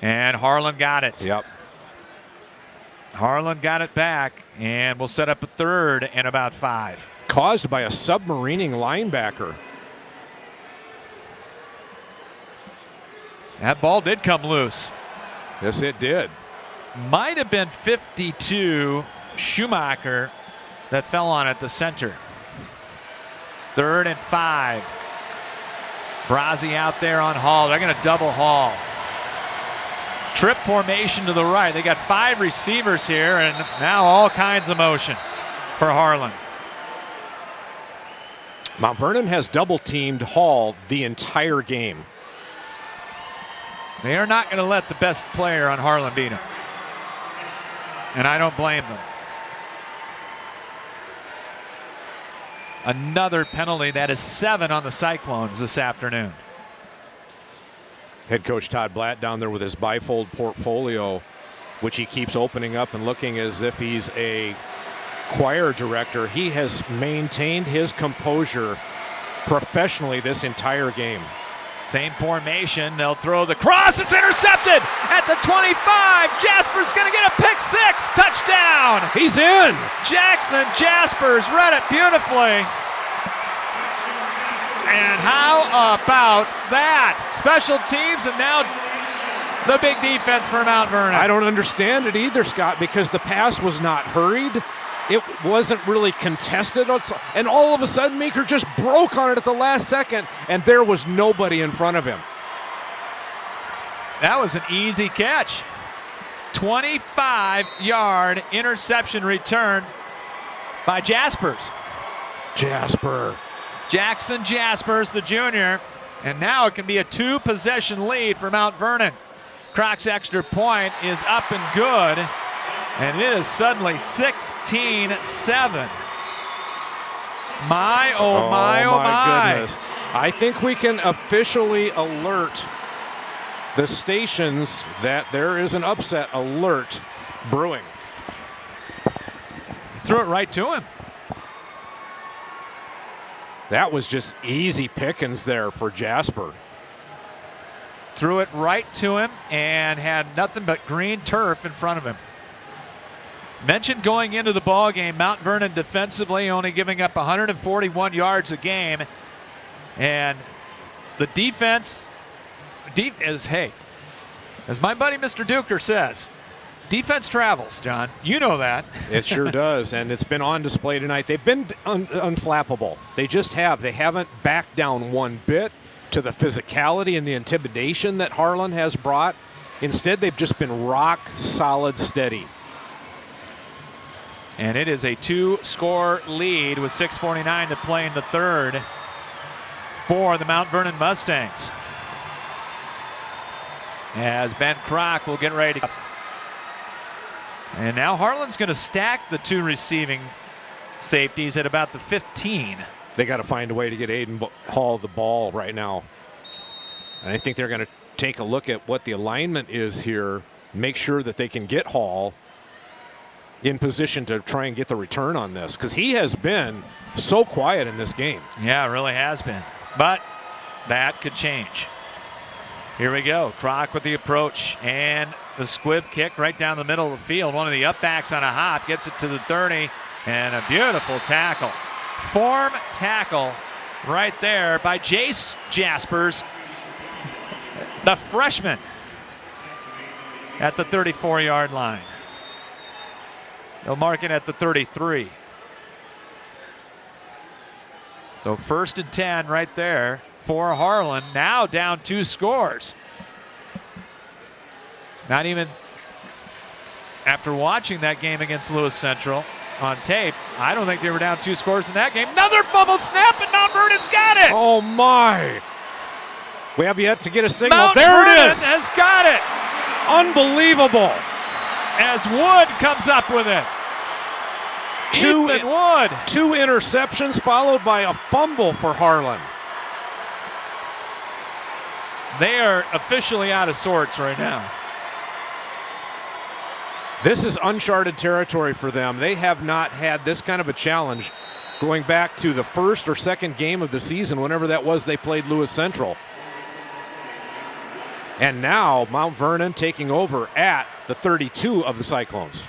A: And Harlan got it.
B: Yep.
A: Harlan got it back, and we'll set up a third and about 5.
B: Caused by a submarining linebacker.
A: That ball did come loose.
B: Yes, it did.
A: Might have been 52 Schumacher that fell on at the center. 3rd and 5. Brazzi out there on Hall. They're going to double Hall. Trip formation to the right. They got 5 receivers here, and now all kinds of motion for Harlan.
B: Mount Vernon has double-teamed Hall the entire game.
A: They are not going to let the best player on Harlan beat him. And I don't blame them. Another penalty. That is 7 on the Cyclones this afternoon.
B: Head coach Todd Blatt down there with his bifold portfolio, which he keeps opening up and looking as if he's a choir director. He has maintained his composure professionally this entire game.
A: Same formation. They'll throw the cross. It's intercepted at the 25. Jasper's going to get a pick six. Touchdown.
B: He's in.
A: Jackson Jaspers read it beautifully. And how about that? Special teams and now the big defense for Mount Vernon.
B: I don't understand it either, Scott, because the pass was not hurried. It wasn't really contested. And all of a sudden, Meeker just broke on it at the last second, and there was nobody in front of him.
A: That was an easy catch. 25-yard interception return by Jaspers. Jackson Jaspers, the junior. And now it can be a two-possession lead for Mount Vernon. Croc's extra point is up and good. And it is suddenly 16-7. My, oh my.
B: Goodness. I think we can officially alert the stations that there is an upset alert brewing.
A: Threw it right to him.
B: That was just easy pickings there for Jasper.
A: Threw it right to him and had nothing but green turf in front of him. Mentioned going into the ball game, Mount Vernon defensively only giving up 141 yards a game, and the defense is, hey, as my buddy Mr. Duker says, defense travels, John. You know that.
B: It sure does, and it's been on display tonight. They've been unflappable. They just have. They haven't backed down one bit to the physicality and the intimidation that Harlan has brought. Instead, they've just been rock solid steady.
A: And it is a two-score lead with 6:49 to play in the third for the Mount Vernon Mustangs. As Ben Kroc will get ready to. And now Harlan's going to stack the two receiving safeties at about the 15.
B: They got to find a way to get Aiden Hall the ball right now. And I think they're going to take a look at what the alignment is here, make sure that they can get Hall in position to try and get the return on this, because he has been so quiet in this game.
A: Yeah, it really has been. But that could change. Here we go. Kroc with the approach and the squib kick right down the middle of the field. One of the upbacks on a hop gets it to the 30, and a beautiful tackle. Form tackle right there by Jace Jaspers, the freshman, at the 34-yard line. They'll mark it at the 33. So 1st and 10 right there for Harlan. Now down 2 scores. Not even after watching that game against Lewis Central on tape, I don't think they were down 2 scores in that game. Another fumbled snap, and Mount Vernon's got it.
B: Oh my! We have yet to get a signal.
A: Mount
B: there
A: Vernon
B: it is.
A: Has got it.
B: Unbelievable.
A: As Wood comes up with it. Ethan Wood.
B: 2 interceptions followed by a fumble for Harlan.
A: They are officially out of sorts right now.
B: This is uncharted territory for them. They have not had this kind of a challenge going back to the first or second game of the season, whenever that was they played Lewis Central. And now Mount Vernon taking over at the 32 of the Cyclones.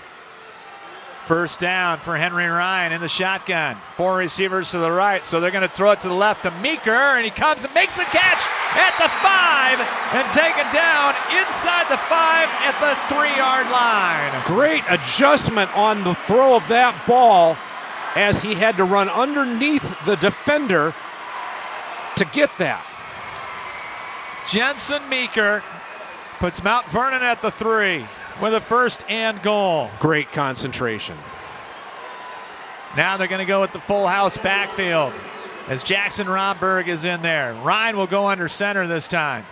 A: First down for Henry Ryan in the shotgun. 4 receivers to the right, so they're going to throw it to the left to Meeker, and he comes and makes the catch at the 5 and taken down inside the 5 at the 3-yard line.
B: Great adjustment on the throw of that ball as he had to run underneath the defender to get that.
A: Jensen Meeker puts Mount Vernon at the 3 with a 1st and goal.
B: Great concentration.
A: Now they're going to go with the full house backfield as Jackson Romberg is in there. Ryan will go under center this time.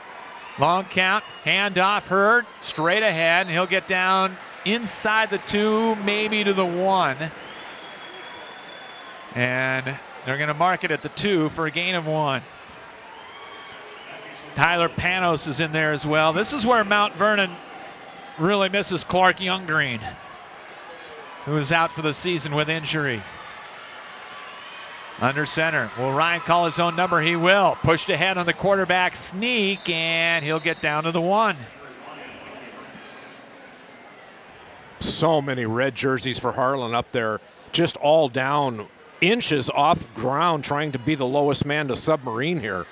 A: Long count, handoff, Hurd, straight ahead, and he'll get down inside the 2, maybe to the 1. And they're going to mark it at the 2 for a gain of 1. Tyler Panos is in there as well. This is where Mount Vernon really misses Clark Younggreen, who is out for the season with injury. Under center. Will Ryan call his own number? He will. Pushed ahead on the quarterback sneak, and he'll get down to the 1.
B: So many red jerseys for Harlan up there, just all down inches off ground, trying to be the lowest man to submarine here.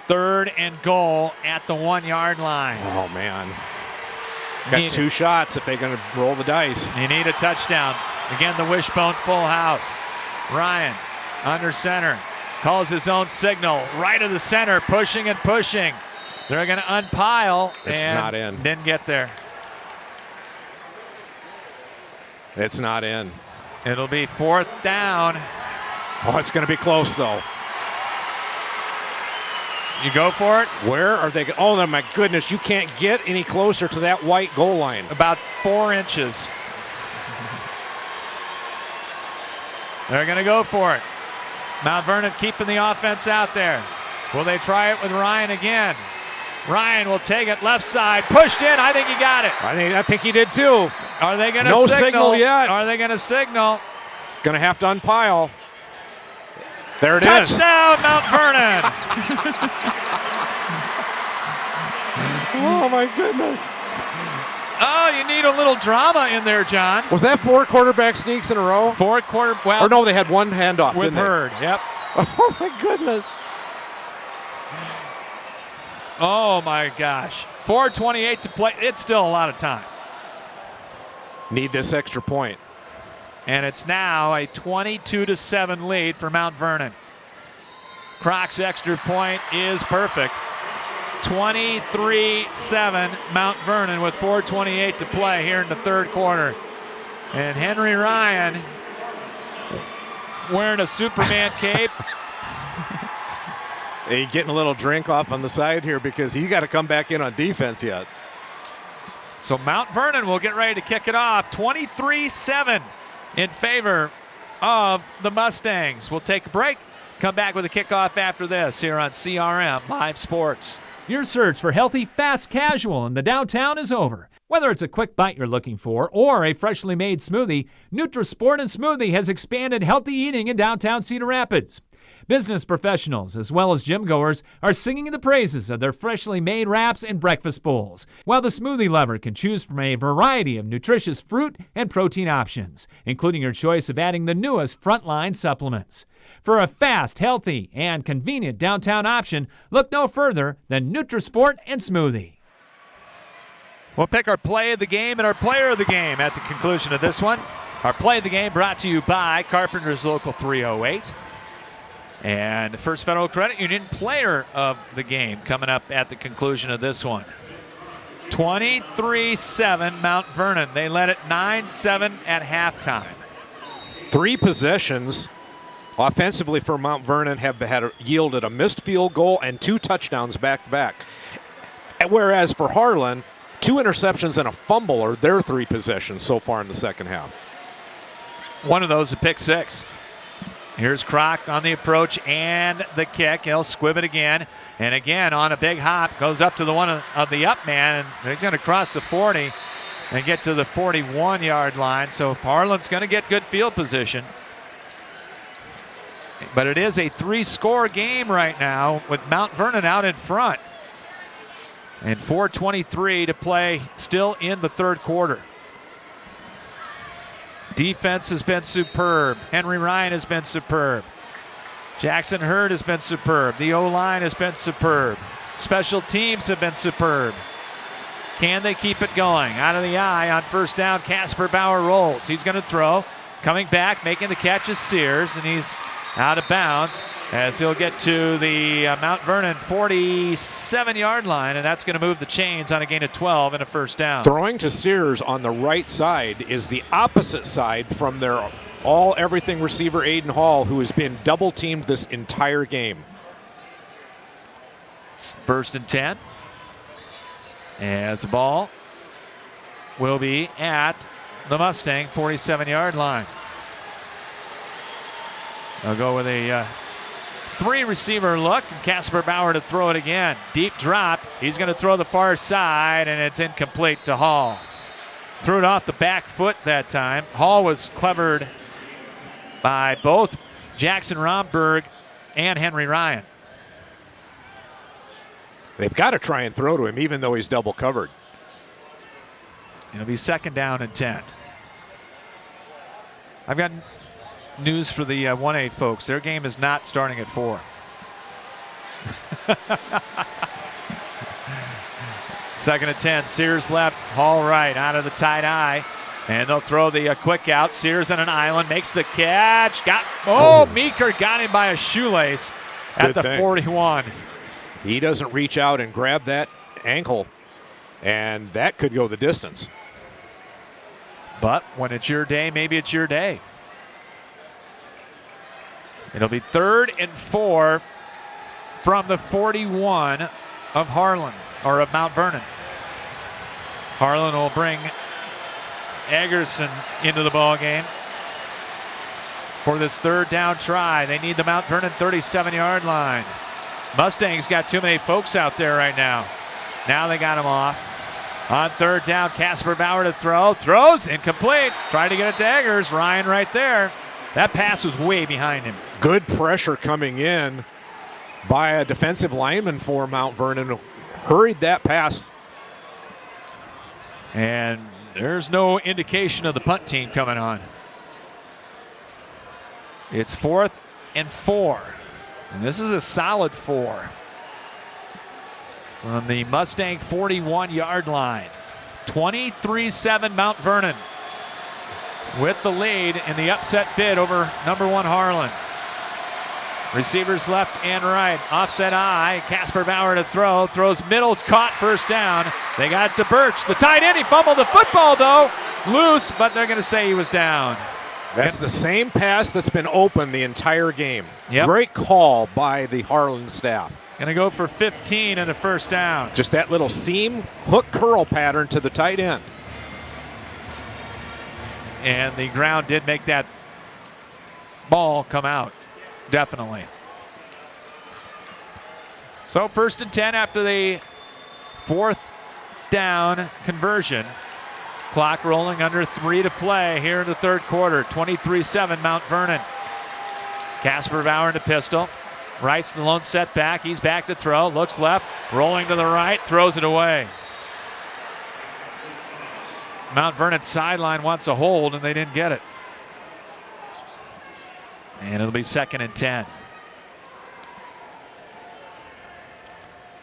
A: 3rd and goal at the 1-yard line.
B: Oh, man. Got 2 shots if they're going to roll the dice.
A: You need a touchdown. Again, the wishbone full house. Ryan under center. Calls his own signal. Right of the center, pushing and pushing. They're going to unpile.
B: It's
A: and
B: not in.
A: Didn't get there.
B: It's not in.
A: It'll be 4th down.
B: Oh, it's going to be close, though.
A: You go for it?
B: Where are they? Oh, my goodness. You can't get any closer to that white goal line.
A: About 4 inches. They're going to go for it. Mount Vernon keeping the offense out there. Will they try it with Ryan again? Ryan will take it left side. Pushed in. I think he got it.
B: I think he did, too.
A: Are they going to
B: No
A: signal?
B: signal yet.
A: Are they going to signal?
B: Going to have to unpile. There it is.
A: Touchdown, Mount Vernon.
B: Oh, my goodness.
A: Oh, you need a little drama in there, John.
B: Was that 4 quarterback sneaks in a row?
A: 4 quarter. Well,
B: Or no, they had 1 handoff,
A: with
B: didn't they?
A: Hurd. Yep.
B: Oh, my goodness.
A: Oh my gosh. 4:28 to play. It's still a lot of time.
B: Need this extra point.
A: And it's now a 22-7 lead for Mount Vernon. Croc's extra point is perfect. 23-7 Mount Vernon with 4:28 to play here in the 3rd quarter. And Henry Ryan wearing a Superman cape.
B: Hey, getting a little drink off on the side here because he got to come back in on defense yet.
A: So Mount Vernon will get ready to kick it off. 23-7 in favor of the Mustangs. We'll take a break. Come back with a kickoff after this here on CRM Live Sports.
D: Your search for healthy, fast casual in the downtown is over. Whether it's a quick bite you're looking for or a freshly made smoothie, NutriSport and Smoothie has expanded healthy eating in downtown Cedar Rapids. Business professionals as well as gym goers are singing the praises of their freshly made wraps and breakfast bowls, while the smoothie lover can choose from a variety of nutritious fruit and protein options, including your choice of adding the newest Frontline supplements. For a fast, healthy, and convenient downtown option, look no further than NutriSport and Smoothie.
A: We'll pick our play of the game and our player of the game at the conclusion of this one. Our play of the game brought to you by Carpenter's Local 308. And the First Federal Credit Union player of the game coming up at the conclusion of this one. 23-7 Mount Vernon. They led it 9-7 at halftime.
B: 3 possessions offensively for Mount Vernon have yielded a missed field goal and 2 touchdowns back-to-back. Whereas for Harlan, 2 interceptions and a fumble are their 3 possessions so far in the second half.
A: One of those a pick 6. Here's Croc on the approach and the kick. He'll squib it again. And again on a big hop. Goes up to the one of the up man. And he's going to cross the 40 and get to the 41-yard line. So Harlan's going to get good field position. But it is a 3-score game right now with Mount Vernon out in front. And 4:23 to play still in the 3rd quarter. Defense has been superb. Henry Ryan has been superb. Jackson Hurd has been superb. The O-line has been superb. Special teams have been superb. Can they keep it going? Out of the eye on 1st down, Casper Bauer rolls. He's going to throw. Coming back, making the catch is Sears, and he's out of bounds as he'll get to the Mount Vernon 47-yard line, and that's going to move the chains on a gain of 12 and a 1st down.
B: Throwing to Sears on the right side is the opposite side from their all-everything receiver Aiden Hall, who has been double-teamed this entire game.
A: It's 1st and 10. As the ball will be at the Mustang 47-yard line. They'll go with a 3-receiver look, and Casper Bauer to throw it again. Deep drop. He's going to throw the far side, and it's incomplete to Hall. Threw it off the back foot that time. Hall was clevered by both Jackson Romberg and Henry Ryan.
B: They've got to try and throw to him, even though he's double covered.
A: It'll be 2nd down and 10. I've got news for the 1A folks. Their game is not starting at 4. 2nd and 10. Sears left, Hall right, out of the tight eye. And they'll throw the quick out. Sears on an island, makes the catch. Meeker got him by a shoelace at the 41.
B: He doesn't reach out and grab that ankle, and that could go the distance.
A: But when it's your day, maybe it's your day. It'll be 3rd and 4 from the 41 of Harlan, or of Mount Vernon. Harlan will bring Eggerson into the ball game for this 3rd down try. They need the Mount Vernon 37-yard line. Mustangs got too many folks out there right now. Now they got him off. On 3rd down, Casper Bauer to throw. Throws, incomplete. Trying to get it to Eggers. Ryan right there. That pass was way behind him.
B: Good pressure coming in by a defensive lineman for Mount Vernon. Hurried that pass.
A: And there's no indication of the punt team coming on. It's 4th and 4. And this is a solid 4. From the Mustang 41-yard line. 23-7 Mount Vernon with the lead in the upset bid over number 1 Harlan. Receivers left and right. Offset I. Casper Bauer to throw. Throws middle. It's caught. 1st down. They got it to Birch. The tight end. He fumbled the football, though. Loose, but they're going to say he was down.
B: That's the same pass that's been open the entire game.
A: Yep.
B: Great call by the Harlan staff.
A: Going to go for 15 and a 1st down.
B: Just that little seam hook curl pattern to the tight end.
A: And the ground did make that ball come out. Definitely. So 1st and 10 after the 4th down conversion. Clock rolling under 3 to play here in the 3rd quarter. 23-7 Mount Vernon. Casper Bauer in the pistol. Rice the lone setback. He's back to throw. Looks left. Rolling to the right. Throws it away. Mount Vernon sideline wants a hold, and they didn't get it. And it'll be 2nd and 10.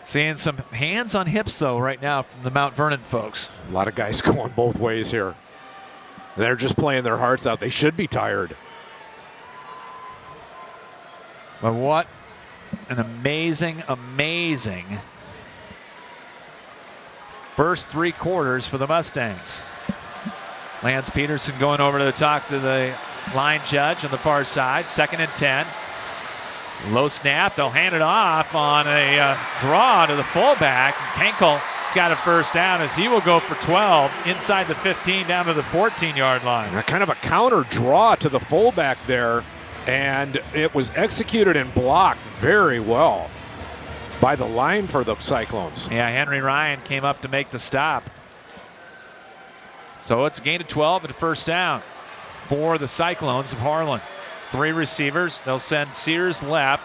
A: Seeing some hands on hips, though, right now from the Mount Vernon folks.
B: A lot of guys going both ways here. They're just playing their hearts out. They should be tired.
A: But what an amazing first 3 quarters for the Mustangs. Lance Peterson going over to talk to the line judge on the far side. 2nd and 10. Low snap. They'll hand it off on a draw to the fullback. Kenkel's got a 1st down as he will go for 12 inside the 15 down to the 14-yard line.
B: Kind of a counter draw to the fullback there, and it was executed and blocked very well by the line for the Cyclones.
A: Yeah, Henry Ryan came up to make the stop. So it's a gain of 12 and a 1st down for the Cyclones of Harlan. 3 receivers. They'll send Sears left.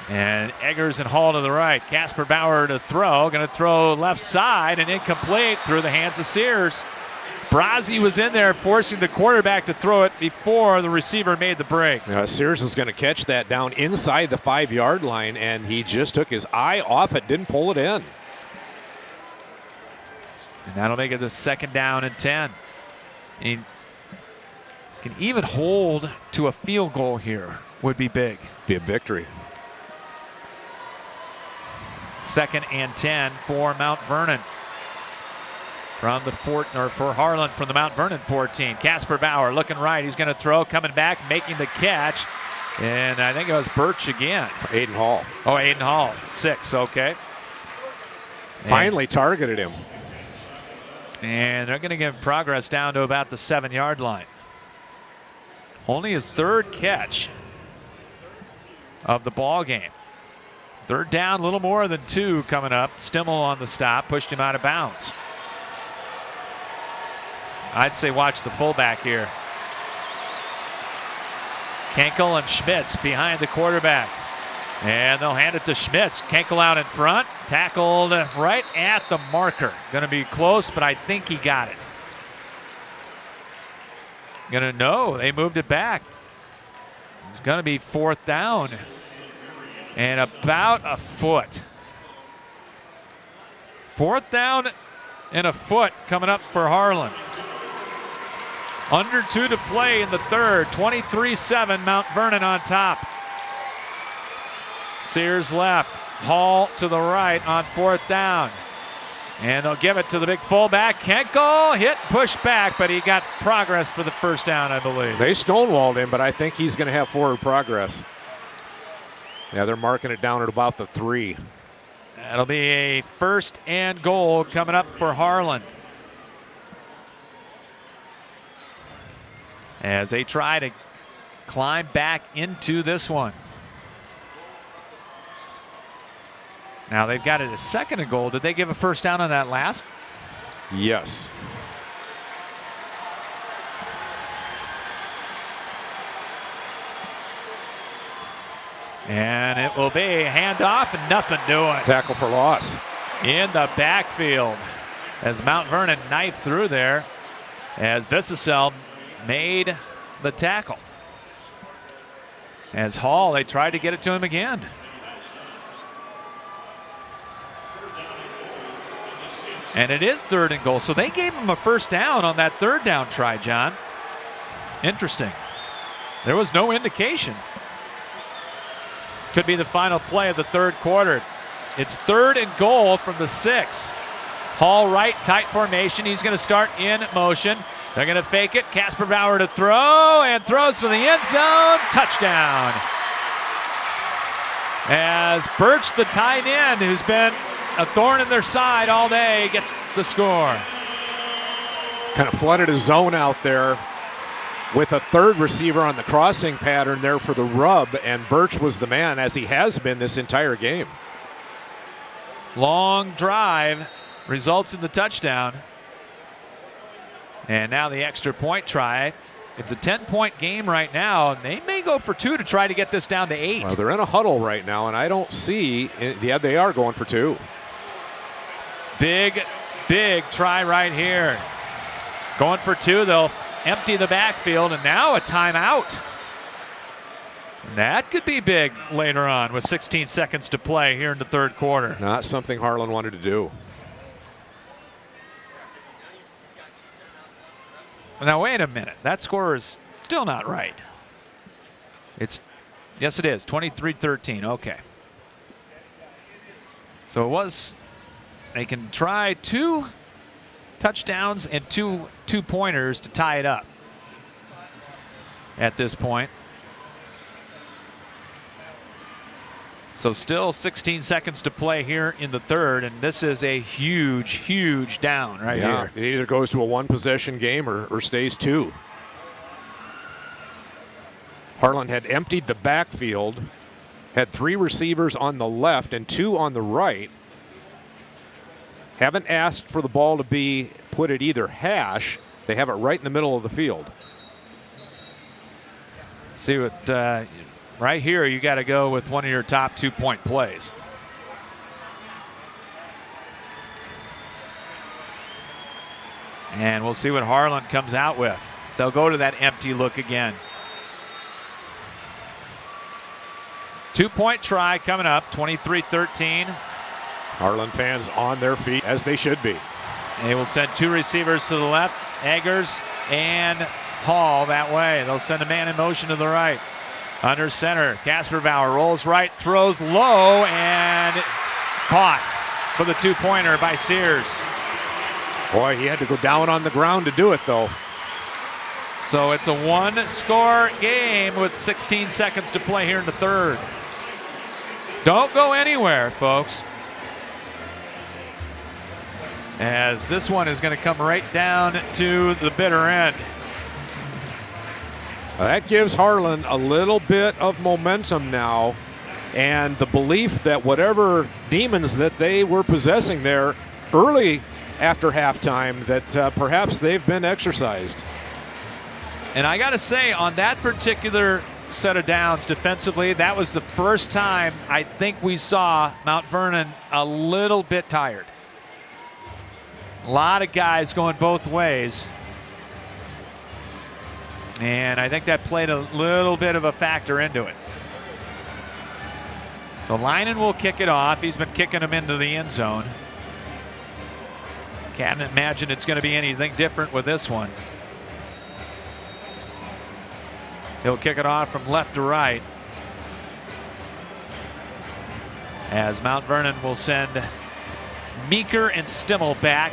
A: And Eggers and Hall to the right. Casper Bauer to throw. Going to throw left side and incomplete through the hands of Sears. Brazzi was in there forcing the quarterback to throw it before the receiver made the break.
B: Sears is going to catch that down inside the 5-yard line, and he just took his eye off it, didn't pull it in.
A: And that'll make it the 2nd down and 10. He can even hold to a field goal here would be big.
B: Be a victory.
A: 2nd and 10 for Mount Vernon. From the for Harlan from the Mount Vernon 14. Casper Bauer looking right. He's going to throw, coming back, making the catch. And I think it was Birch again.
B: Aiden Hall.
A: Oh, Aiden Hall. 6, okay.
B: Finally targeted him.
A: And they're going to give progress down to about the 7-yard line. Only his 3rd catch of the ball game. 3rd down, a little more than 2 coming up. Stimmel on the stop, pushed him out of bounds. I'd say watch the fullback here. Kenkel and Schmitz behind the quarterback. And they'll hand it to Schmitz. Kenkel out in front. Tackled right at the marker. Going to be close, but I think he got it. They moved it back. It's going to be 4th down. And about a foot. 4th down and a foot coming up for Harlan. Under 2 to play in the third. 23-7, Mount Vernon on top. Sears left. Hall to the right on 4th down. And they'll give it to the big fullback. Kenkel hit, push back, but he got progress for the first down, I believe.
B: They stonewalled him, but I think he's going to have forward progress. Yeah, they're marking it down at about the 3.
A: That'll be a 1st and goal coming up for Harlan. As they try to climb back into this one. Now they've got it a 2nd and goal. Did they give a 1st down on that last?
B: Yes.
A: And it will be a handoff and nothing doing.
B: Tackle for loss.
A: In the backfield as Mount Vernon knifed through there as Visicel made the tackle. As Hall, they tried to get it to him again. And it is 3rd and goal. So they gave him a 1st down on that 3rd down try, John. Interesting. There was no indication. Could be the final play of the 3rd quarter. It's 3rd and goal from the 6. Hall right, tight formation. He's going to start in motion. They're going to fake it. Casper Bauer to throw, and throws for the end zone. Touchdown. As Birch, the tight end, who's been a thorn in their side all day, gets the score.
B: Kind of flooded his zone out there with a 3rd receiver on the crossing pattern there for the rub, and Birch was the man, as he has been this entire game.
A: Long drive results in the touchdown. And now the extra point try. It's a 10-point game right now, and they may go for 2 to try to get this down to 8.
B: Well, they're in a huddle right now, and I don't see, yeah, they are going for 2.
A: Big try right here. Going for 2, they'll empty the backfield, and now a timeout. And that could be big later on with 16 seconds to play here in the 3rd quarter.
B: Not something Harlan wanted to do.
A: Now, wait a minute. That score is still not right. Yes, it is. 23-13. Okay. So it was, they can try 2 touchdowns and two pointers to tie it up at this point. So still 16 seconds to play here in the 3rd, and this is a huge down right here.
B: It either goes to a 1-possession game or stays 2. Harlan had emptied the backfield, had 3 receivers on the left and 2 on the right. Haven't asked for the ball to be put at either hash. They have it right in the middle of the field.
A: See what... right here, you got to go with one of your top 2-point plays. And we'll see what Harlan comes out with. They'll go to that empty look again. 2-point try coming up, 23-13.
B: Harlan fans on their feet, as they should be.
A: They will send 2 receivers to the left, Eggers and Hall that way. They'll send a man in motion to the right. Under center, Casper Bauer rolls right, throws low, and caught for the 2-pointer by Sears.
B: Boy, he had to go down on the ground to do it, though.
A: So it's a 1-score game with 16 seconds to play here in the 3rd. Don't go anywhere, folks. As this one is going to come right down to the bitter end.
B: That gives Harlan a little bit of momentum now, and the belief that whatever demons that they were possessing there early after halftime, that perhaps they've been exercised.
A: And I got to say, on that particular set of downs defensively. That was the first time I think we saw Mount Vernon a little bit tired. A lot of guys going both ways. And I think that played a little bit of a factor into it. So Lynan will kick it off. He's been kicking them into the end zone. Can't imagine it's going to be anything different with this one. He'll kick it off from left to right, as Mount Vernon will send Meeker and Stimmel back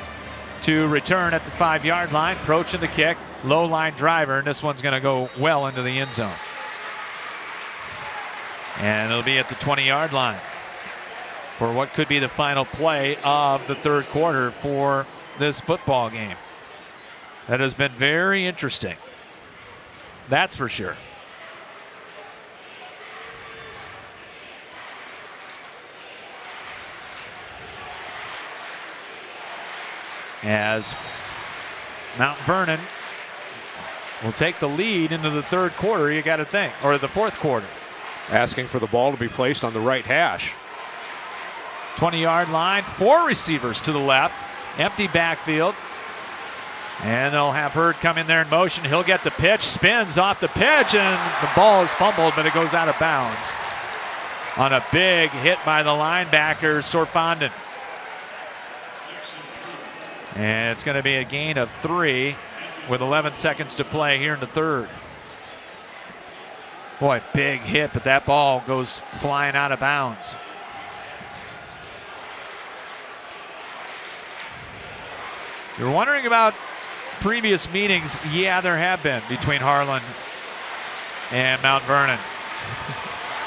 A: to return at the 5-yard line. Approaching the kick, low line driver, and this one's going to go well into the end zone. And it'll be at the 20-yard line for what could be the final play of the third quarter for this football game. That has been very interesting. That's for sure. As Mount Vernon will take the lead into the third quarter, you got to think, or the fourth quarter.
B: Asking for the ball to be placed on the right hash.
A: 20-yard line, 4 receivers to the left, empty backfield. And they'll have Hurd come in there in motion. He'll get the pitch, spins off the pitch, and the ball is fumbled, but it goes out of bounds on a big hit by the linebacker, Sorfondon. And it's going to be a gain of 3 with 11 seconds to play here in the third. Boy, big hit, but that ball goes flying out of bounds. You're wondering about previous meetings? Yeah, there have been between Harlan and Mount Vernon.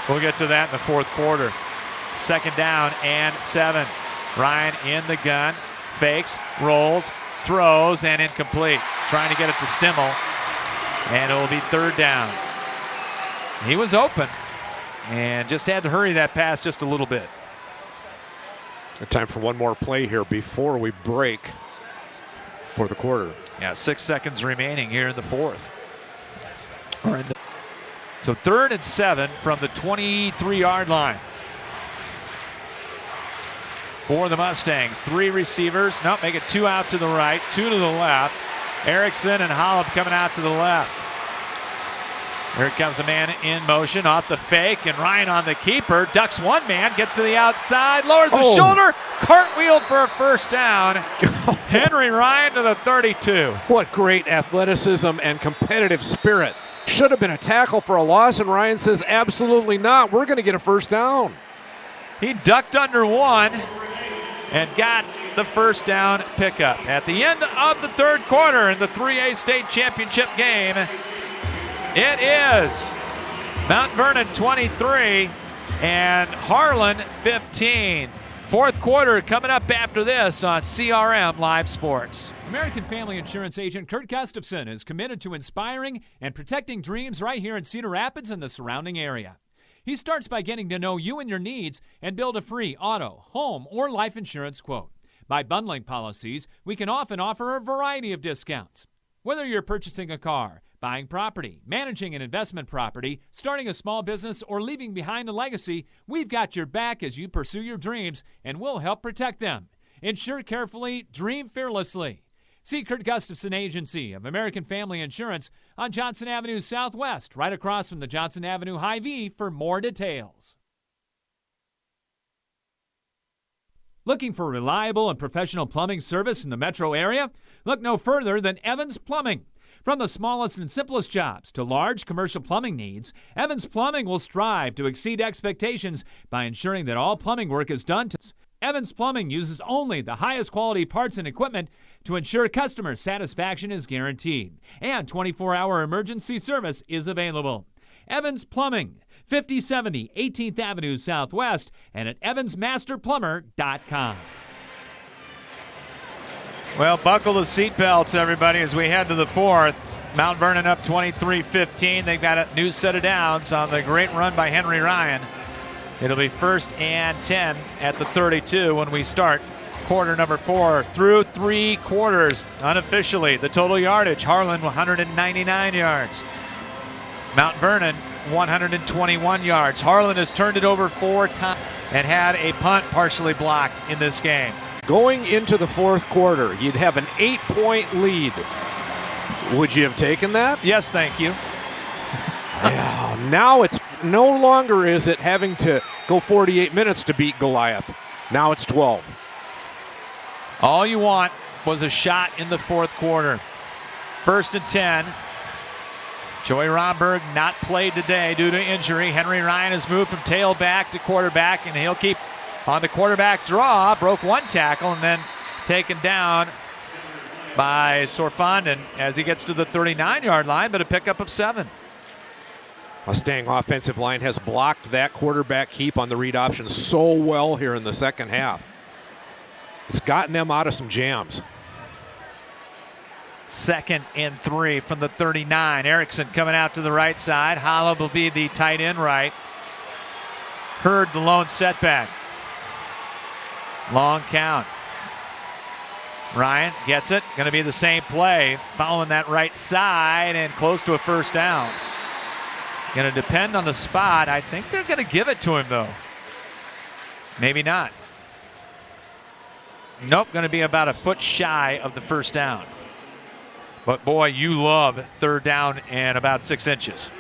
A: We'll get to that in the fourth quarter. 2nd down and 7. Ryan in the gun, fakes, rolls, throws, and incomplete. Trying to get it to Stimmel, and it will be 3rd down. He was open and just had to hurry that pass just a little bit.
B: Time for one more play here before we break for the quarter.
A: Yeah, 6 seconds remaining here in the fourth. So 3rd and 7 from the 23-yard line for the Mustangs. 3 receivers. Nope, make it 2 out to the right, 2 to the left. Erickson and Hollop coming out to the left. Here comes a man in motion off the fake, and Ryan on the keeper. Ducks one man, gets to the outside, lowers the shoulder, cartwheeled for a 1st down. Henry Ryan to the 32.
B: What great athleticism and competitive spirit. Should have been a tackle for a loss, and Ryan says absolutely not. We're going to get a 1st down.
A: He ducked under 1 and got the 1st down pickup. At the end of the third quarter in the 3A state championship game, it is Mount Vernon 23 and Harlan 15. Fourth quarter coming up after this on CRM Live Sports.
D: American Family Insurance agent Kurt Gustafson is committed to inspiring and protecting dreams right here in Cedar Rapids and the surrounding area. He starts by getting to know you and your needs and build a free auto, home, or life insurance quote. By bundling policies, we can often offer a variety of discounts. Whether you're purchasing a car, buying property, managing an investment property, starting a small business, or leaving behind a legacy, we've got your back as you pursue your dreams, and we'll help protect them. Insure carefully, dream fearlessly. See Kurt Gustafson Agency of American Family Insurance on Johnson Avenue Southwest, right across from the Johnson Avenue Hy-Vee for more details. Looking for reliable and professional plumbing service in the metro area? Look no further than Evans Plumbing. From the smallest and simplest jobs to large commercial plumbing needs, Evans Plumbing will strive to exceed expectations by ensuring that all plumbing work is done to Evans Plumbing uses only the highest quality parts and equipment to ensure customer satisfaction is guaranteed, and 24-hour emergency service is available. Evans Plumbing, 5070 18th Avenue Southwest, and at evansmasterplumber.com.
A: Well, buckle the seatbelts, everybody, as we head to the fourth. Mount Vernon up 23-15. They've got a new set of downs on the great run by Henry Ryan. It'll be 1st and 10 at the 32 when we start quarter number 4. Through 3 quarters, unofficially, the total yardage, Harlan 199 yards. Mount Vernon, 121 yards. Harlan has turned it over 4 times and had a punt partially blocked in this game.
B: Going into the fourth quarter, you'd have an 8-point lead. Would you have taken that?
A: Yes, thank you.
B: Yeah, now it's no longer is it having to go 48 minutes to beat Goliath. Now it's 12.
A: All you want was a shot in the fourth quarter. 1st and 10. Joey Romberg not played today due to injury. Henry Ryan has moved from tailback to quarterback, and he'll keep on the quarterback draw. Broke 1 tackle and then taken down by Sorfondon as he gets to the 39-yard line, but a pickup of 7.
B: Mustang offensive line has blocked that quarterback keep on the read option so well here in the second half. It's gotten them out of some jams.
A: 2nd and 3 from the 39. Erickson coming out to the right side. Holla will be the tight end right. Hurd the lone setback. Long count. Ryan gets it. Going to be the same play. Following that right side and close to a first down. Going to depend on the spot. I think they're going to give it to him, though. Maybe not. Nope, going to be about a foot shy of the first down. But, boy, you love 3rd down and about 6 inches.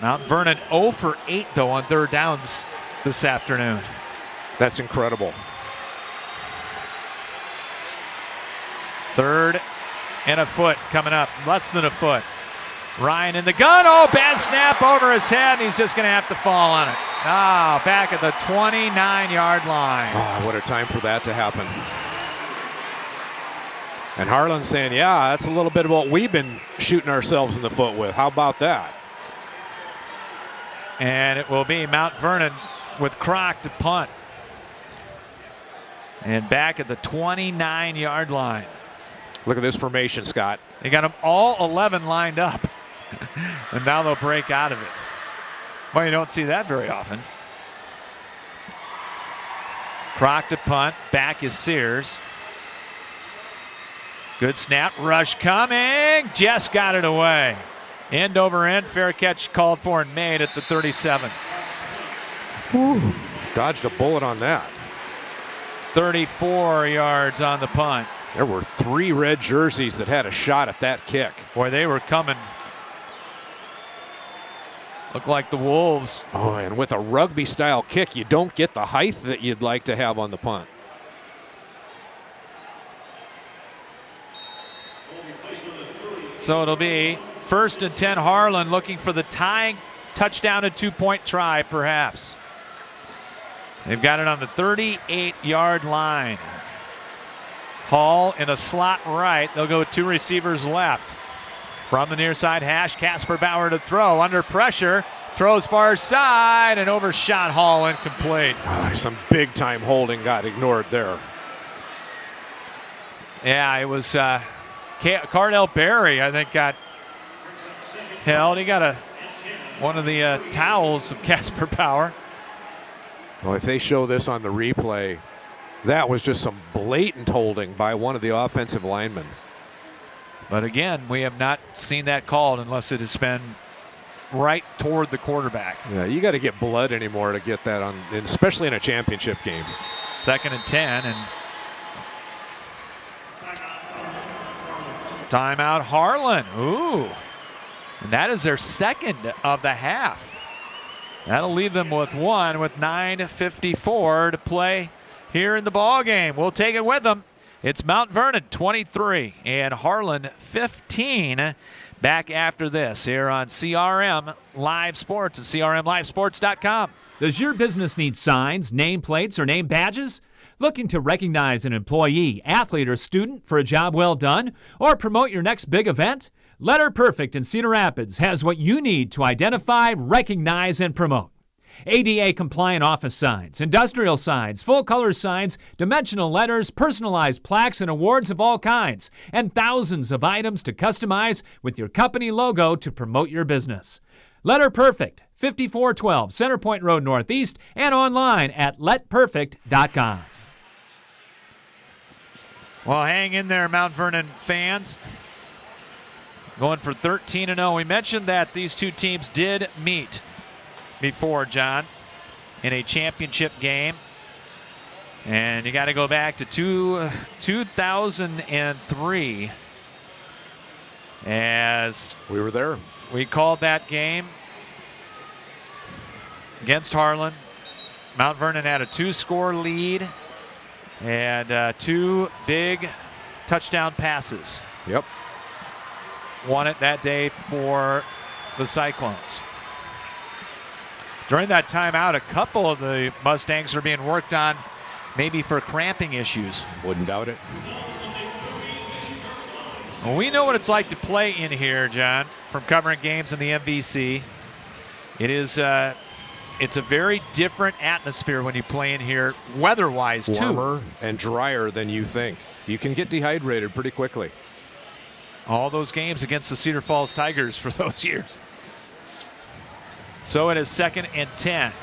A: Mount Vernon 0 for 8, though, on 3rd downs this afternoon.
B: That's incredible.
A: 3rd and a foot coming up. Less than a foot. Ryan in the gun. Oh, bad snap over his head. He's just going to have to fall on it. Ah, back at the 29-yard line.
B: Oh, what a time for that to happen. And Harlan saying, yeah, that's a little bit of what we've been shooting ourselves in the foot with. How about that?
A: And it will be Mount Vernon with Kroc to punt. And back at the 29-yard line.
B: Look at this formation, Scott.
A: They got them all 11 lined up. And now they'll break out of it. Well, you don't see that very often. Kroc to punt. Back is Sears. Good snap. Rush coming. Just got it away. End over end. Fair catch called for and made at the 37.
B: Whew. Dodged a bullet on that.
A: 34 yards on the punt.
B: There were 3 red jerseys that had a shot at that kick.
A: Boy, they were coming. Looked like the Wolves.
B: Oh, and with a rugby-style kick, you don't get the height that you'd like to have on the punt.
A: So it'll be 1st and 10 Harlan looking for the tying touchdown and 2-point try, perhaps. They've got it on the 38-yard line. Hall in a slot right. They'll go with 2 receivers left. From the near side hash, Casper Bauer to throw. Under pressure, throws far side and overshot Hall, incomplete.
B: Oh, some big-time holding got ignored there.
A: Yeah, it was Cardell Berry, I think, got held. He got one of the towels of Casper Bauer.
B: Well, if they show this on the replay, that was just some blatant holding by one of the offensive linemen.
A: But again, we have not seen that called unless it has been right toward the quarterback.
B: Yeah, you got to get blood anymore to get that on, especially in a championship game.
A: 2nd and 10, and timeout Harlan. Ooh, and that is their 2nd of the half. That'll leave them with 1 with 9:54 to play here in the ball game. We'll take it with them. It's Mount Vernon 23 and Harlan 15. Back after this here on CRM Live Sports at crmlivesports.com.
D: Does your business need signs, nameplates, or name badges? Looking to recognize an employee, athlete, or student for a job well done, or promote your next big event? Letter Perfect in Cedar Rapids has what you need to identify, recognize, and promote. ADA-compliant office signs, industrial signs, full-color signs, dimensional letters, personalized plaques, and awards of all kinds, and thousands of items to customize with your company logo to promote your business. Letter Perfect, 5412 Centerpoint Road Northeast, and online at letperfect.com.
A: Well, hang in there, Mount Vernon fans. going for 13-0. We mentioned that these two teams did meet before, John, in a championship game. And you got to go back to 2003 as
B: we were there.
A: We called that game against Harlan. Mount Vernon had a 2-score lead and 2 big touchdown passes.
B: Yep.
A: Won it that day for the Cyclones. During that timeout, a couple of the Mustangs are being worked on, maybe for cramping issues.
B: Wouldn't doubt it.
A: Well, we know what it's like to play in here, John, from covering games in the MVC. It is it's a very different atmosphere when you play in here, weather-wise, too.
B: Warmer and drier than you think. You can get dehydrated pretty quickly.
A: All those games against the Cedar Falls Tigers for those years. So it is 2nd and 10.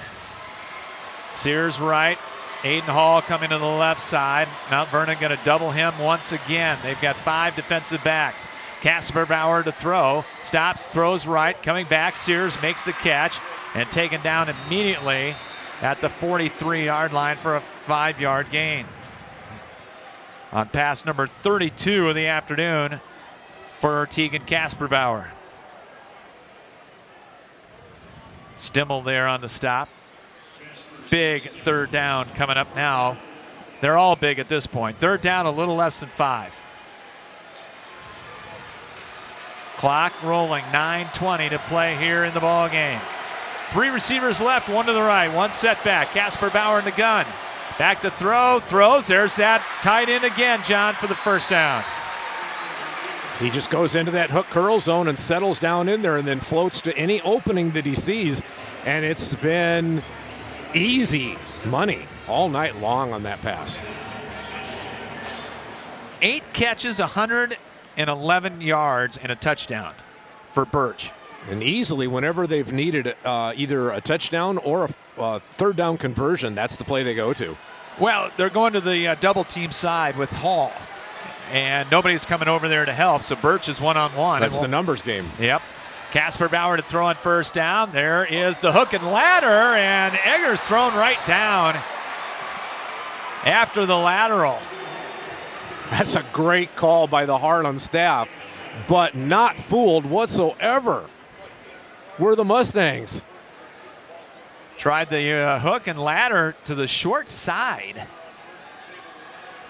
A: Sears right. Aiden Hall coming to the left side. Mount Vernon going to double him once again. They've got 5 defensive backs. Casper Bauer to throw. Stops, throws right. Coming back, Sears makes the catch and taken down immediately at the 43-yard line for a 5-yard gain. On pass number 32 of the afternoon for Tegan Casper Bauer. Stimmel there on the stop. Big 3rd down coming up now. They're all big at this point. 3rd down, a little less than 5. Clock rolling, 9:20 to play here in the ball game. 3 receivers left, 1 to the right, 1 set back. Casper Bauer in the gun. Back to throw, throws. There's that tight end again, John, for the 1st down.
B: He just goes into that hook curl zone and settles down in there and then floats to any opening that he sees. And it's been easy money all night long on that pass.
A: 8 catches, 111 yards, and a touchdown for Birch.
B: And easily, whenever they've needed either a touchdown or a 3rd down conversion, that's the play they go to.
A: Well, they're going to the double team side with Hall. And nobody's coming over there to help, so Birch is one-on-one.
B: That's the numbers game.
A: Yep. Casper Bauer to throw on 1st down. There is the hook and ladder, and Eggers thrown right down after the lateral.
B: That's a great call by the Harlan staff, but not fooled whatsoever were the Mustangs.
A: Tried the hook and ladder to the short side.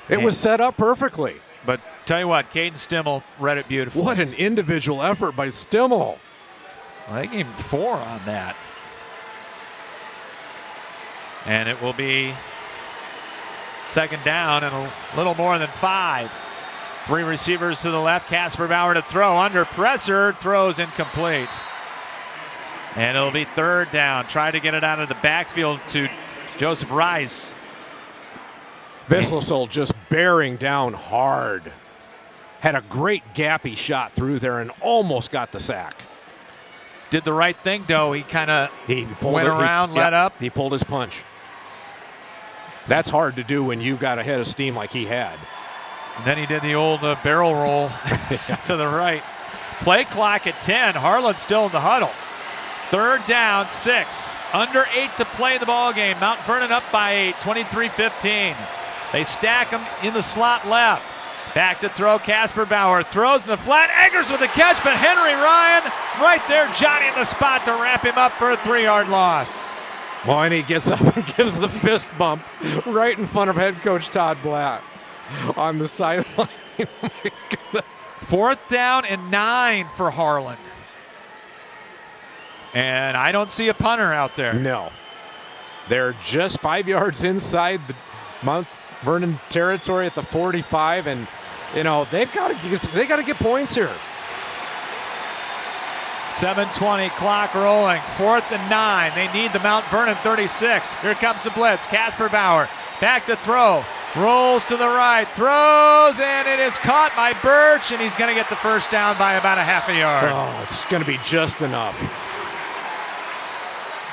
B: It was set up perfectly.
A: But tell you what, Caden Stimmel read it beautifully.
B: What an individual effort by Stimmel.
A: Well, they gave him 4 on that. And it will be 2nd down and a little more than 5. 3 receivers to the left. Casper Bauer to throw. Under pressure. Throws incomplete. And it'll be 3rd down. Try to get it out of the backfield to Joseph Rice.
B: Visslisol just bearing down hard. Had a great gappy shot through there and almost got the sack.
A: Did the right thing, though. He kind of went around, let up.
B: He pulled his punch. That's hard to do when you got a head of steam like he had.
A: And then he did the old barrel roll to the right. Play clock at 10. Harlan still in the huddle. 3rd down, 6. Under 8 to play the ball game. Mount Vernon up by 8, 23-15. They stack him in the slot left. Back to throw, Casper Bauer throws in the flat. Eggers with the catch, but Henry Ryan right there, Johnny in the spot to wrap him up for a 3-yard loss.
B: Well, and he gets up and gives the fist bump right in front of head coach Todd Blatt on the sideline. Oh my goodness.
A: 4th down and 9 for Harlan. And I don't see a punter out there.
B: No. They're just 5 yards inside the Mount Vernon territory at the 45, and you know they got to get points here.
A: 7:20 clock rolling. 4th and 9. They need the Mount Vernon 36. Here comes the blitz. Casper Bauer back to throw. Rolls to the right. Throws, and it is caught by Birch, and he's going to get the 1st down by about a half a yard.
B: Oh, it's going to be just enough.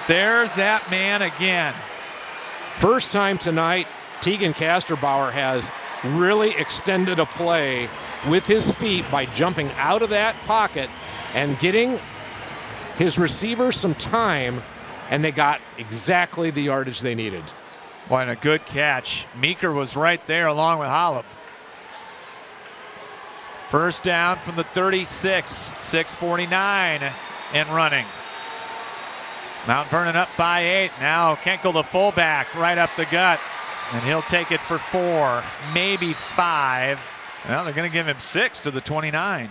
A: There's that man again.
B: First time tonight, Tegan Casper Bauer has really extended a play with his feet by jumping out of that pocket and getting his receivers some time, and they got exactly the yardage they needed.
A: Boy, and a good catch. Meeker was right there along with Harlan. First down from the 36, 6:49 and running. Mount Vernon up by 8. Now Kenkel, the fullback, right up the gut. And he'll take it for 4, maybe 5. Well, they're going to give him 6 to the 29.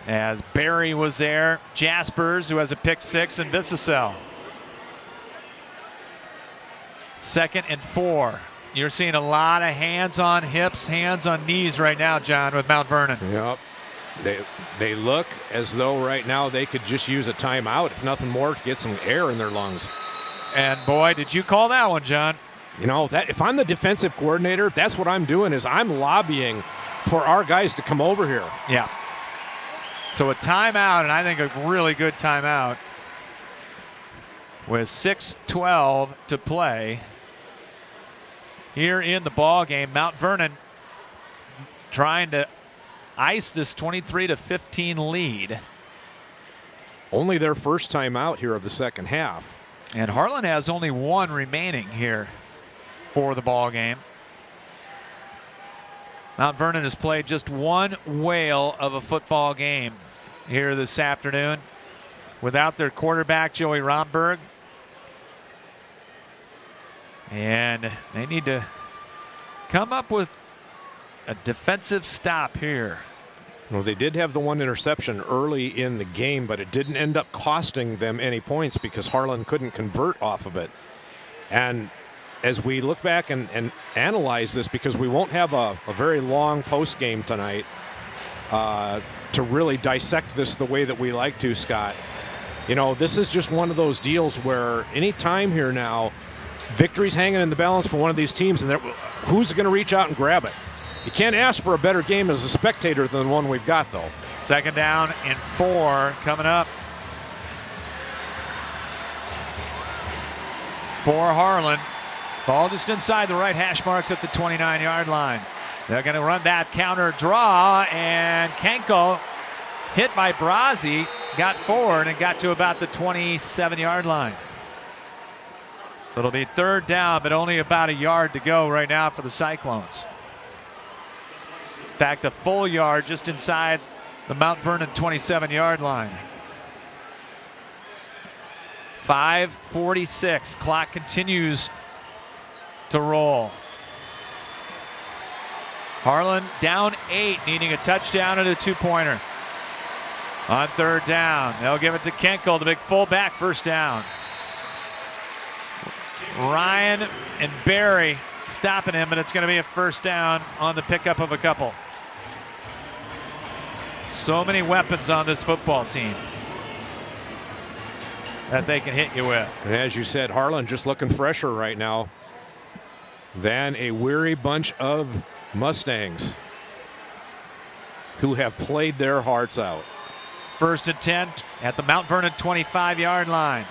A: As Barry was there, Jaspers, who has a pick 6, and Visicel. 2nd and 4. You're seeing a lot of hands on hips, hands on knees right now, John, with Mount Vernon.
B: Yep. They look as though right now they could just use a timeout, if nothing more, to get some air in their lungs.
A: And boy, did you call that one, John.
B: You know, that if I'm the defensive coordinator, that's what I'm doing, is I'm lobbying for our guys to come over here.
A: Yeah. So a timeout, and I think a really good timeout, with 6:12 to play here in the ball game. Mount Vernon trying to ice this 23-15 lead.
B: Only their first time out here of the second half.
A: And Harlan has only 1 remaining here for the ball game. Mount Vernon has played just 1 whale of a football game here this afternoon without their quarterback, Joey Romberg. And they need to come up with a defensive stop here.
B: Well, they did have the 1 interception early in the game, but it didn't end up costing them any points because Harlan couldn't convert off of it. And as we look back and analyze this, because we won't have a very long post game tonight to really dissect this the way that we like to, Scott. You know, this is just one of those deals where any time here now, victory's hanging in the balance for one of these teams, and who's going to reach out and grab it? You can't ask for a better game as a spectator than the one we've got, though.
A: 2nd down and 4 coming up for Harlan. Ball just inside the right hash marks at the 29-yard line. They're going to run that counter draw, and Kenkel, hit by Brazzi, got forward and got to about the 27-yard line. So it'll be 3rd down, but only about a yard to go right now for the Cyclones. In fact, a full yard just inside the Mount Vernon 27-yard line. 5:46. Clock continues to roll. Harlan down 8, needing a touchdown and a 2-pointer. On 3rd down, they'll give it to Kenkel, the big fullback, 1st down. Ryan and Barry stopping him, but it's going to be a 1st down on the pickup of a couple. So many weapons on this football team that they can hit you with.
B: And as you said, Harlan just looking fresher right now than a weary bunch of Mustangs who have played their hearts out.
A: 1st and 10 at the Mount Vernon 25-yard line.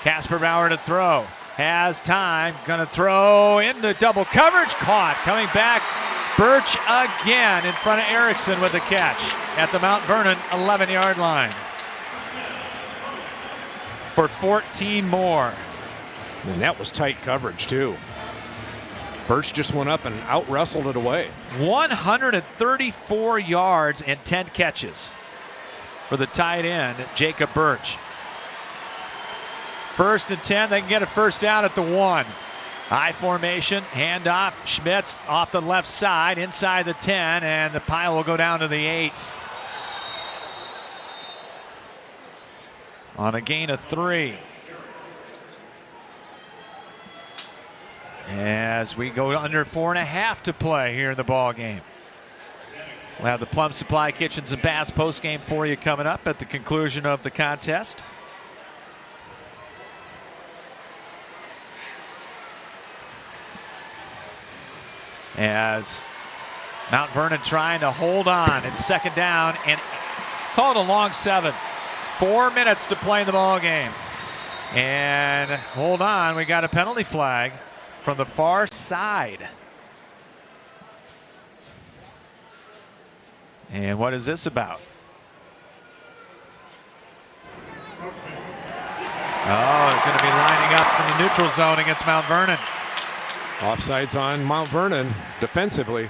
A: Casper Bauer to throw. Has time. Going to throw into double coverage. Caught. Coming back. Birch again in front of Erickson with a catch at the Mount Vernon 11-yard line for 14 more.
B: And that was tight coverage, too. Birch just went up and out-wrestled it away.
A: 134 yards and 10 catches for the tight end, Jacob Birch. 1st and 10, they can get a 1st down at the 1. High formation, handoff, Schmitz off the left side, inside the 10, and the pile will go down to the 8. On a gain of 3. As we go under 4.5 to play here in the ball game. We'll have the Plum Supply Kitchens and Baths post game for you coming up at the conclusion of the contest. As Mount Vernon trying to hold on. It's 2nd down and called a long 7. 4 minutes to play in the ball game. And hold on, we got a penalty flag from the far side. And what is this about? Oh, it's going to be lining up in the neutral zone against Mount Vernon.
B: Offsides on Mount Vernon defensively.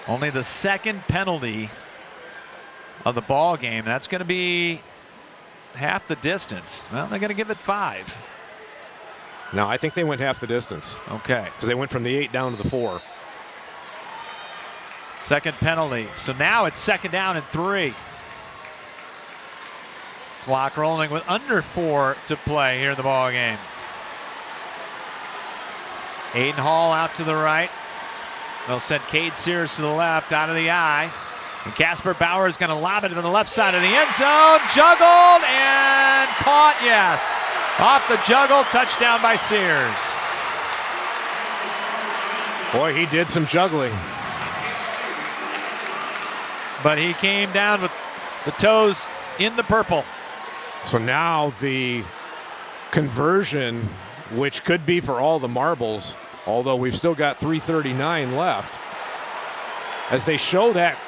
A: Only the second penalty of the ball game. That's going to be half the distance. Well, they're going to give it 5.
B: No, I think they went half the distance.
A: Okay.
B: Because they went from the 8 down to the 4.
A: Second penalty. So now it's 2nd down and 3. Clock rolling with under 4 to play here in the ball game. Aiden Hall out to the right. They'll send Cade Sears to the left, out of the eye. And Casper Bauer is going to lob it to the left side of the end zone. Juggled and caught, yes. Off the juggle, touchdown by Sears.
B: Boy, he did some juggling.
A: But he came down with the toes in the purple.
B: So now the conversion, which could be for all the marbles, although we've still got 3:39 left. As they show that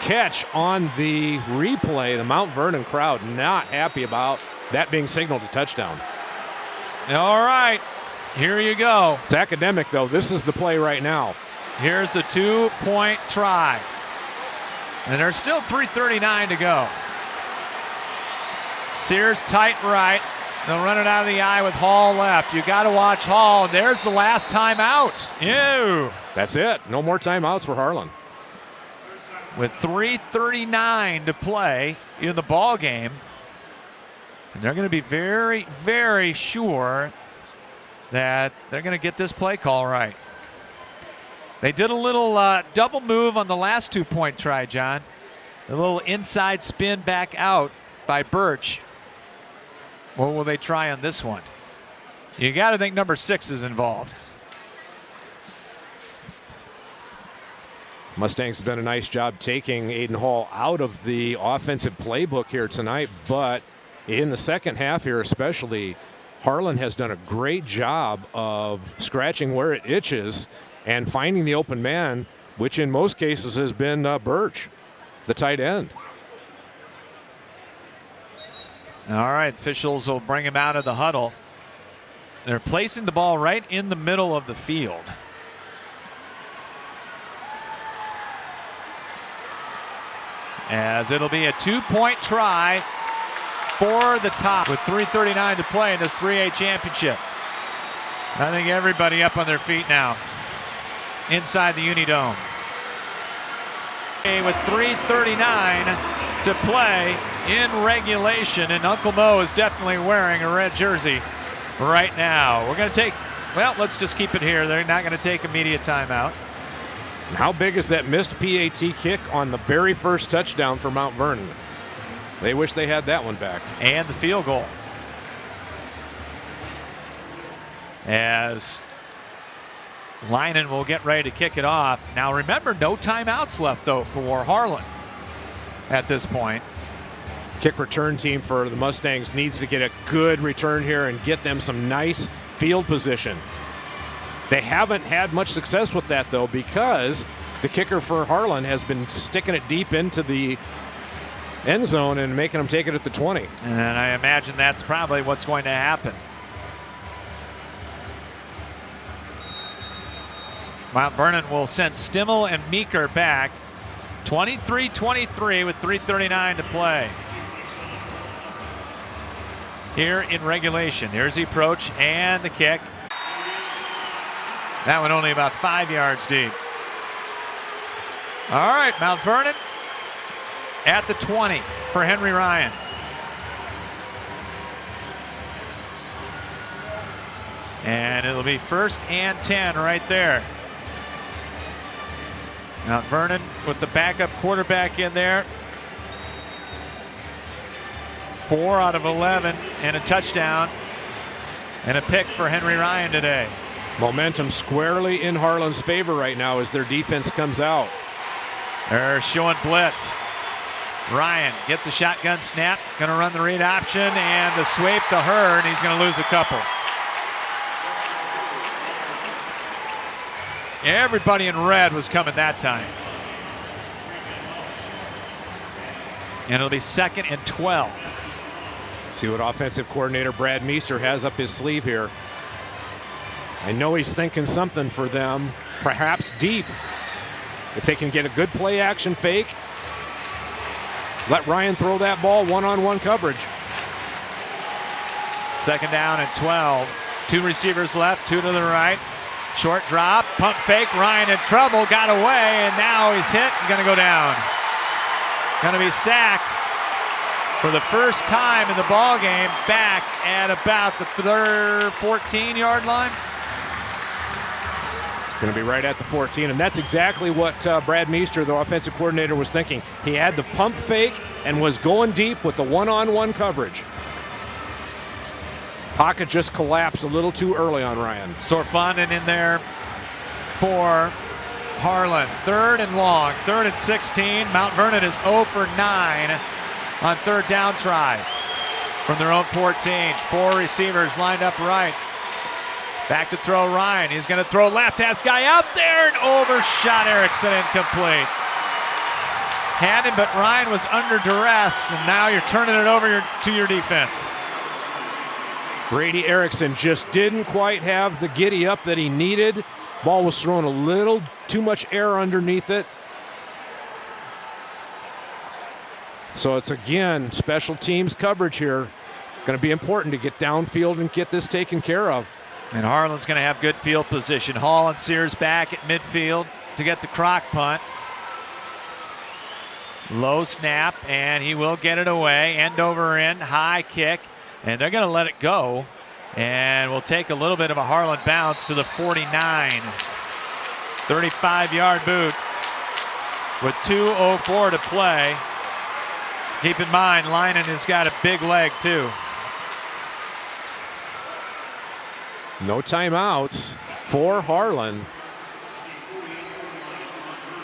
B: catch on the replay, the Mount Vernon crowd not happy about that being signaled a touchdown.
A: All right, here you go.
B: It's academic, though. This is the play right now.
A: Here's the 2-point try. And there's still 3:39 to go. Sears tight right. They'll run it out of the eye with Hall left. You got to watch Hall. There's the last timeout. Ew.
B: That's it. No more timeouts for Harlan.
A: With 3:39 to play in the ball game. And they're going to be very, very sure that they're going to get this play call right. They did a little double move on the last 2-point try, John. A little inside spin back out by Birch. What will they try on this one? You got to think number 6 is involved.
B: Mustangs have done a nice job taking Aiden Hall out of the offensive playbook here tonight, but in the second half here especially, Harlan has done a great job of scratching where it itches and finding the open man, which in most cases has been Birch, the tight end.
A: All right, officials will bring him out of the huddle. They're placing the ball right in the middle of the field. As it'll be a 2-point try for the top with 3:39 to play in this 3A championship. I think everybody up on their feet now inside the Unidome. With 3:39 to play in regulation, and Uncle Mo is definitely wearing a red jersey right now. We're going to take, well, let's just keep it here. They're not going to take immediate timeout.
B: How big is that missed PAT kick on the very first touchdown for Mount Vernon? They wish they had that one back.
A: And the field goal. As Lynan will get ready to kick it off. Now remember, no timeouts left though for Harlan at this point.
B: Kick return team for the Mustangs needs to get a good return here and get them some nice field position. They haven't had much success with that though, because the kicker for Harlan has been sticking it deep into the end zone and making them take it at the 20.
A: And I imagine that's probably what's going to happen. Mount Vernon will send Stimmel and Meeker back. 23-23 with 3:39 to play here in regulation. Here's the approach and the kick. That one only about 5 yards deep. All right, Mount Vernon at the 20 for Henry Ryan. And it'll be 1st and 10 right there. Mount Vernon with the backup quarterback in there. 4 out of 11 and a touchdown and a pick for Henry Ryan today.
B: Momentum squarely in Harlan's favor right now as their defense comes out.
A: They're showing blitz. Ryan gets a shotgun snap, going to run the read option, and the sweep to Hurd, and he's going to lose a couple. Everybody in red was coming that time. And it'll be 2nd and 12.
B: See what offensive coordinator Brad Meester has up his sleeve here. I know he's thinking something for them, perhaps deep. If they can get a good play action fake, let Ryan throw that ball one-on-one coverage.
A: 2nd down and 12. 2 receivers left, 2 to the right. Short drop, pump fake, Ryan in trouble, got away, and now he's hit and gonna go down. Gonna be sacked for the first time in the ball game, back at about the 14-yard line.
B: It's going to be right at the 14, and that's exactly what Brad Meester, the offensive coordinator, was thinking. He had the pump fake and was going deep with the one-on-one coverage. Pocket just collapsed a little too early on Ryan.
A: Sorfanen in there for Harlan. 3rd and long, 3rd and 16. Mount Vernon is 0 for 9 on 3rd down tries from their own 14. 4 receivers lined up right. Back to throw Ryan. He's going to throw left. Has guy out there and overshot Erickson, incomplete. Had him, but Ryan was under duress, and now you're turning it over to your defense.
B: Brady Erickson just didn't quite have the giddy up that he needed. Ball was thrown a little too much air underneath it. So it's again special teams coverage here. Going to be important to get downfield and get this taken care of.
A: And Harlan's going to have good field position. Hall and Sears back at midfield to get the crock punt. Low snap, and he will get it away. End over end, high kick, and they're going to let it go. And we'll take a little bit of a Harlan bounce to the 49. 35-yard boot with 2:04 to play. Keep in mind, Lynan has got a big leg, too.
B: No timeouts for Harlan.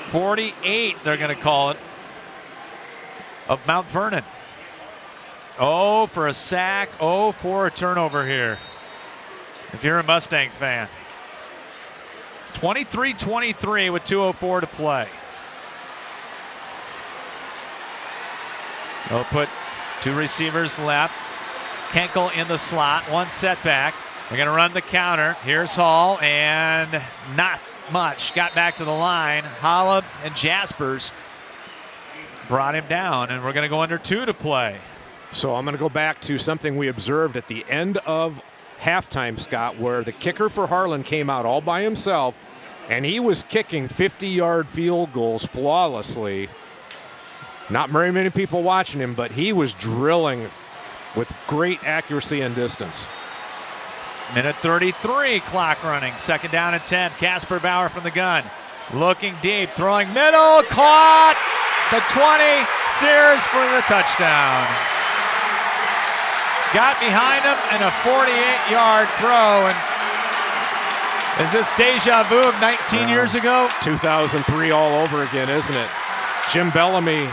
A: 48, they're going to call it, of Mount Vernon. Oh, for a sack. Oh, for a turnover here, if you're a Mustang fan. 23-23 with 2:04 to play. They'll put 2 receivers left. Kenkel in the slot, 1 setback. They're going to run the counter. Here's Hall, and not much. Got back to the line. Hollab and Jaspers brought him down, and we're going to go under 2 to play.
B: So I'm going to go back to something we observed at the end of halftime, Scott, where the kicker for Harlan came out all by himself, and he was kicking 50-yard field goals flawlessly. Not very many people watching him, but he was drilling with great accuracy and distance.
A: Minute 33, clock running. 2nd down and 10. Casper Bauer from the gun. Looking deep, throwing middle, caught! The 20, Sears for the touchdown. Got behind him and a 48-yard throw. And is this deja vu of 19 years ago?
B: 2003 all over again, isn't it? Jim Bellamy,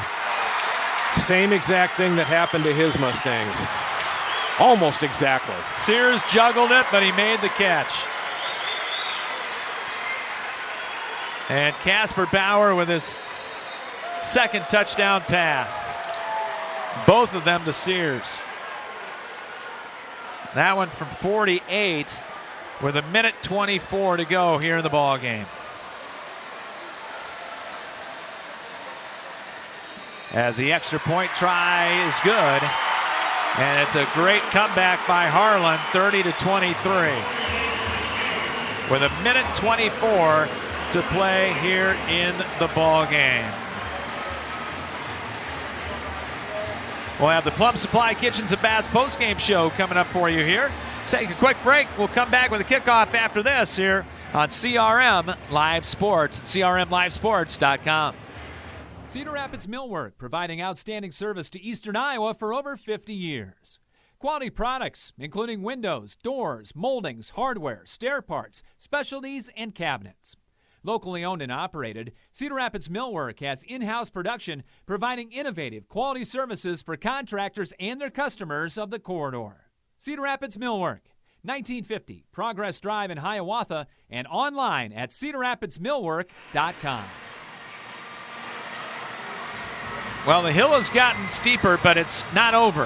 B: same exact thing that happened to his Mustangs. Almost exactly.
A: Sears juggled it, but he made the catch. And Casper Bauer with his 2nd touchdown pass. Both of them to Sears. That one from 48 with a minute 24 to go here in the ball game. As the extra point try is good. And it's a great comeback by Harlan, 30-23. With a minute 24 to play here in the ball game. We'll have the Plum Supply Kitchens and Baths postgame show coming up for you here. Let's take a quick break. We'll come back with a kickoff after this here on CRM Live Sports, CRMLiveSports.com.
D: Cedar Rapids Millwork, providing outstanding service to Eastern Iowa for over 50 years. Quality products, including windows, doors, moldings, hardware, stair parts, specialties, and cabinets. Locally owned and operated, Cedar Rapids Millwork has in-house production, providing innovative quality services for contractors and their customers of the corridor. Cedar Rapids Millwork, 1950 Progress Drive in Hiawatha, and online at cedarrapidsmillwork.com.
A: Well, the hill has gotten steeper, but it's not over.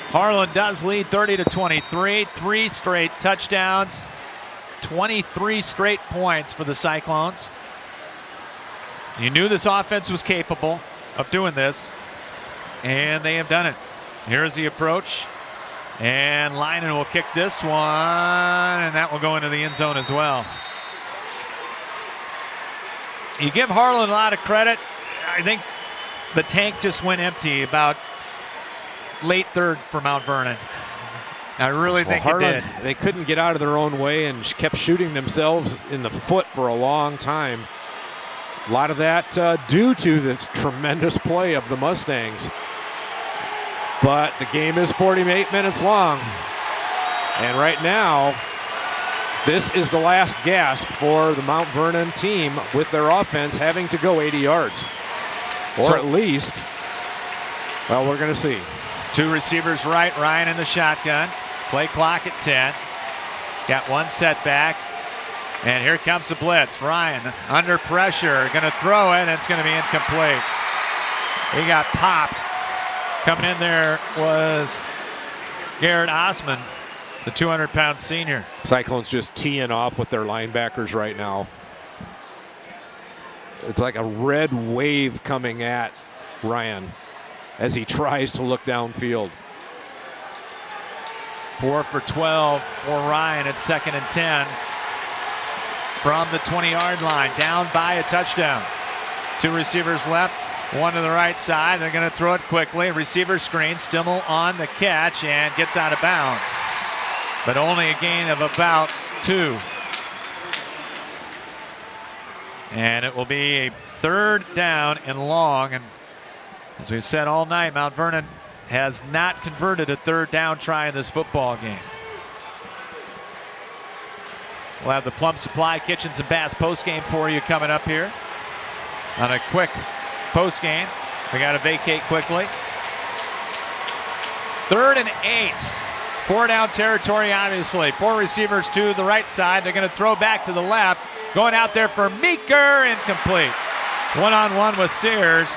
A: Harlan does lead 30-23. 3 straight touchdowns. 23 straight points for the Cyclones. You knew this offense was capable of doing this, and they have done it. Here's the approach, and Lynan will kick this one, and that will go into the end zone as well. You give Harlan a lot of credit. I think the tank just went empty about late third for Mount Vernon. I really think
B: Harlan,
A: it did.
B: they couldn't get out of their own way and kept shooting themselves in the foot for a long time. A lot of that due to the tremendous play of the Mustangs. But the game is 48 minutes long. And right now, this is the last gasp for the Mount Vernon team with their offense having to go 80 yards. Or at least, well, we're going to see.
A: 2 receivers right, Ryan in the shotgun. Play clock at 10. Got 1 setback. And here comes the blitz. Ryan under pressure, going to throw it, and it's going to be incomplete. He got popped. Coming in there was Garrett Osman, the 200-pound senior.
B: Cyclones just teeing off with their linebackers right now. It's like a red wave coming at Ryan as he tries to look downfield.
A: 4 for 12 for Ryan at 2nd and 10 from the 20-yard line, down by a touchdown. 2 receivers left, 1 to the right side. They're going to throw it quickly. Receiver screen, Stimmel on the catch and gets out of bounds, but only a gain of about 2. And it will be a 3rd down and long. And as we've said all night, Mount Vernon has not converted a 3rd down try in this football game. We'll have the Plum Supply Kitchens and Bass postgame for you coming up here on a quick postgame. We got to vacate quickly. 3rd and 8. 4 down territory, obviously. 4 receivers to the right side. They're going to throw back to the left. Going out there for Meeker, incomplete. 1-on-1 with Sears.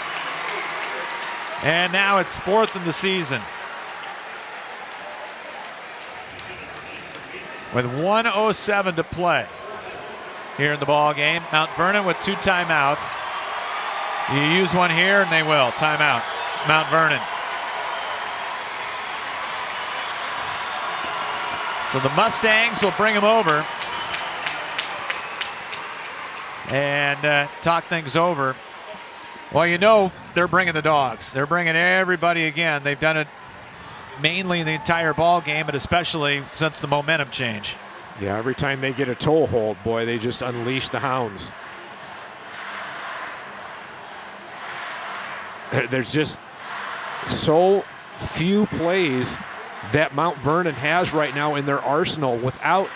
A: And now it's 4th in the season. With 1:07 to play here in the ball game. Mount Vernon with 2 timeouts. You use one here and they will. Timeout. Mount Vernon. So the Mustangs will bring them over and talk things over. Well, you know they're bringing the dogs. They're bringing everybody again. They've done it mainly the entire ball game, but especially since the momentum change.
B: Yeah, every time they get a toehold, boy, they just unleash the hounds. There's just so few plays that Mount Vernon has right now in their arsenal without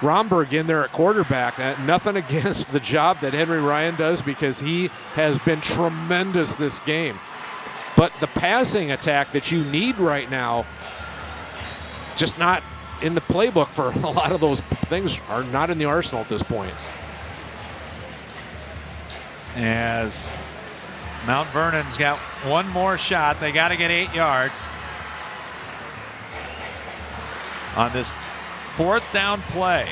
B: Romberg in there at quarterback. Nothing against the job that Henry Ryan does, because he has been tremendous this game. But the passing attack that you need right now, just not in the playbook for a lot of those things, are not in the arsenal at this point.
A: As Mount Vernon's got 1 more shot. They got to get 8 yards on this 4th down play.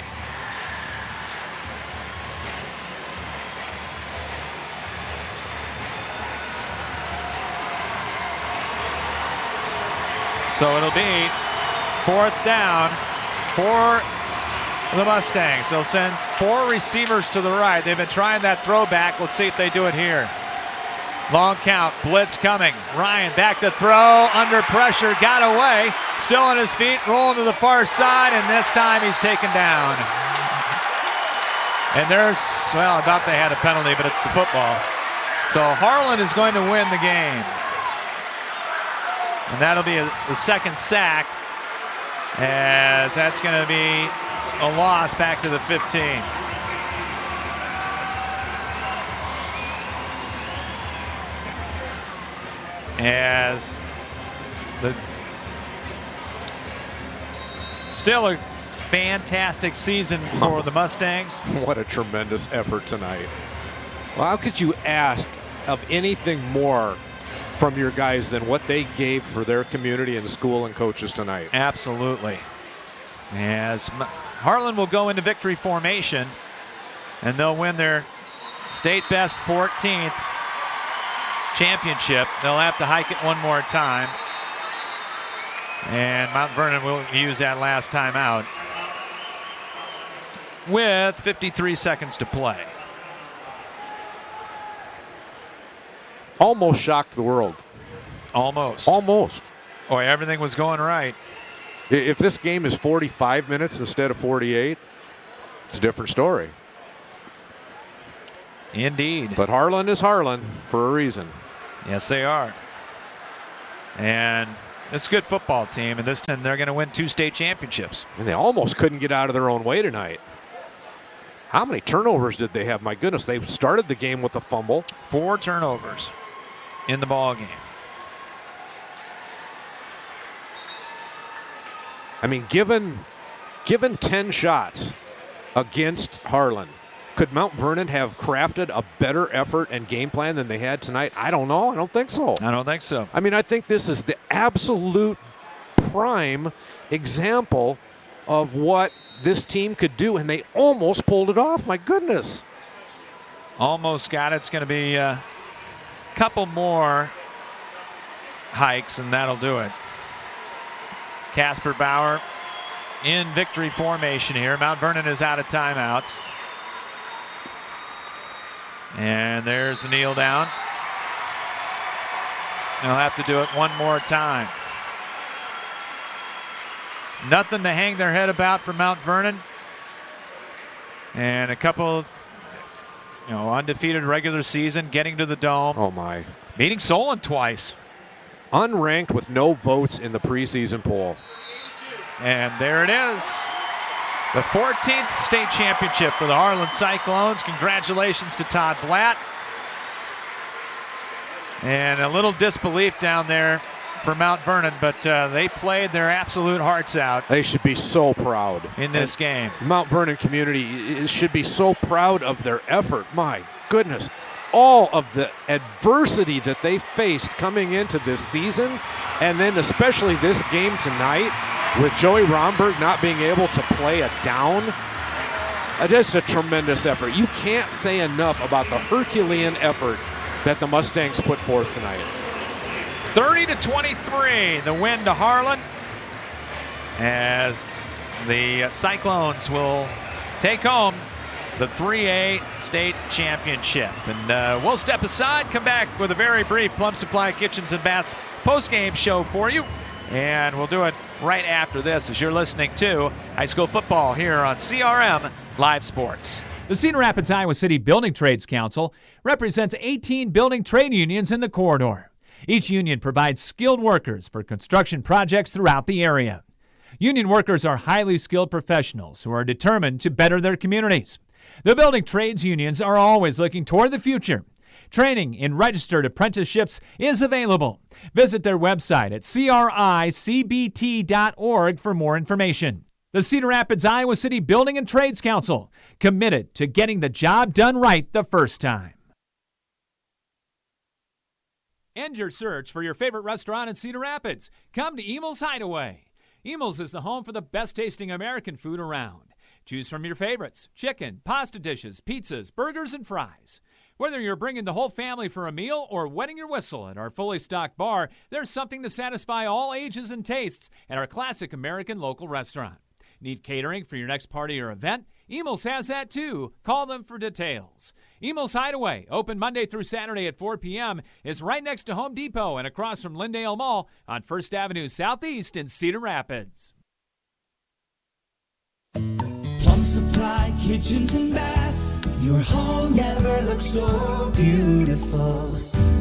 A: So it'll be 4th down for the Mustangs. They'll send 4 receivers to the right. They've been trying that throwback. Let's see if they do it here. Long count, blitz coming. Ryan back to throw, under pressure, got away. Still on his feet, rolling to the far side, and this time he's taken down. And there's, well, I thought they had a penalty, but it's the football. So Harlan is going to win the game. And that'll be the 2nd sack, as that's going to be a loss back to the 15. As the still a fantastic season for the Mustangs.
B: What a tremendous effort tonight. Well, how could you ask of anything more from your guys than what they gave for their community and school and coaches tonight.
A: Absolutely. As Harlan will go into victory formation, and they'll win their state best 14th championship. They'll have to hike it one more time. And Mount Vernon will use that last time out with 53 seconds to play.
B: Almost shocked the world.
A: Almost.
B: Almost.
A: Oh, everything was going right.
B: If this game is 45 minutes instead of 48, it's a different story.
A: Indeed.
B: But Harlan is Harlan for a reason.
A: Yes, they are. And it's a good football team, and they're going to win 2 state championships.
B: And they almost couldn't get out of their own way tonight. How many turnovers did they have? My goodness, they started the game with a fumble.
A: 4 turnovers in the ball game.
B: I mean, given 10 shots against Harlan, could Mount Vernon have crafted a better effort and game plan than they had tonight? I don't know. I don't think so.
A: I don't think so.
B: I mean, I think this is the absolute prime example of what this team could do, and they almost pulled it off. My goodness.
A: Almost got it. It's going to be a couple more hikes, and that'll do it. Casper Bauer in victory formation here. Mount Vernon is out of timeouts. And there's the kneel down. They'll have to do it one more time. Nothing to hang their head about for Mount Vernon. And a couple, undefeated regular season, getting to the Dome.
B: Oh, my.
A: Beating Solon twice.
B: Unranked with no votes in the preseason poll.
A: And there it is. The 14th state championship for the Harlan Cyclones. Congratulations to Todd Blatt. And a little disbelief down there for Mount Vernon, but they played their absolute hearts out.
B: They should be so proud
A: in this game.
B: Mount Vernon community should be so proud of their effort. My goodness. All of the adversity that they faced coming into this season, and then especially this game tonight with Joey Romberg not being able to play a down. Just a tremendous effort. You can't say enough about the Herculean effort that the Mustangs put forth tonight.
A: 30-23, the win to Harlan, as the Cyclones will take home the 3A state championship. And we'll step aside, come back with a very brief Plum Supply Kitchens and Baths post-game show for you. And we'll do it right after this as you're listening to high school football here on CRM Live Sports.
D: The Cedar Rapids, Iowa City Building Trades Council represents 18 building trade unions in the corridor. Each union provides skilled workers for construction projects throughout the area. Union workers are highly skilled professionals who are determined to better their communities. The building trades unions are always looking toward the future. Training in registered apprenticeships is available. Visit their website at cricbt.org for more information. The Cedar Rapids, Iowa City Building and Trades Council, committed to getting the job done right the first time. End your search for your favorite restaurant in Cedar Rapids. Come to Emil's Hideaway. Emil's is the home for the best tasting American food around. Choose from your favorites: chicken, pasta dishes, pizzas, burgers, and fries. Whether you're bringing the whole family for a meal or wetting your whistle at our fully stocked bar, there's something to satisfy all ages and tastes at our classic American local restaurant. Need catering for your next party or event? Emil's has that too. Call them for details. Emil's Hideaway, open Monday through Saturday at 4 p.m., is right next to Home Depot and across from Lyndale Mall on 1st Avenue Southeast in Cedar Rapids.
C: Plum Supply Kitchens and Baths. Your home never looks so beautiful.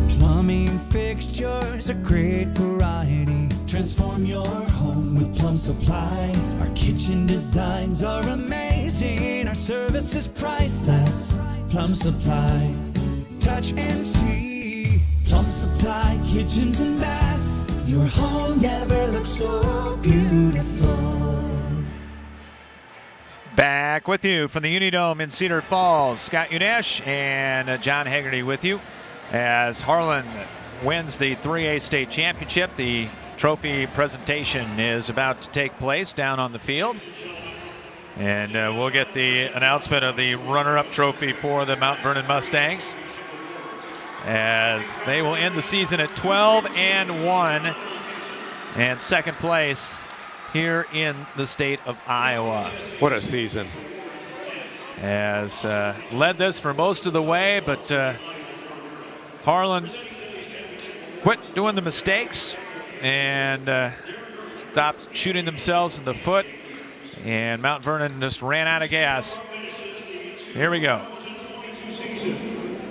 C: Plumbing fixtures, a great variety. Transform your home with Plum Supply. Our kitchen designs are amazing. Our service is priceless. Plum Supply. Touch and see. Plum Supply Kitchens and Baths. Your home never looks so beautiful.
A: Back with you from the Unidome in Cedar Falls. Scott Udash and John Haggerty with you as Harlan wins the 3A state championship. The trophy presentation is about to take place down on the field. And we'll get the announcement of the runner-up trophy for the Mount Vernon Mustangs, as they will end the season at 12-1 and second place here in the state of Iowa.
B: What a season.
A: As led this for most of the way, but Harlan quit doing the mistakes and stopped shooting themselves in the foot, and Mount Vernon just ran out of gas. Here we go.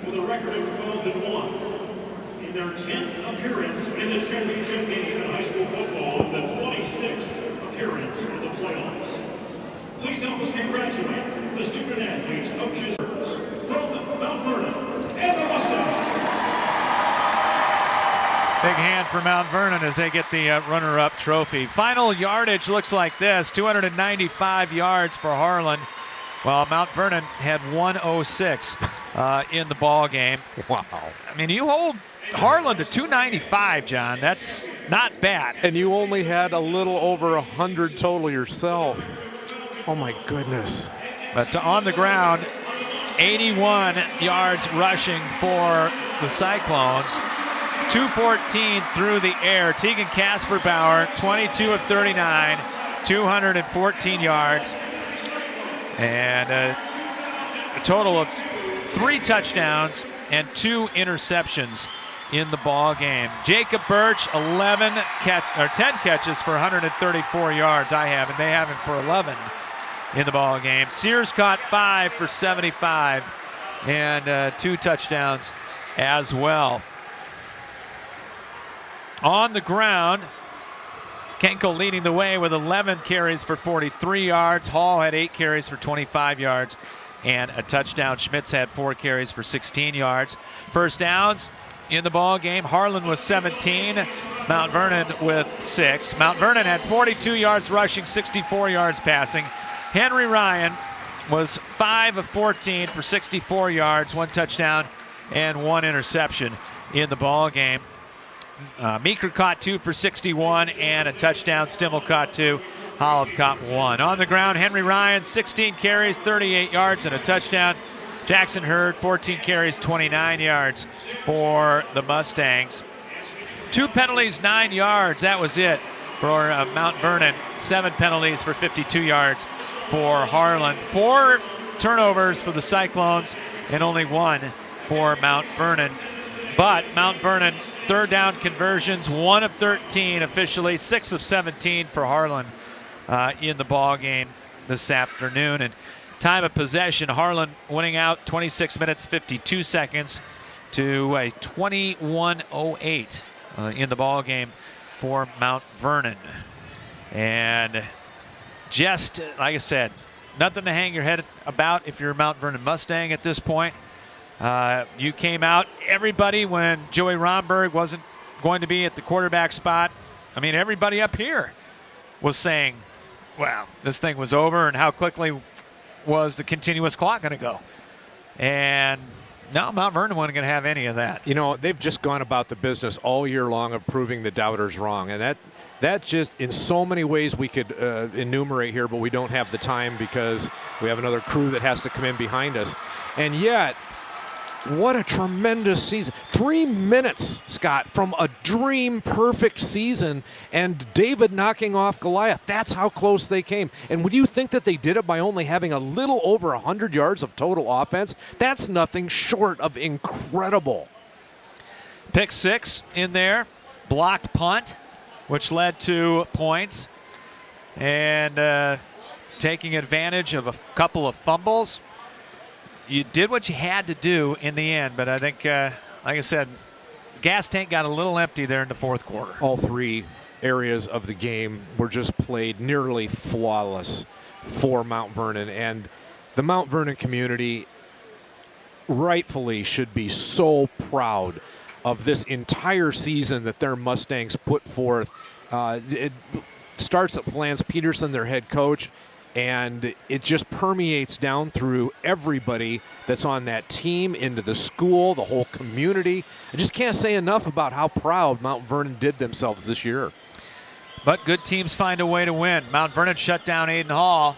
E: With a record of 12-1 in their 10th appearance in the championship game in high school football, the 26th appearance in the playoffs. Please help us congratulate the student athletes, coaches from Mount Vernon and the Mustangs.
A: Big hand for Mount Vernon as they get the runner-up trophy. Final yardage looks like this: 295 yards for Harlan, while Mount Vernon had 106 in the ball game.
B: Wow.
A: I mean, you hold Harlan to 295, John. That's not bad.
B: And you only had a little over 100 total yourself. Oh my goodness.
A: But on the ground, 81 yards rushing for the Cyclones. 214 through the air. Tegan Kasper-Bauer, 22 of 39, 214 yards. And a total of 3 touchdowns and 2 interceptions in the ball game. Jacob Birch, 10 catches for 134 yards. I have, and they have him for 11 in the ball game. Sears caught 5 for 75 and 2 touchdowns as well. On the ground, Kenkel leading the way with 11 carries for 43 yards. Hall had 8 carries for 25 yards and a touchdown. Schmitz had 4 carries for 16 yards. First downs in the ball game: Harlan with 17, Mount Vernon with 6. Mount Vernon had 42 yards rushing, 64 yards passing. Henry Ryan was 5 of 14 for 64 yards, 1 touchdown and 1 interception in the ball game. Meeker caught 2 for 61 and a touchdown. Stimmel caught 2. Holland caught 1. On the ground, Henry Ryan, 16 carries, 38 yards and a touchdown. Jackson Hurd, 14 carries, 29 yards for the Mustangs. 2 penalties, 9 yards. That was it for Mount Vernon. 7 penalties for 52 yards for Harlan. 4 turnovers for the Cyclones and only 1 for Mount Vernon. But Mount Vernon, third down conversions, 1 of 13 officially, 6 of 17 for Harlan in the ball game this afternoon. And time of possession, Harlan winning out 26 minutes, 52 seconds to a 21:08 in the ball game for Mount Vernon. And just, like I said, nothing to hang your head about if you're a Mount Vernon Mustang at this point. You came out, everybody, when Joey Romberg wasn't going to be at the quarterback spot. I mean, everybody up here was saying, well, this thing was over, and how quickly was the continuous clock going to go? And no, Mount Vernon wasn't going to have any of that.
B: You know, they've just gone about the business all year long of proving the doubters wrong. And that just, in so many ways we could enumerate here, but we don't have the time because we have another crew that has to come in behind us. And yet, what a tremendous season. 3 minutes, Scott, from a dream-perfect season, and David knocking off Goliath. That's how close they came. And would you think that they did it by only having a little over 100 yards of total offense? That's nothing short of incredible.
A: Pick 6 in there, blocked punt, which led to points, and taking advantage of a couple of fumbles. You did what you had to do in the end, but I think, like I said, gas tank got a little empty there in the fourth quarter.
B: All 3 areas of the game were just played nearly flawless for Mount Vernon, and the Mount Vernon community rightfully should be so proud of this entire season that their Mustangs put forth. It starts at Lance Peterson, their head coach. And it just permeates down through everybody that's on that team, into the school, the whole community. I just can't say enough about how proud Mount Vernon did themselves this year.
A: But good teams find a way to win. Mount Vernon shut down Aiden Hall,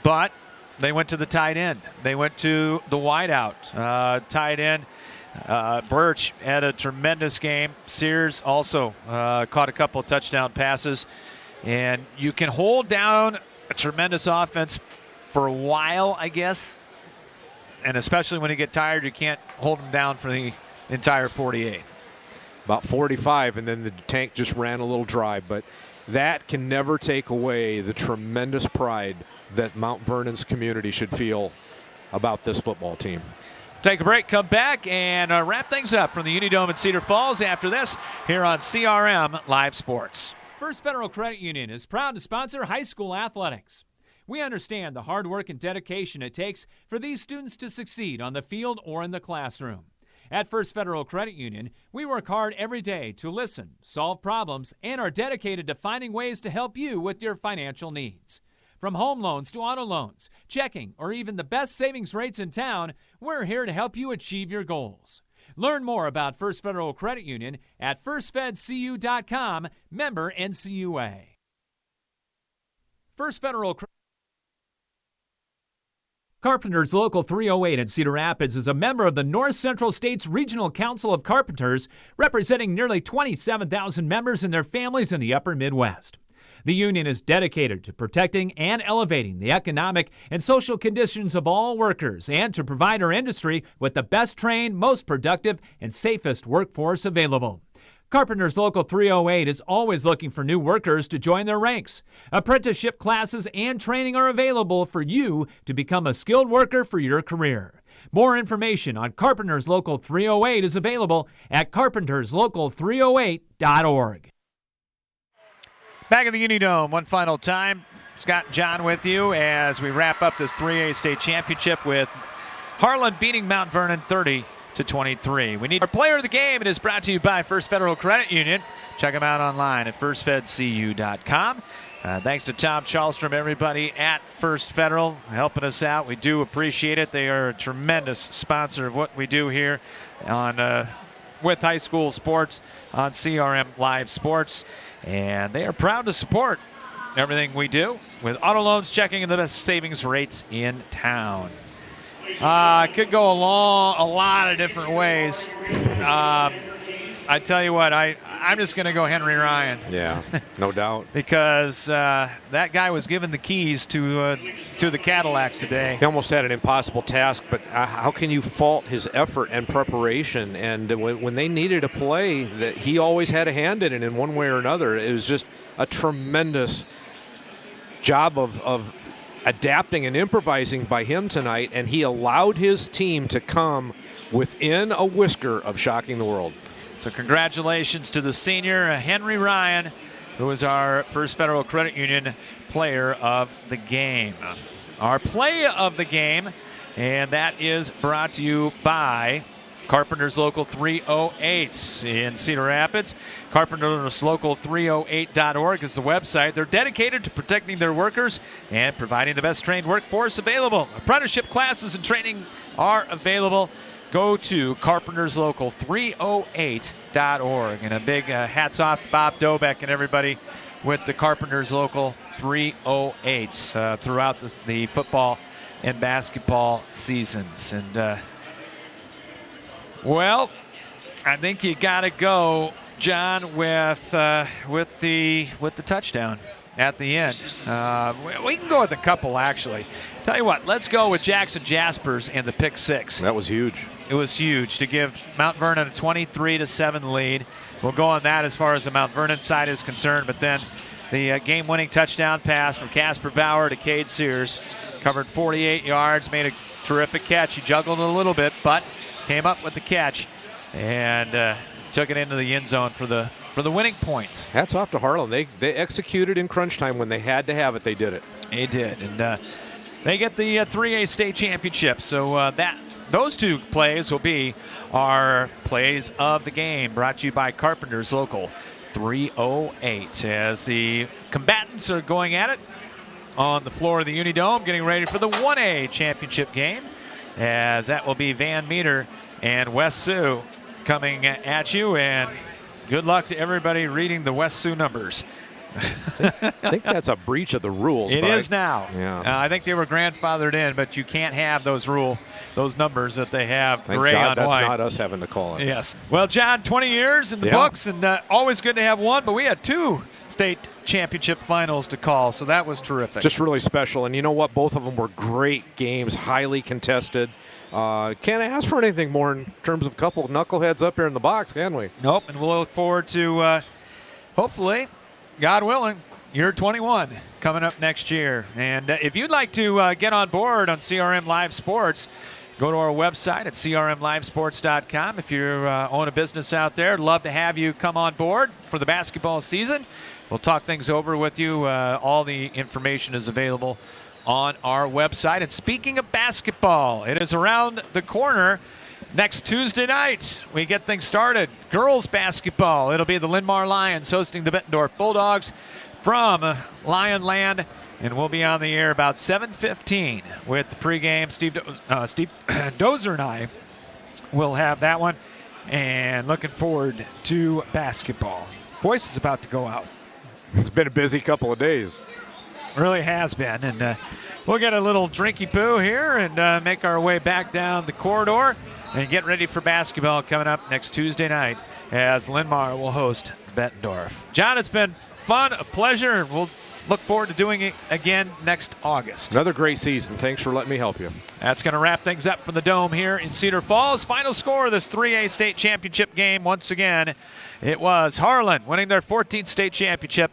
A: but they went to the tight end. They went to the wideout. Tight end Birch had a tremendous game. Sears also caught a couple of touchdown passes. And you can hold down a tremendous offense for a while, I guess. And especially when you get tired, you can't hold them down for the entire 48.
B: About 45, and then the tank just ran a little dry. But that can never take away the tremendous pride that Mount Vernon's community should feel about this football team.
A: Take a break, come back, and wrap things up from the Unidome in Cedar Falls after this here on CRM Live Sports.
D: First Federal Credit Union is proud to sponsor high school athletics. We understand the hard work and dedication it takes for these students to succeed on the field or in the classroom. At First Federal Credit Union, we work hard every day to listen, solve problems, and are dedicated to finding ways to help you with your financial needs. From home loans to auto loans, checking, or even the best savings rates in town, we're here to help you achieve your goals. Learn more about First Federal Credit Union at firstfedcu.com, member NCUA. First Federal Carpenters Local 308 in Cedar Rapids is a member of the North Central States Regional Council of Carpenters, representing nearly 27,000 members and their families in the upper Midwest. The union is dedicated to protecting and elevating the economic and social conditions of all workers and to provide our industry with the best trained, most productive, and safest workforce available. Carpenters Local 308 is always looking for new workers to join their ranks. Apprenticeship classes and training are available for you to become a skilled worker for your career. More information on Carpenters Local 308 is available at carpenterslocal308.org.
A: Back at the Unidome one final time. Scott and John with you as we wrap up this 3A state championship with Harlan beating Mount Vernon 30-23. We need our player of the game. It is brought to you by First Federal Credit Union. Check them out online at firstfedcu.com. Thanks to Tom Charlstrom, everybody at First Federal, helping us out. We do appreciate it. They are a tremendous sponsor of what we do here on with high school sports on CRM Live Sports. And they are proud to support everything we do with auto loans, checking, and the best savings rates in town. Could go a lot of different ways. I tell you what, I'm just going to go Henry Ryan.
B: Yeah, no doubt.
A: Because that guy was given the keys to the Cadillac today.
B: He almost had an impossible task, but how can you fault his effort and preparation? And when they needed a play, that he always had a hand in it in one way or another. It was just a tremendous job of adapting and improvising by him tonight, and he allowed his team to come within a whisker of shocking the world.
A: So congratulations to the senior, Henry Ryan, who is our First Federal Credit Union player of the game. Our play of the game, and that is brought to you by Carpenters Local 308 in Cedar Rapids. CarpentersLocal308.org is the website. They're dedicated to protecting their workers and providing the best trained workforce available. Apprenticeship classes and training are available. Go to CarpentersLocal308.org. And a big hats off to Bob Dobeck and everybody with the Carpenters Local 308 throughout the football and basketball seasons. And, well, I think you got to go, John, with the touchdown at the end. We can go with a couple, actually. Tell you what, let's go with Jackson Jaspers and the pick six.
B: That was huge.
A: It was huge to give Mount Vernon a 23-7 lead. We'll go on that as far as the Mount Vernon side is concerned, but then the game-winning touchdown pass from Casper Bauer to Cade Sears, covered 48 yards, made a terrific catch. He juggled a little bit, but came up with the catch and took it into the end zone for the winning points.
B: Hats off to Harlan. They executed in crunch time when they had to have it. They did it.
A: They did, and they get the 3A state championship. So those two plays will be our plays of the game, brought to you by Carpenters Local 308. As the combatants are going at it, on the floor of the Unidome, getting ready for the 1A championship game, as that will be Van Meter and West Sioux coming at you. And good luck to everybody reading the West Sioux numbers.
B: I think that's a breach of the rules.
A: It is now.
B: Yeah.
A: I think they were grandfathered in, but you can't have those numbers that they have.
B: Thank
A: gray
B: God
A: on
B: that's
A: white.
B: not us having to call it.
A: Yes. Well, John, 20 years in the books, and always good to have one, but we had 2 state championship finals to call, so that was terrific.
B: Just really special. And you know what? Both of them were great games, highly contested. Can't ask for anything more in terms of a couple of knuckleheads up here in the box, can we?
A: Nope, and we'll look forward to, hopefully, God willing, year 21 coming up next year. And if you'd like to get on board on CRM Live Sports, go to our website at crmlivesports.com. If you own a business out there, love to have you come on board for the basketball season. We'll talk things over with you. All the information is available on our website. And speaking of basketball, it is around the corner. Next Tuesday night, we get things started. Girls basketball. It'll be the Linmar Lions hosting the Bettendorf Bulldogs from Lionland, and we'll be on the air about 7:15 with the pregame. Steve Dozer and I will have that one, and looking forward to basketball. Voice is about to go out.
B: It's been a busy couple of days.
A: Really has been, and we'll get a little drinky poo here and make our way back down the corridor and get ready for basketball coming up next Tuesday night as Linmar will host Bettendorf. John, it's been fun, a pleasure, and we'll look forward to doing it again next August.
B: Another great season. Thanks for letting me help you.
A: That's going to wrap things up for the Dome here in Cedar Falls. Final score of this 3A state championship game, once again, it was Harlan winning their 14th state championship